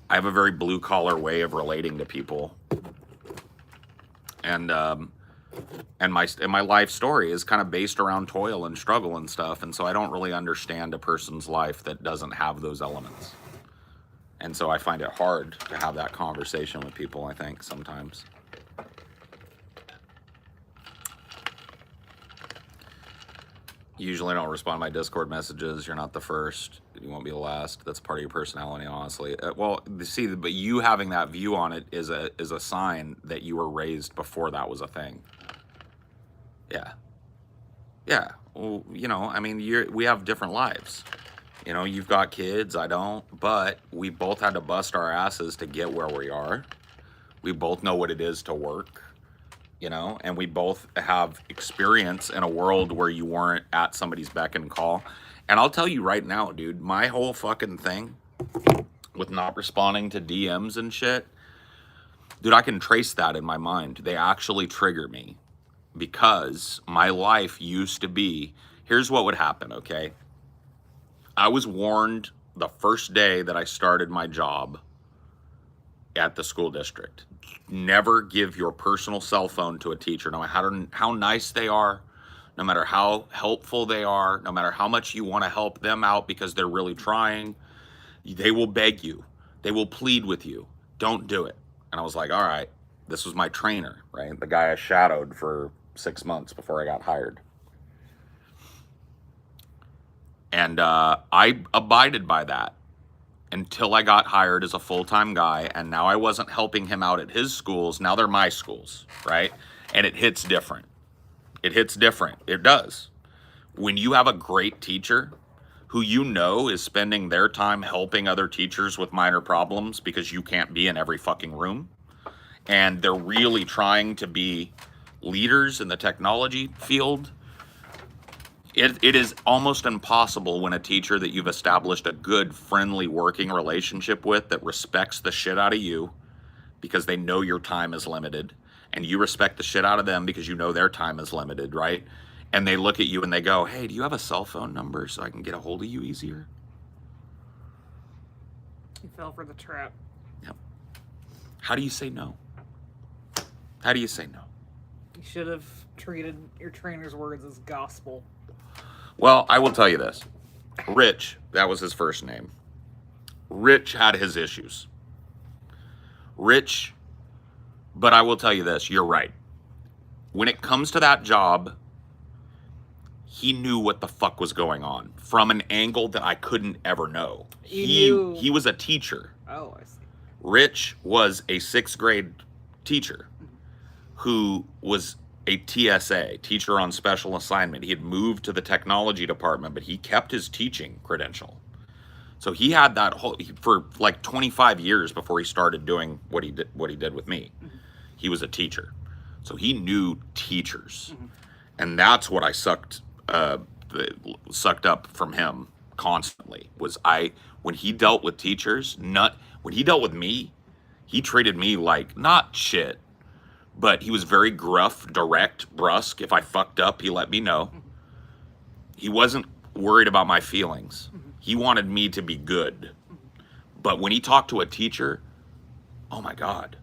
I have a very blue collar way of relating to people. And my life story is kind of based around toil and struggle and stuff. And so I don't really understand a person's life that doesn't have those elements. And so I find it hard to have that conversation with people, I think, sometimes. Usually don't respond to my Discord messages. You're not the first. You won't be the last. That's part of your personality, honestly. Well, see, but you having that view on it is a sign that you were raised before that was a thing. Yeah. Yeah. Well, you know, I mean, we have different lives. You know, you've got kids, I don't, but we both had to bust our asses to get where we are. We both know what it is to work. You know, and we both have experience in a world where you weren't at somebody's beck and call. And I'll tell you right now, dude, my whole fucking thing with not responding to DMs and shit, dude, I can trace that in my mind. They actually trigger me because my life used to be, here's what would happen, okay? I was warned the first day that I started my job at the school district. Never give your personal cell phone to a teacher, no matter how nice they are, no matter how helpful they are, no matter how much you want to help them out because they're really trying. They will beg you. They will plead with you. Don't do it. And I was like, all right, this was my trainer, right? The guy I shadowed for 6 months before I got hired. And I abided by that until I got hired as a full-time guy, and now I wasn't helping him out at his schools. Now they're my schools, right? And it hits different. It hits different. It does. When you have a great teacher who you know is spending their time helping other teachers with minor problems because you can't be in every fucking room, and they're really trying to be leaders in the technology field, it is almost impossible when a teacher that you've established a good, friendly working relationship with that respects the shit out of you because they know your time is limited, and you respect the shit out of them because you know their time is limited, right? and they look at you and they go, hey, do you have a cell phone number so I can get a hold of you easier? You fell for the trap. Yep. How do you say no? How do you say no? You should have treated your trainer's words as gospel. Well, I will tell you this. Rich, that was his first name. Rich had his issues. Rich, but I will tell you this, you're right. When it comes to that job, he knew what the fuck was going on from an angle that I couldn't ever know. He was a teacher. Oh, I see. Rich was a 6th grade teacher who was a TSA, teacher on special assignment. He had moved to the technology department, but he kept his teaching credential. So he had that whole, for like 25 years before he started doing what he did with me. He was a teacher. So he knew teachers. And that's what I sucked up from him constantly, was when he dealt with teachers, when he dealt with me, he treated me like, not shit, but he was very gruff, direct, brusque. If I fucked up, he let me know. He wasn't worried about my feelings. He wanted me to be good. But when he talked to a teacher, oh my God,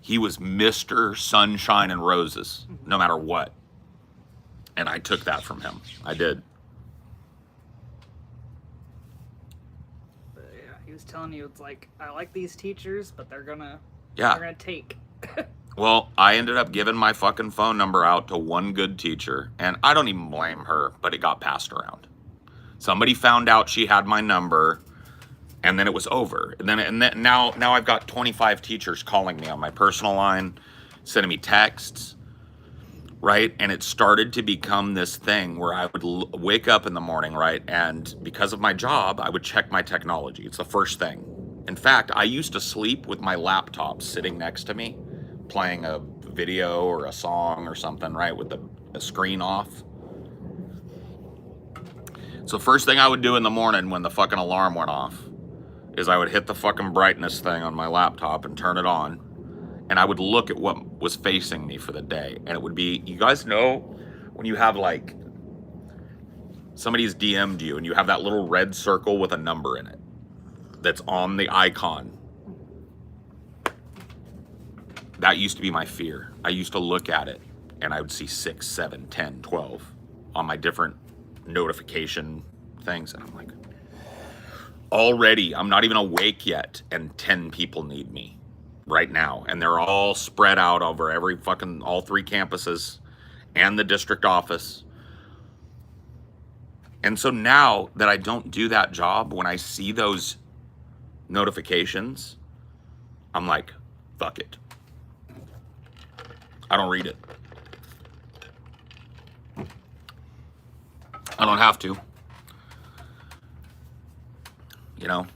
he was Mr. Sunshine and Roses, no matter what. And I took that from him. I did. But yeah, he was telling you, it's like, I like these teachers, but they're gonna take. Well, I ended up giving my fucking phone number out to one good teacher, and I don't even blame her, but it got passed around. Somebody found out she had my number, and then it was over. And then now I've got 25 teachers calling me on my personal line, sending me texts, right? And it started to become this thing where I would wake up in the morning, right? And because of my job, I would check my technology. It's the first thing. In fact, I used to sleep with my laptop sitting next to me, playing a video or a song or something, right? With the screen off. So first thing I would do in the morning when the fucking alarm went off is I would hit the fucking brightness thing on my laptop and turn it on. And I would look at what was facing me for the day. And it would be, you guys know when you have like, somebody's DM'd you and you have that little red circle with a number in it that's on the icon. That used to be my fear. I used to look at it and I would see 6, 7, 10, 12 on my different notification things. And I'm like, already, I'm not even awake yet, and 10 people need me right now. And they're all spread out over all 3 campuses and the district office. And so now that I don't do that job, when I see those notifications, I'm like, fuck it. I don't read it. I don't have to. You know?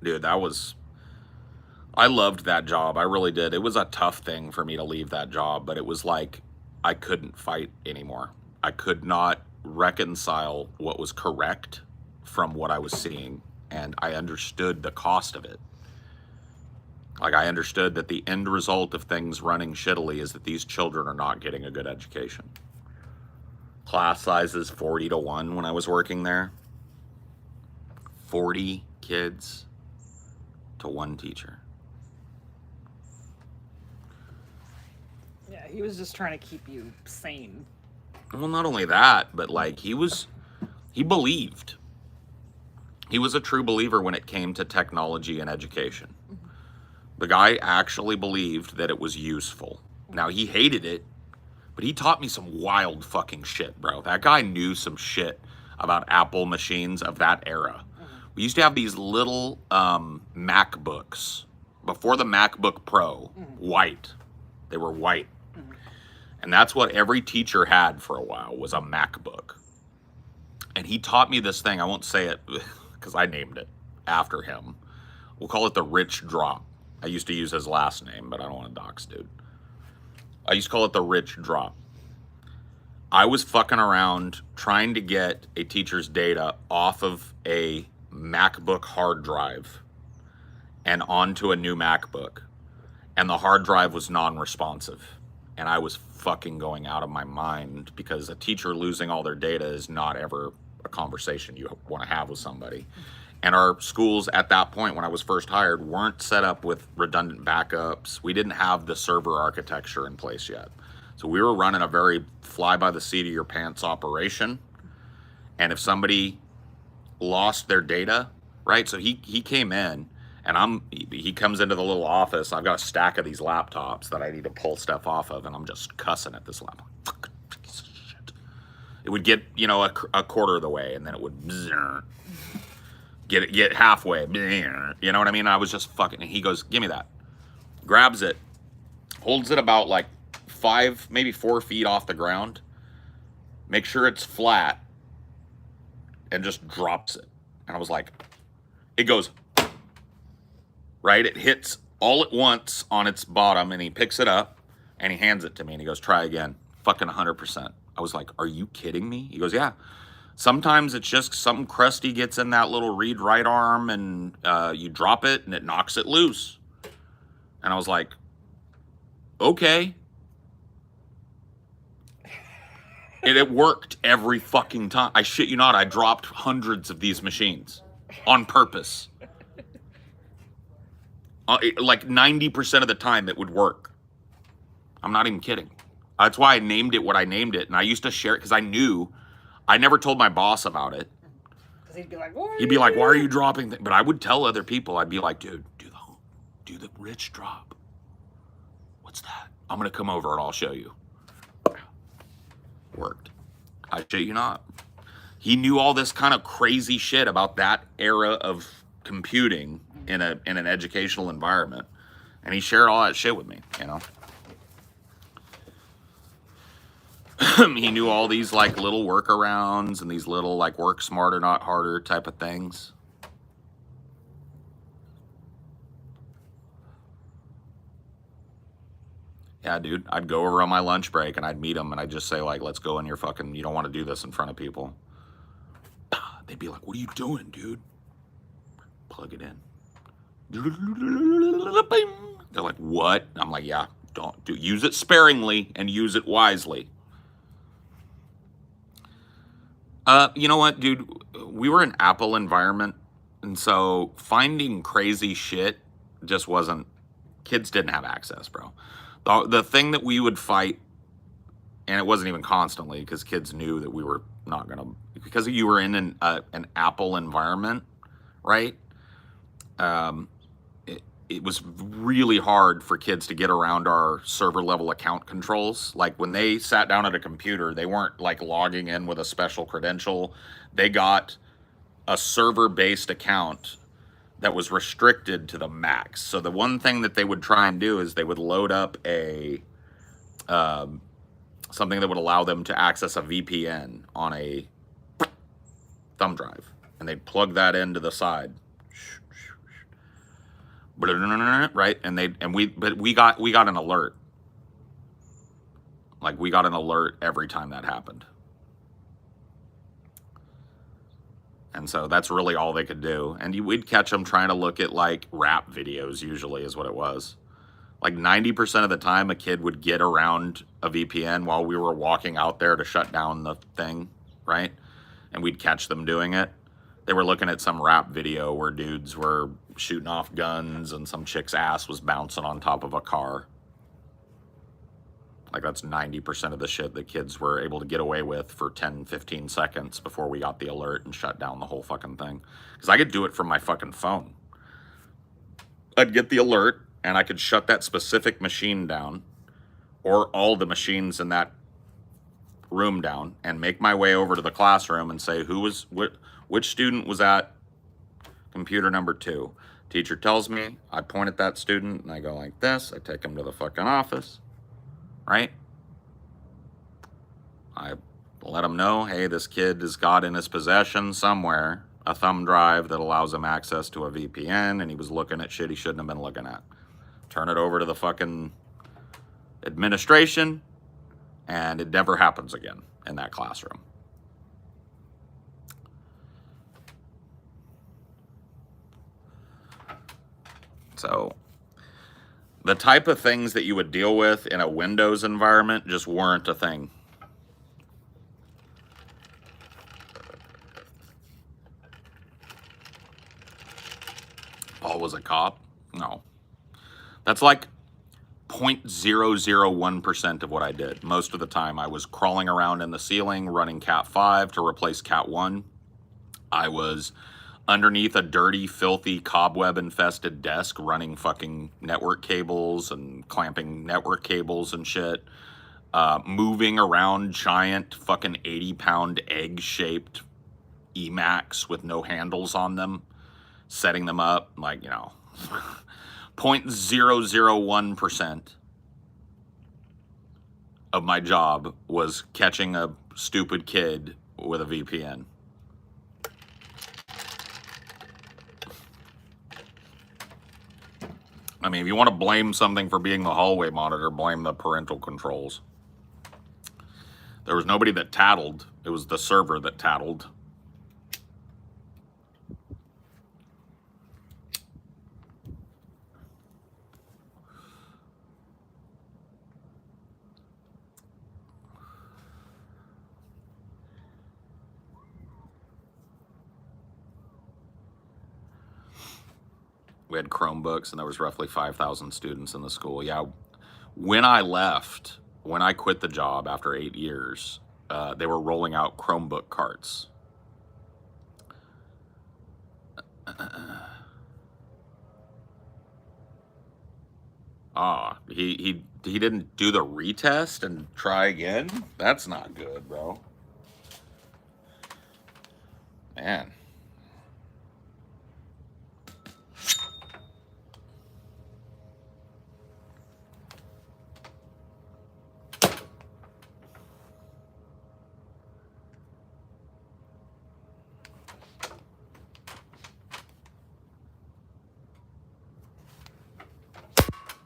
Dude, I loved that job. I really did. It was a tough thing for me to leave that job, but it was like I couldn't fight anymore. I could not reconcile what was correct from what I was seeing, and I understood the cost of it. Like, I understood that the end result of things running shittily is that these children are not getting a good education. Class sizes 40 to 1 when I was working there. 40 kids to 1 teacher. Yeah, he was just trying to keep you sane. Well, not only that, but like he believed. He was a true believer when it came to technology and education. The guy actually believed that it was useful. Now, he hated it, but he taught me some wild fucking shit, bro. That guy knew some shit about Apple machines of that era. We used to have these little MacBooks before the MacBook Pro, white. They were white. And that's what every teacher had for a while, was a MacBook. And he taught me this thing. I won't say it because I named it after him. We'll call it the Rich Drop. I used to use his last name, but I don't want to dox dude. I used to call it the Rich Drop. I was fucking around trying to get a teacher's data off of a MacBook hard drive and onto a new MacBook. And the hard drive was non-responsive. And I was fucking going out of my mind, because a teacher losing all their data is not ever a conversation you want to have with somebody. And our schools at that point, when I was first hired, weren't set up with redundant backups. We didn't have the server architecture in place yet. So we were running a very fly by the seat of your pants operation. And if somebody lost their data, right? So he came in, and he comes into the little office. I've got a stack of these laptops that I need to pull stuff off of, and I'm just cussing at this laptop. Fucking piece of shit. It would get, you know, a quarter of the way, and then it would get halfway. You know what I mean? I was just fucking. And he goes, "Give me that." Grabs it, holds it about like 5, maybe 4 feet off the ground. Make sure it's flat, and just drops it. And I was like, it goes. Right? It hits all at once on its bottom, and he picks it up and he hands it to me and he goes, "Try again." Fucking 100%. I was like, "Are you kidding me?" He goes, "Yeah. Sometimes it's just something crusty gets in that little read write arm, and you drop it and it knocks it loose." And I was like, "Okay." And it worked every fucking time. I shit you not, I dropped hundreds of these machines on purpose. Like 90% of the time it would work. I'm not even kidding. That's why I named it what I named it. And I used to share it because I knew, I never told my boss about it. Because he'd be like, "Why are you dropping things?" But I would tell other people. I'd be like, "Dude, do the rich drop. What's that? I'm going to come over and I'll show you." Worked. I shit you not. He knew all this kind of crazy shit about that era of computing in an educational environment, and he shared all that shit with me, you know. He knew all these like little workarounds and these little like work smarter not harder type of things. Yeah, dude, I'd go over on my lunch break and I'd meet him and I'd just say like, "Let's go in your fucking, you don't want to do this in front of people." They'd be like, "What are you doing, dude?" Plug it in. They're like, "What?" I'm like, "Yeah, use it sparingly and use it wisely." You know what, dude? We were an Apple environment, and so finding crazy shit just wasn't. Kids didn't have access, bro. The thing that we would fight, and it wasn't even constantly, because kids knew that we were not gonna, because you were in an Apple environment, right? It was really hard for kids to get around our server level account controls. Like when they sat down at a computer, they weren't like logging in with a special credential. They got a server based account that was restricted to the max. So the one thing that they would try and do is they would load up a something that would allow them to access a VPN on a thumb drive, and they'd plug that into the side. Right, and we got an alert. Like we got an alert every time that happened. And so that's really all they could do. And we'd catch them trying to look at like rap videos, usually is what it was. Like 90% of the time a kid would get around a VPN while we were walking out there to shut down the thing, right? And we'd catch them doing it. They were looking at some rap video where dudes were shooting off guns and some chick's ass was bouncing on top of a car. Like that's 90% of the shit that kids were able to get away with for 10, 15 seconds before we got the alert and shut down the whole fucking thing. Because I could do it from my fucking phone. I'd get the alert and I could shut that specific machine down, or all the machines in that room down, and make my way over to the classroom and say, which student was at computer number 2? Teacher tells me, I point at that student and I go like this. I take him to the fucking office, right? I let him know, hey, this kid has got in his possession somewhere a thumb drive that allows him access to a VPN, and he was looking at shit he shouldn't have been looking at. Turn it over to the fucking administration. and it never happens again in that classroom. So the type of things that you would deal with in a Windows environment just weren't a thing. Paul was a cop? No. That's like 0.001% of what I did. Most of the time I was crawling around in the ceiling, running Cat 5 to replace Cat 1. I was underneath a dirty, filthy, cobweb-infested desk running fucking network cables and clamping network cables and shit. Moving around giant fucking 80-pound egg-shaped Emacs with no handles on them. Setting them up, like, you know, 0.001% of my job was catching a stupid kid with a VPN. I mean, if you want to blame something for being the hallway monitor, blame the parental controls. There was nobody that tattled. It was the server that tattled. We had Chromebooks, and there was roughly 5,000 students in the school. Yeah, when I left, when I quit the job after 8 years, they were rolling out Chromebook carts. He didn't do the retest and try again? That's not good, bro. Man.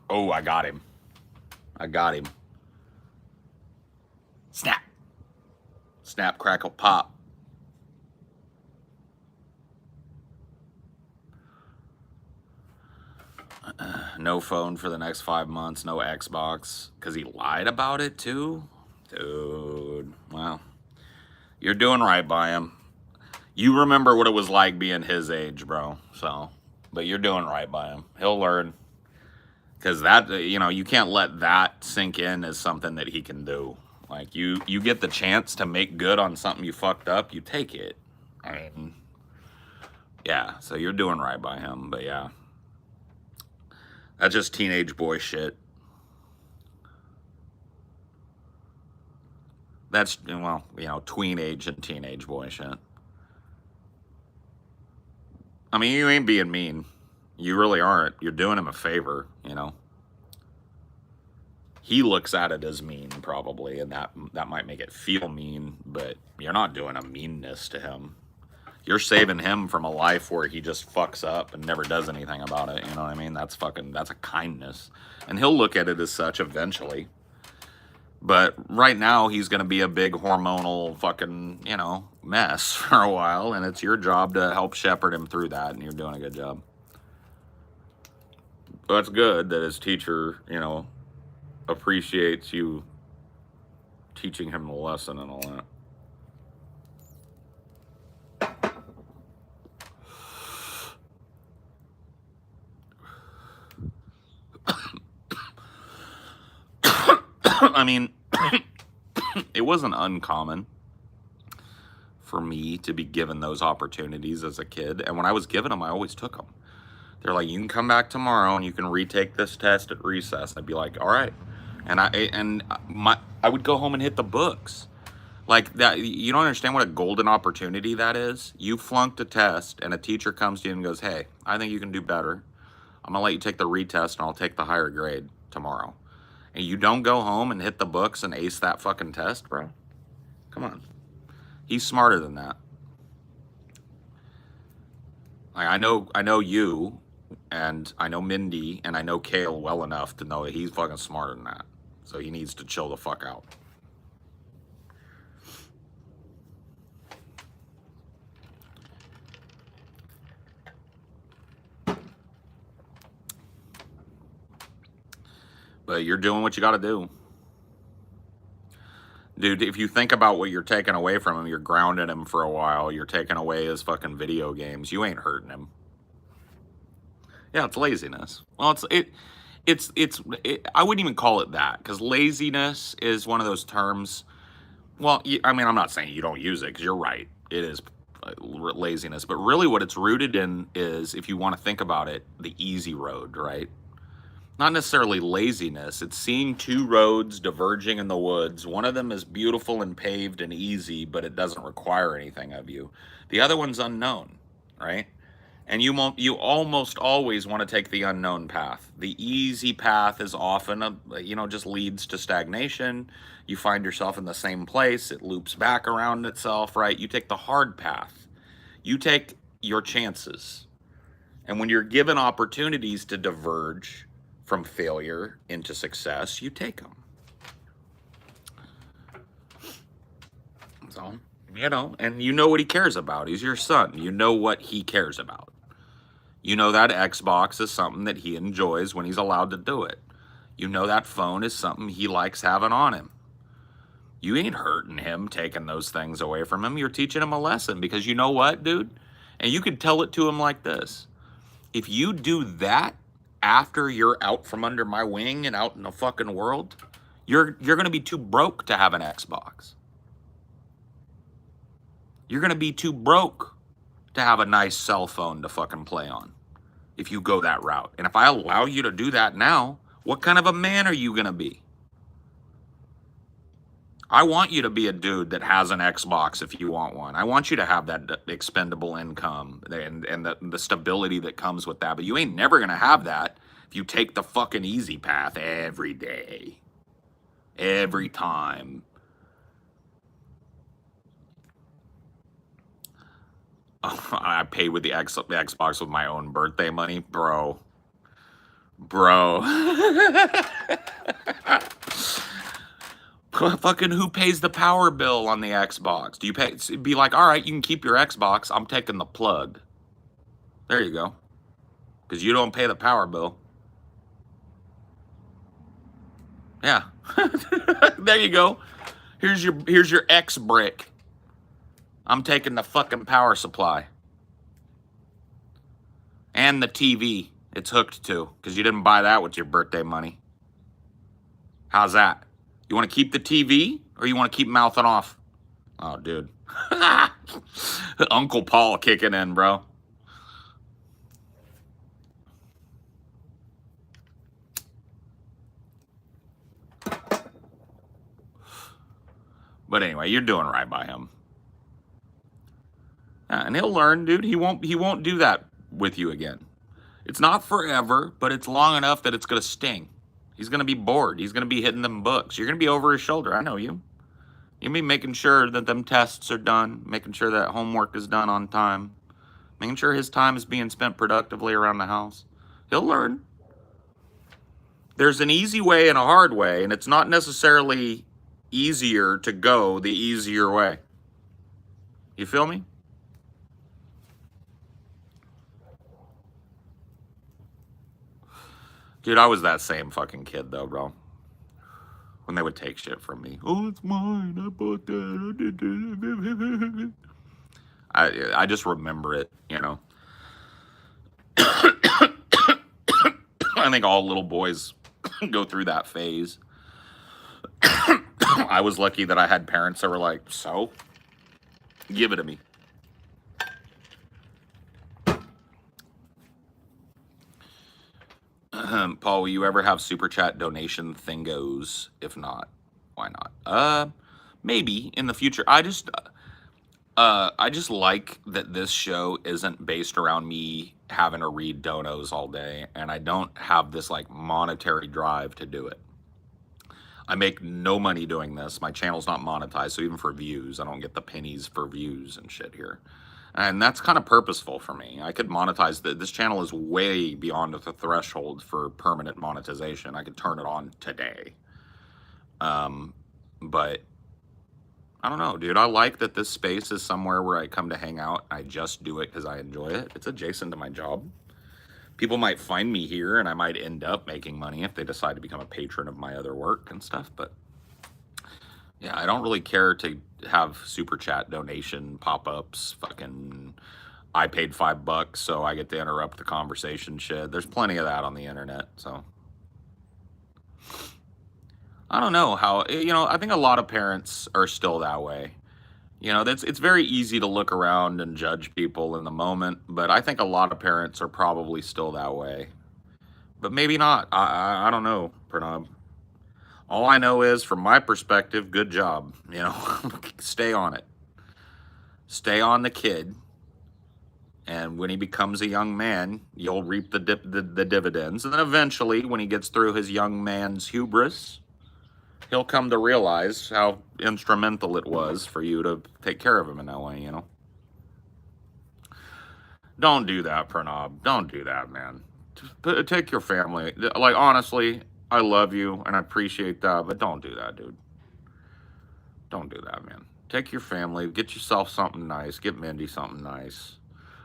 Oh, I got him. I got him. Snap. Snap, crackle, pop. No phone for the next 5 months. No Xbox. Because he lied about it, too? Dude. Well, you're doing right by him. You remember what it was like being his age, bro. So, but you're doing right by him. He'll learn. Because that, you know, you can't let that sink in as something that he can do. Like, you get the chance to make good on something you fucked up, you take it. I mean, yeah, so you're doing right by him, but yeah. That's just teenage boy shit. That's, well, you know, tween age and teenage boy shit. I mean, you ain't being mean. You really aren't. You're doing him a favor, you know. He looks at it as mean, probably, and that might make it feel mean, but you're not doing a meanness to him. You're saving him from a life where he just fucks up and never does anything about it, you know what I mean? That's a kindness. And he'll look at it as such eventually. But right now, he's going to be a big hormonal fucking, you know, mess for a while, and it's your job to help shepherd him through that, and you're doing a good job. Well, it's good that his teacher, you know, appreciates you teaching him the lesson and all that. I mean, it wasn't uncommon for me to be given those opportunities as a kid. And when I was given them, I always took them. They're like, you can come back tomorrow and you can retake this test at recess. I'd be like, all right. And I would go home and hit the books. Like that, you don't understand what a golden opportunity that is. You flunked a test and a teacher comes to you and goes, hey, I think you can do better. I'm gonna let you take the retest and I'll take the higher grade tomorrow. And you don't go home and hit the books and ace that fucking test, bro. Come on. He's smarter than that. Like, I know you, and I know Mindy, and I know Kale well enough to know that he's fucking smarter than that. So he needs to chill the fuck out. But you're doing what you got to do. Dude, if you think about what you're taking away from him, you're grounding him for a while. You're taking away his fucking video games. You ain't hurting him. Yeah, it's laziness. Well, I wouldn't even call it that, because laziness is one of those terms. Well, I mean, I'm not saying you don't use it, because you're right. It is laziness. But really what it's rooted in is, if you want to think about it, the easy road, right? Not necessarily laziness. It's seeing two roads diverging in the woods. One of them is beautiful and paved and easy, but it doesn't require anything of you. The other one's unknown, right? And you almost always want to take the unknown path. The easy path is often, just leads to stagnation. You find yourself in the same place. It loops back around itself, right? You take the hard path. You take your chances. And when you're given opportunities to diverge from failure into success, you take them. So, and you know what he cares about. He's your son. You know what he cares about. You know that Xbox is something that he enjoys when he's allowed to do it. You know that phone is something he likes having on him. You ain't hurting him taking those things away from him. You're teaching him a lesson, because you know what, dude? And you could tell it to him like this. If you do that after you're out from under my wing and out in the fucking world, you're going to be too broke to have an Xbox. You're going to be too broke to have a nice cell phone to fucking play on if you go that route. And if I allow you to do that now, what kind of a man are you going to be? I want you to be a dude that has an Xbox if you want one. I want you to have that expendable income and the stability that comes with that. But you ain't never going to have that if you take the fucking easy path every day. Every time. I paid with the Xbox with my own birthday money. Bro. Fucking who pays the power bill on the Xbox? Do you pay? Be like, all right, you can keep your Xbox. I'm taking the plug. There you go. Because you don't pay the power bill. Yeah. There you go. Here's your X brick. I'm taking the fucking power supply. And the TV it's hooked to, because you didn't buy that with your birthday money. How's that? You want to keep the TV, or you want to keep mouthing off? Oh, dude. Uncle Paul kicking in, bro. But anyway, you're doing right by him. And he'll learn, dude. He won't do that with you again. It's not forever, but it's long enough that it's going to sting. He's going to be bored. He's going to be hitting them books. You're going to be over his shoulder. I know you. You'll be making sure that them tests are done, making sure that homework is done on time, making sure his time is being spent productively around the house. He'll learn. There's an easy way and a hard way, and it's not necessarily easier to go the easier way. You feel me? Dude, I was that same fucking kid, though, bro. When they would take shit from me. Oh, it's mine. I bought that. I just remember it, I think all little boys go through that phase. I was lucky that I had parents that were like, so, give it to me. Paul, will you ever have super chat donation thingos? If not, why not? Maybe in the future. I just like that this show isn't based around me having to read donos all day, and I don't have this like monetary drive to do it. I make no money doing this. My channel's not monetized, so even for views, I don't get the pennies for views and shit here. And that's kind of purposeful for me. I could monetize this channel is way beyond the threshold for permanent monetization. I could turn it on today. But I don't know, dude. I like that this space is somewhere where I come to hang out. I just do it because I enjoy it. It's adjacent to my job. People might find me here and I might end up making money if they decide to become a patron of my other work and stuff. But yeah, I don't really care to have super chat donation pop-ups, fucking I paid $5 so I get to interrupt the conversation shit. There's plenty of that on the internet, so I don't know how, I think a lot of parents are still that way. It's very easy to look around and judge people in the moment, but I think a lot of parents are probably still that way. But maybe not. I don't know, Pranav. All I know is, from my perspective, good job. Stay on it. Stay on the kid. And when he becomes a young man, you'll reap the dividends. And then eventually, when he gets through his young man's hubris, he'll come to realize how instrumental it was for you to take care of him in that way, Don't do that, Pranav. Don't do that, man. Take your family. Like, honestly, I love you and I appreciate that, but don't do that, dude. Don't do that, man. Take your family. Get yourself something nice. Get Mindy something nice.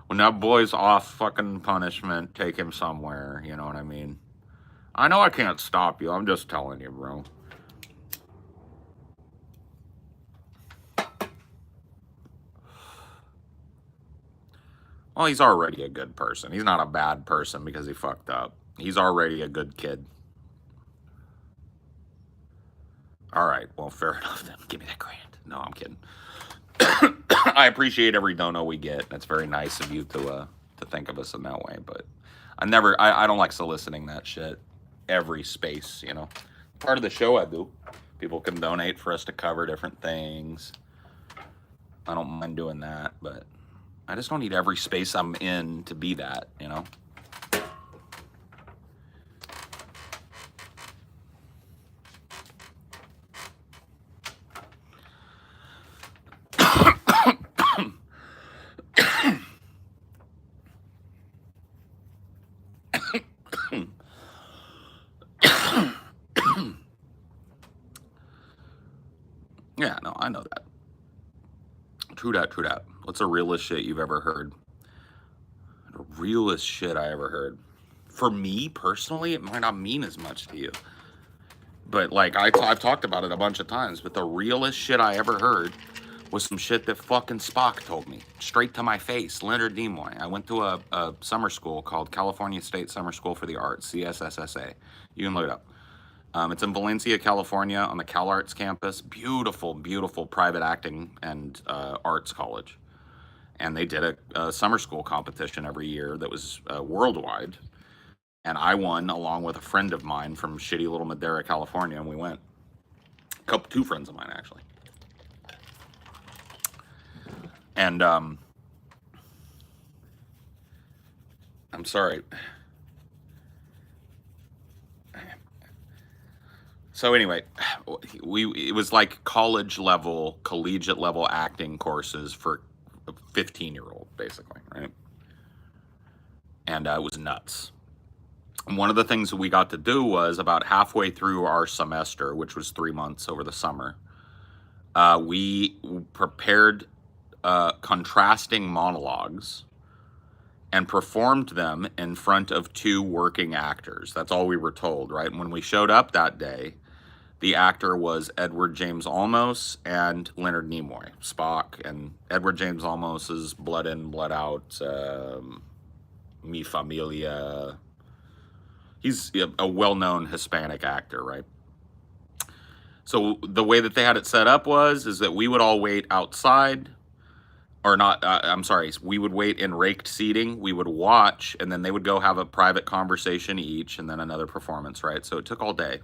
When that boy's off fucking punishment, take him somewhere. You know what I mean? I know I can't stop you. I'm just telling you, bro. Well, he's already a good person. He's not a bad person because he fucked up. He's already a good kid. All right, well, fair enough then. Give me that grand. No, I'm kidding. I appreciate every dono we get. That's very nice of you to think of us in that way. But I don't like soliciting that shit. Every space, Part of the show I do. People can donate for us to cover different things. I don't mind doing that, but I just don't need every space I'm in to be that, Yeah, no, I know that. True that, true that. What's the realest shit you've ever heard? The realest shit I ever heard. For me, personally, it might not mean as much to you. But, like, I've talked about it a bunch of times, but the realest shit I ever heard was some shit that fucking Spock told me. Straight to my face. Leonard Nimoy. I went to a summer school called California State Summer School for the Arts, CSSSA. You can look it up. It's in Valencia, California, on the CalArts campus. Beautiful, beautiful private acting and arts college. And they did a summer school competition every year that was worldwide. And I won along with a friend of mine from shitty little Madera, California, and we went. Two friends of mine, actually. And I'm sorry. So anyway, it was like college level, collegiate level acting courses for a 15-year-old, basically, right? And it was nuts. And one of the things that we got to do was about halfway through our semester, which was 3 months over the summer, we prepared contrasting monologues and performed them in front of 2 working actors. That's all we were told, right? And when we showed up that day, the actor was Edward James Olmos and Leonard Nimoy, Spock. And Edward James Olmos is Blood In, Blood Out, Mi Familia. He's a well-known Hispanic actor, right? So the way that they had it set up is that we would all wait outside, or not, I'm sorry, we would wait in raked seating, we would watch, and then they would go have a private conversation each, and then another performance, right? So it took all day.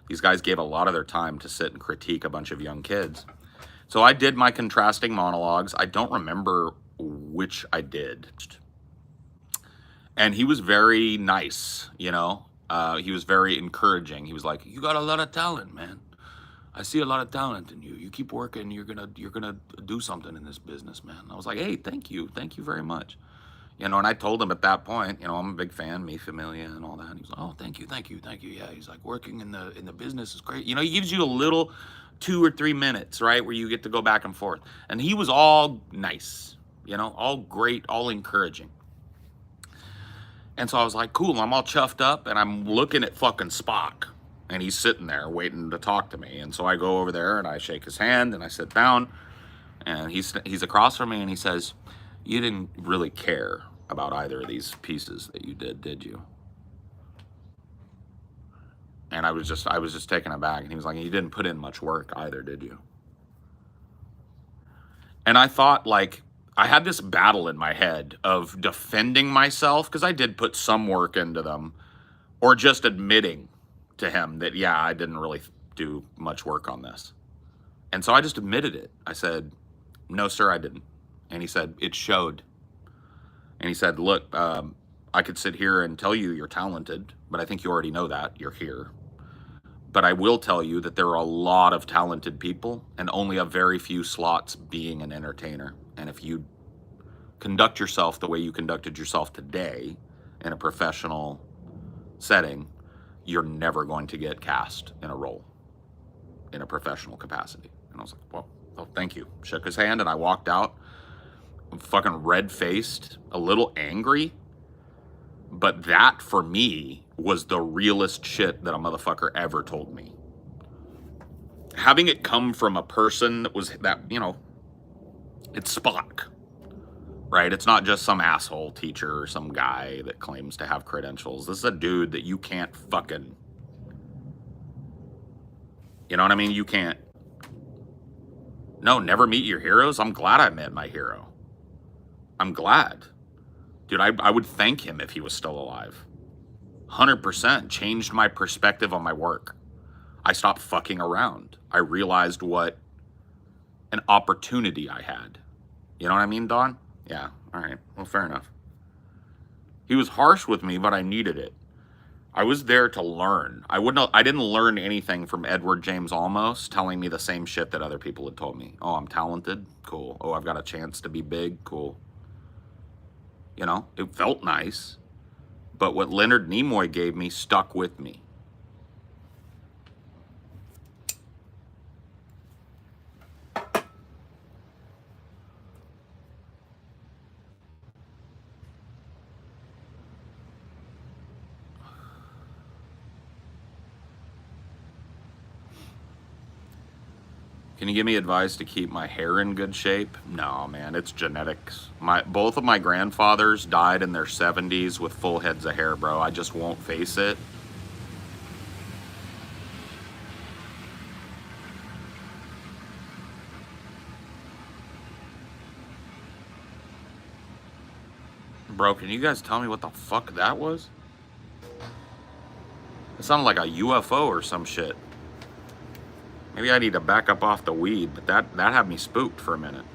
These guys gave a lot of their time to sit and critique a bunch of young kids. So I did my contrasting monologues. I don't remember which I did. And he was very nice, he was very encouraging. He was like, "You got a lot of talent, man. I see a lot of talent in you. You keep working, you're gonna do something in this business, man." I was like, "Hey, thank you very much." And I told him at that point, I'm a big fan, Mi Familia and all that. And he was like, "Oh, thank you. Yeah," he's like, "Working in the business is great." He gives you a little 2 or 3 minutes, right, where you get to go back and forth. And he was all nice, all great, all encouraging. And so I was like, cool, I'm all chuffed up, and I'm looking at fucking Spock. And he's sitting there waiting to talk to me. And so I go over there, and I shake his hand, and I sit down. And he's across from me, and he says, you didn't really care about either of these pieces that you did you? And I was just taken aback. And he was like, you didn't put in much work either, did you? And I thought, like, I had this battle in my head of defending myself, because I did put some work into them, or just admitting to him that, yeah, I didn't really do much work on this. And so I just admitted it. I said, no, sir, I didn't. And he said, it showed. And he said, look, I could sit here and tell you you're talented, but I think you already know that. You're here. But I will tell you that there are a lot of talented people and only a very few slots being an entertainer. And if you conduct yourself the way you conducted yourself today in a professional setting, you're never going to get cast in a role in a professional capacity. And I was like, well, oh, thank you. Shook his hand, and I walked out, fucking red-faced, a little angry. But that, for me, was the realest shit that a motherfucker ever told me. Having it come from a person that, you know, it's Spock, right? It's not just some asshole teacher or some guy that claims to have credentials. This is a dude that you can't fucking, you know what I mean? You can't, no, never meet your heroes. I'm glad I met my hero. I'm glad. Dude, I would thank him if he was still alive. 100% changed my perspective on my work. I stopped fucking around. I realized what an opportunity I had. You know what I mean, Don? Yeah, all right. Well, fair enough. He was harsh with me, but I needed it. I was there to learn. I didn't learn anything from Edward James Olmos telling me the same shit that other people had told me. Oh, I'm talented? Cool. Oh, I've got a chance to be big? Cool. You know, it felt nice. But what Leonard Nimoy gave me stuck with me. Can you give me advice to keep my hair in good shape? No, man, it's genetics. Both of my grandfathers died in their 70s with full heads of hair, bro. I just won't face it. Bro, can you guys tell me what the fuck that was? It sounded like a UFO or some shit. Maybe I need to back up off the weed, but that had me spooked for a minute.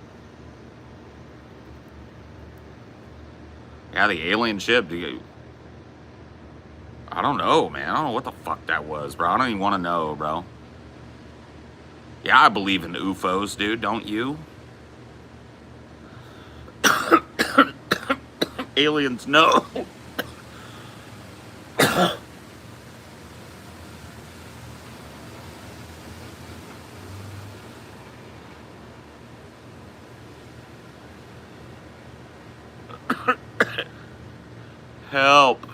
Yeah, the alien ship. I don't know, man. I don't know what the fuck that was, bro. I don't even want to know, bro. Yeah, I believe in UFOs, dude. Don't you? Aliens, no. Help.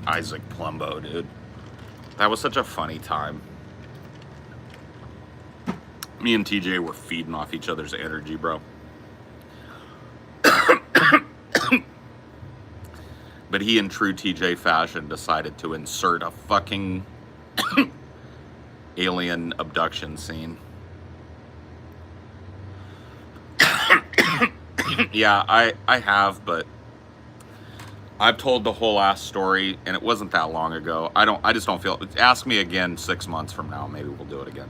Isaac Plumbo, dude. That was such a funny time. Me and TJ were feeding off each other's energy, bro. But he, in true TJ fashion, decided to insert a fucking alien abduction scene. Yeah, I have, but I've told the whole ass story, and it wasn't that long ago. I just don't feel. Ask me again 6 months from now. Maybe we'll do it again.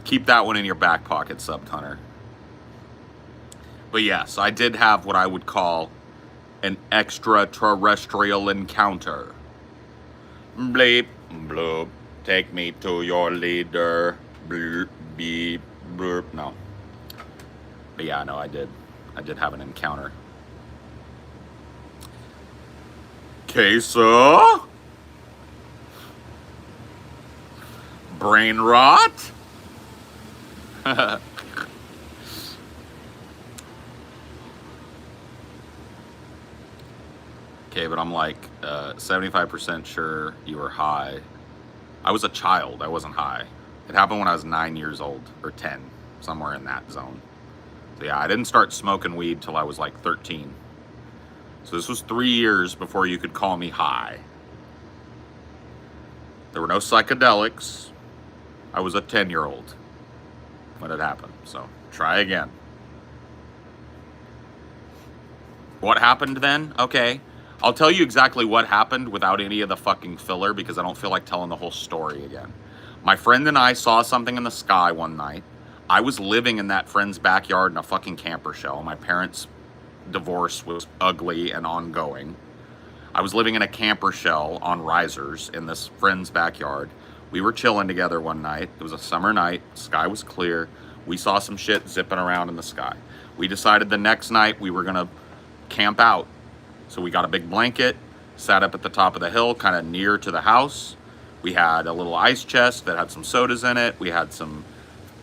Keep that one in your back pocket, Subtunner. But yes, I did have what I would call an extraterrestrial encounter. Bleep, bloop, take me to your leader. Bloop, beep, bloop. No. But yeah, no, I did have an encounter. Queso? Brain rot? Okay, but I'm like 75% sure you were high. I was a child. I wasn't high. It happened when I was 9 years old, or 10, somewhere in that zone. So yeah, I didn't start smoking weed till I was like 13. So this was 3 years before you could call me high. There were no psychedelics. I was a 10-year-old when it happened. So try again. What happened then? Okay. I'll tell you exactly what happened without any of the fucking filler because I don't feel like telling the whole story again. My friend and I saw something in the sky one night. I was living in that friend's backyard in a fucking camper shell. My parents' divorce was ugly and ongoing. I was living in a camper shell on risers in this friend's backyard. We were chilling together one night. It was a summer night. The sky was clear. We saw some shit zipping around in the sky. We decided the next night we were going to camp out. So we got a big blanket, sat up at the top of the hill, kind of near to the house. We had a little ice chest that had some sodas in it. We had some,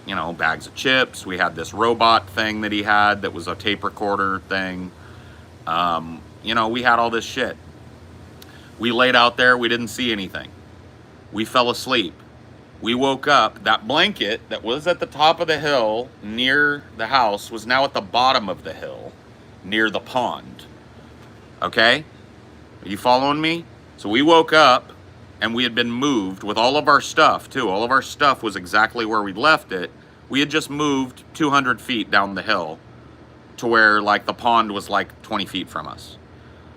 you know, bags of chips. We had this robot thing that he had that was a tape recorder thing. You know, we had all this shit. We laid out there. We didn't see anything. We fell asleep. We woke up. That blanket that was at the top of the hill near the house was now at the bottom of the hill near the pond. Okay? Are you following me? So we woke up and we had been moved with all of our stuff too. All of our stuff was exactly where we left it. We had just moved 200 feet down the hill to where like the pond was like 20 feet from us.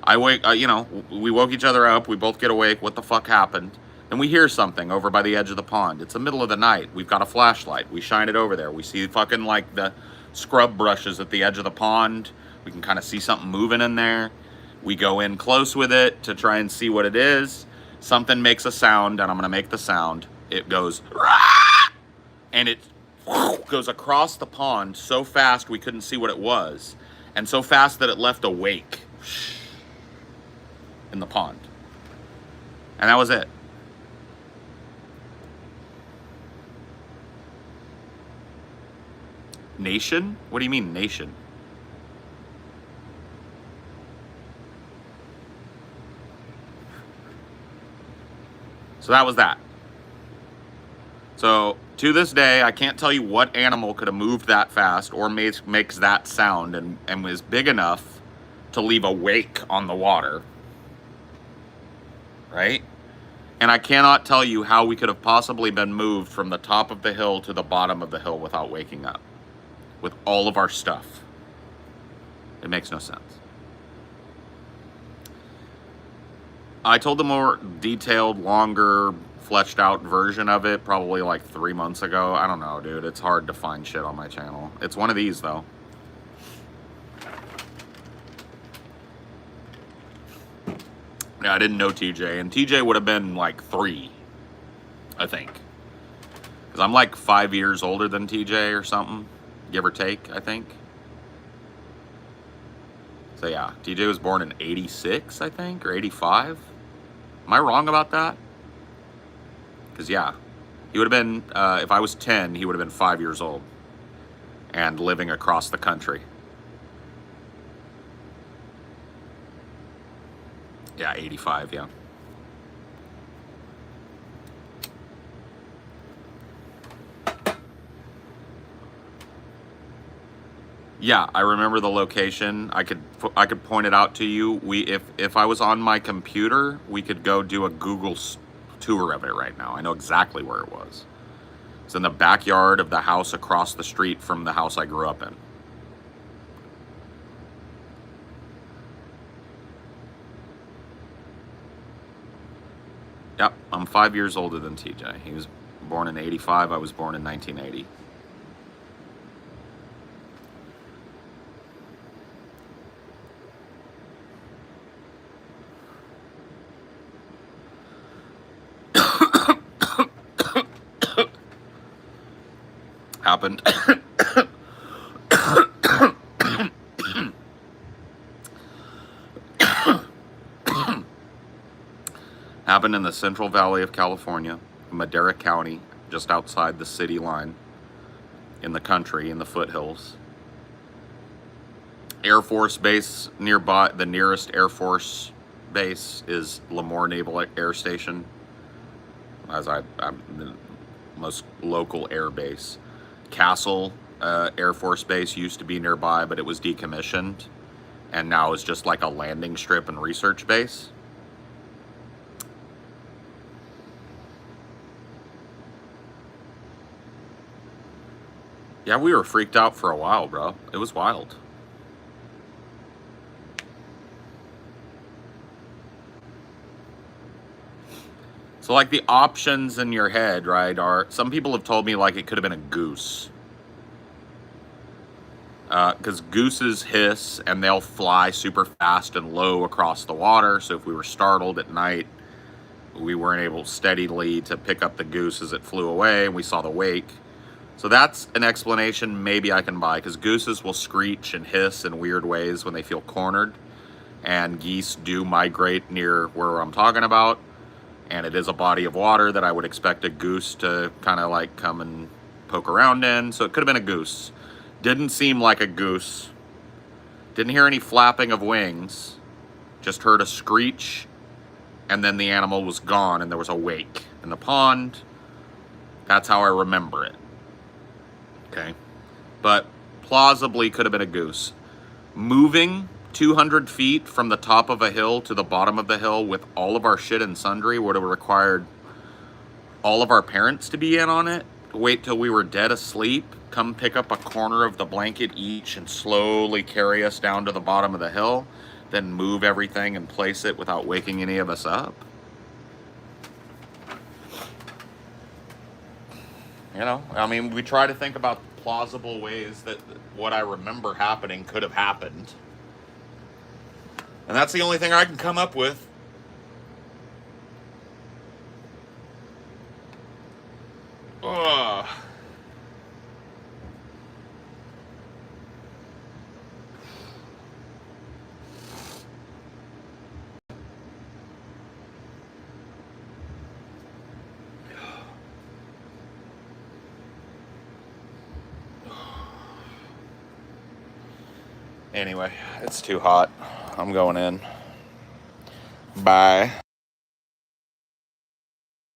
You know, we woke each other up. We both get awake. What the fuck happened? Then we hear something over by the edge of the pond. It's the middle of the night. We've got a flashlight. We shine it over there. We see fucking like the scrub brushes at the edge of the pond. We can kind of see something moving in there. We go in close with it to try and see what it is. Something makes a sound, and I'm going to make the sound. It goes, Rah! And it goes across the pond so fast we couldn't see what it was, and so fast that it left a wake in the pond. And that was it. Nation? What do you mean, nation? So that was that. So to this day, I can't tell you what animal could have moved that fast or makes that sound and was big enough to leave a wake on the water. Right? And I cannot tell you how we could have possibly been moved from the top of the hill to the bottom of the hill without waking up. With all of our stuff. It makes no sense. I told the more detailed, longer, fleshed out version of it probably like 3 months ago. I don't know, dude. It's hard to find shit on my channel. It's one of these, though. Yeah, I didn't know TJ. And TJ would have been like 3, I think. Because I'm like 5 years older than TJ or something. Give or take, I think. So yeah, TJ was born in 86, I think, or 85. Am I wrong about that? Because yeah, he would have been, if I was 10, he would have been 5 years old. And living across the country. Yeah, 85, yeah. Yeah, I remember the location. I could point it out to you. If I was on my computer, we could go do a Google tour of it right now. I know exactly where it was. It's in the backyard of the house across the street from the house I grew up in. Yep, I'm 5 years older than TJ. He was born in 85. I was born in 1980. Happened. Happened in the Central Valley of California, Madera County, just outside the city line, in the country, in the foothills. Air Force Base nearby, the nearest Air Force base is Lemoore Naval Air Station, as I'm the most local air base. Castle Air Force Base used to be nearby, but it was decommissioned, and now is just like a landing strip and research base. Yeah, we were freaked out for a while, bro. It was wild. So, like, the options in your head, right, are... Some people have told me, like, it could have been a goose. Because gooses hiss, and they'll fly super fast and low across the water. So if we were startled at night, we weren't able steadily to pick up the goose as it flew away, and we saw the wake. So that's an explanation maybe I can buy, because gooses will screech and hiss in weird ways when they feel cornered. And geese do migrate near where I'm talking about. And it is a body of water that I would expect a goose to kind of like come and poke around in. So it could have been a goose. Didn't seem like a goose. Didn't hear any flapping of wings. Just heard a screech. And then the animal was gone and there was a wake in the pond. That's how I remember it. Okay. But plausibly could have been a goose. Moving 200 feet from the top of a hill to the bottom of the hill with all of our shit and sundry would have required all of our parents to be in on it, wait till we were dead asleep, come pick up a corner of the blanket each and slowly carry us down to the bottom of the hill, then move everything and place it without waking any of us up. You know, I mean, we try to think about plausible ways that what I remember happening could have happened. And that's the only thing I can come up with. Ugh. Anyway, it's too hot. I'm going in. Bye.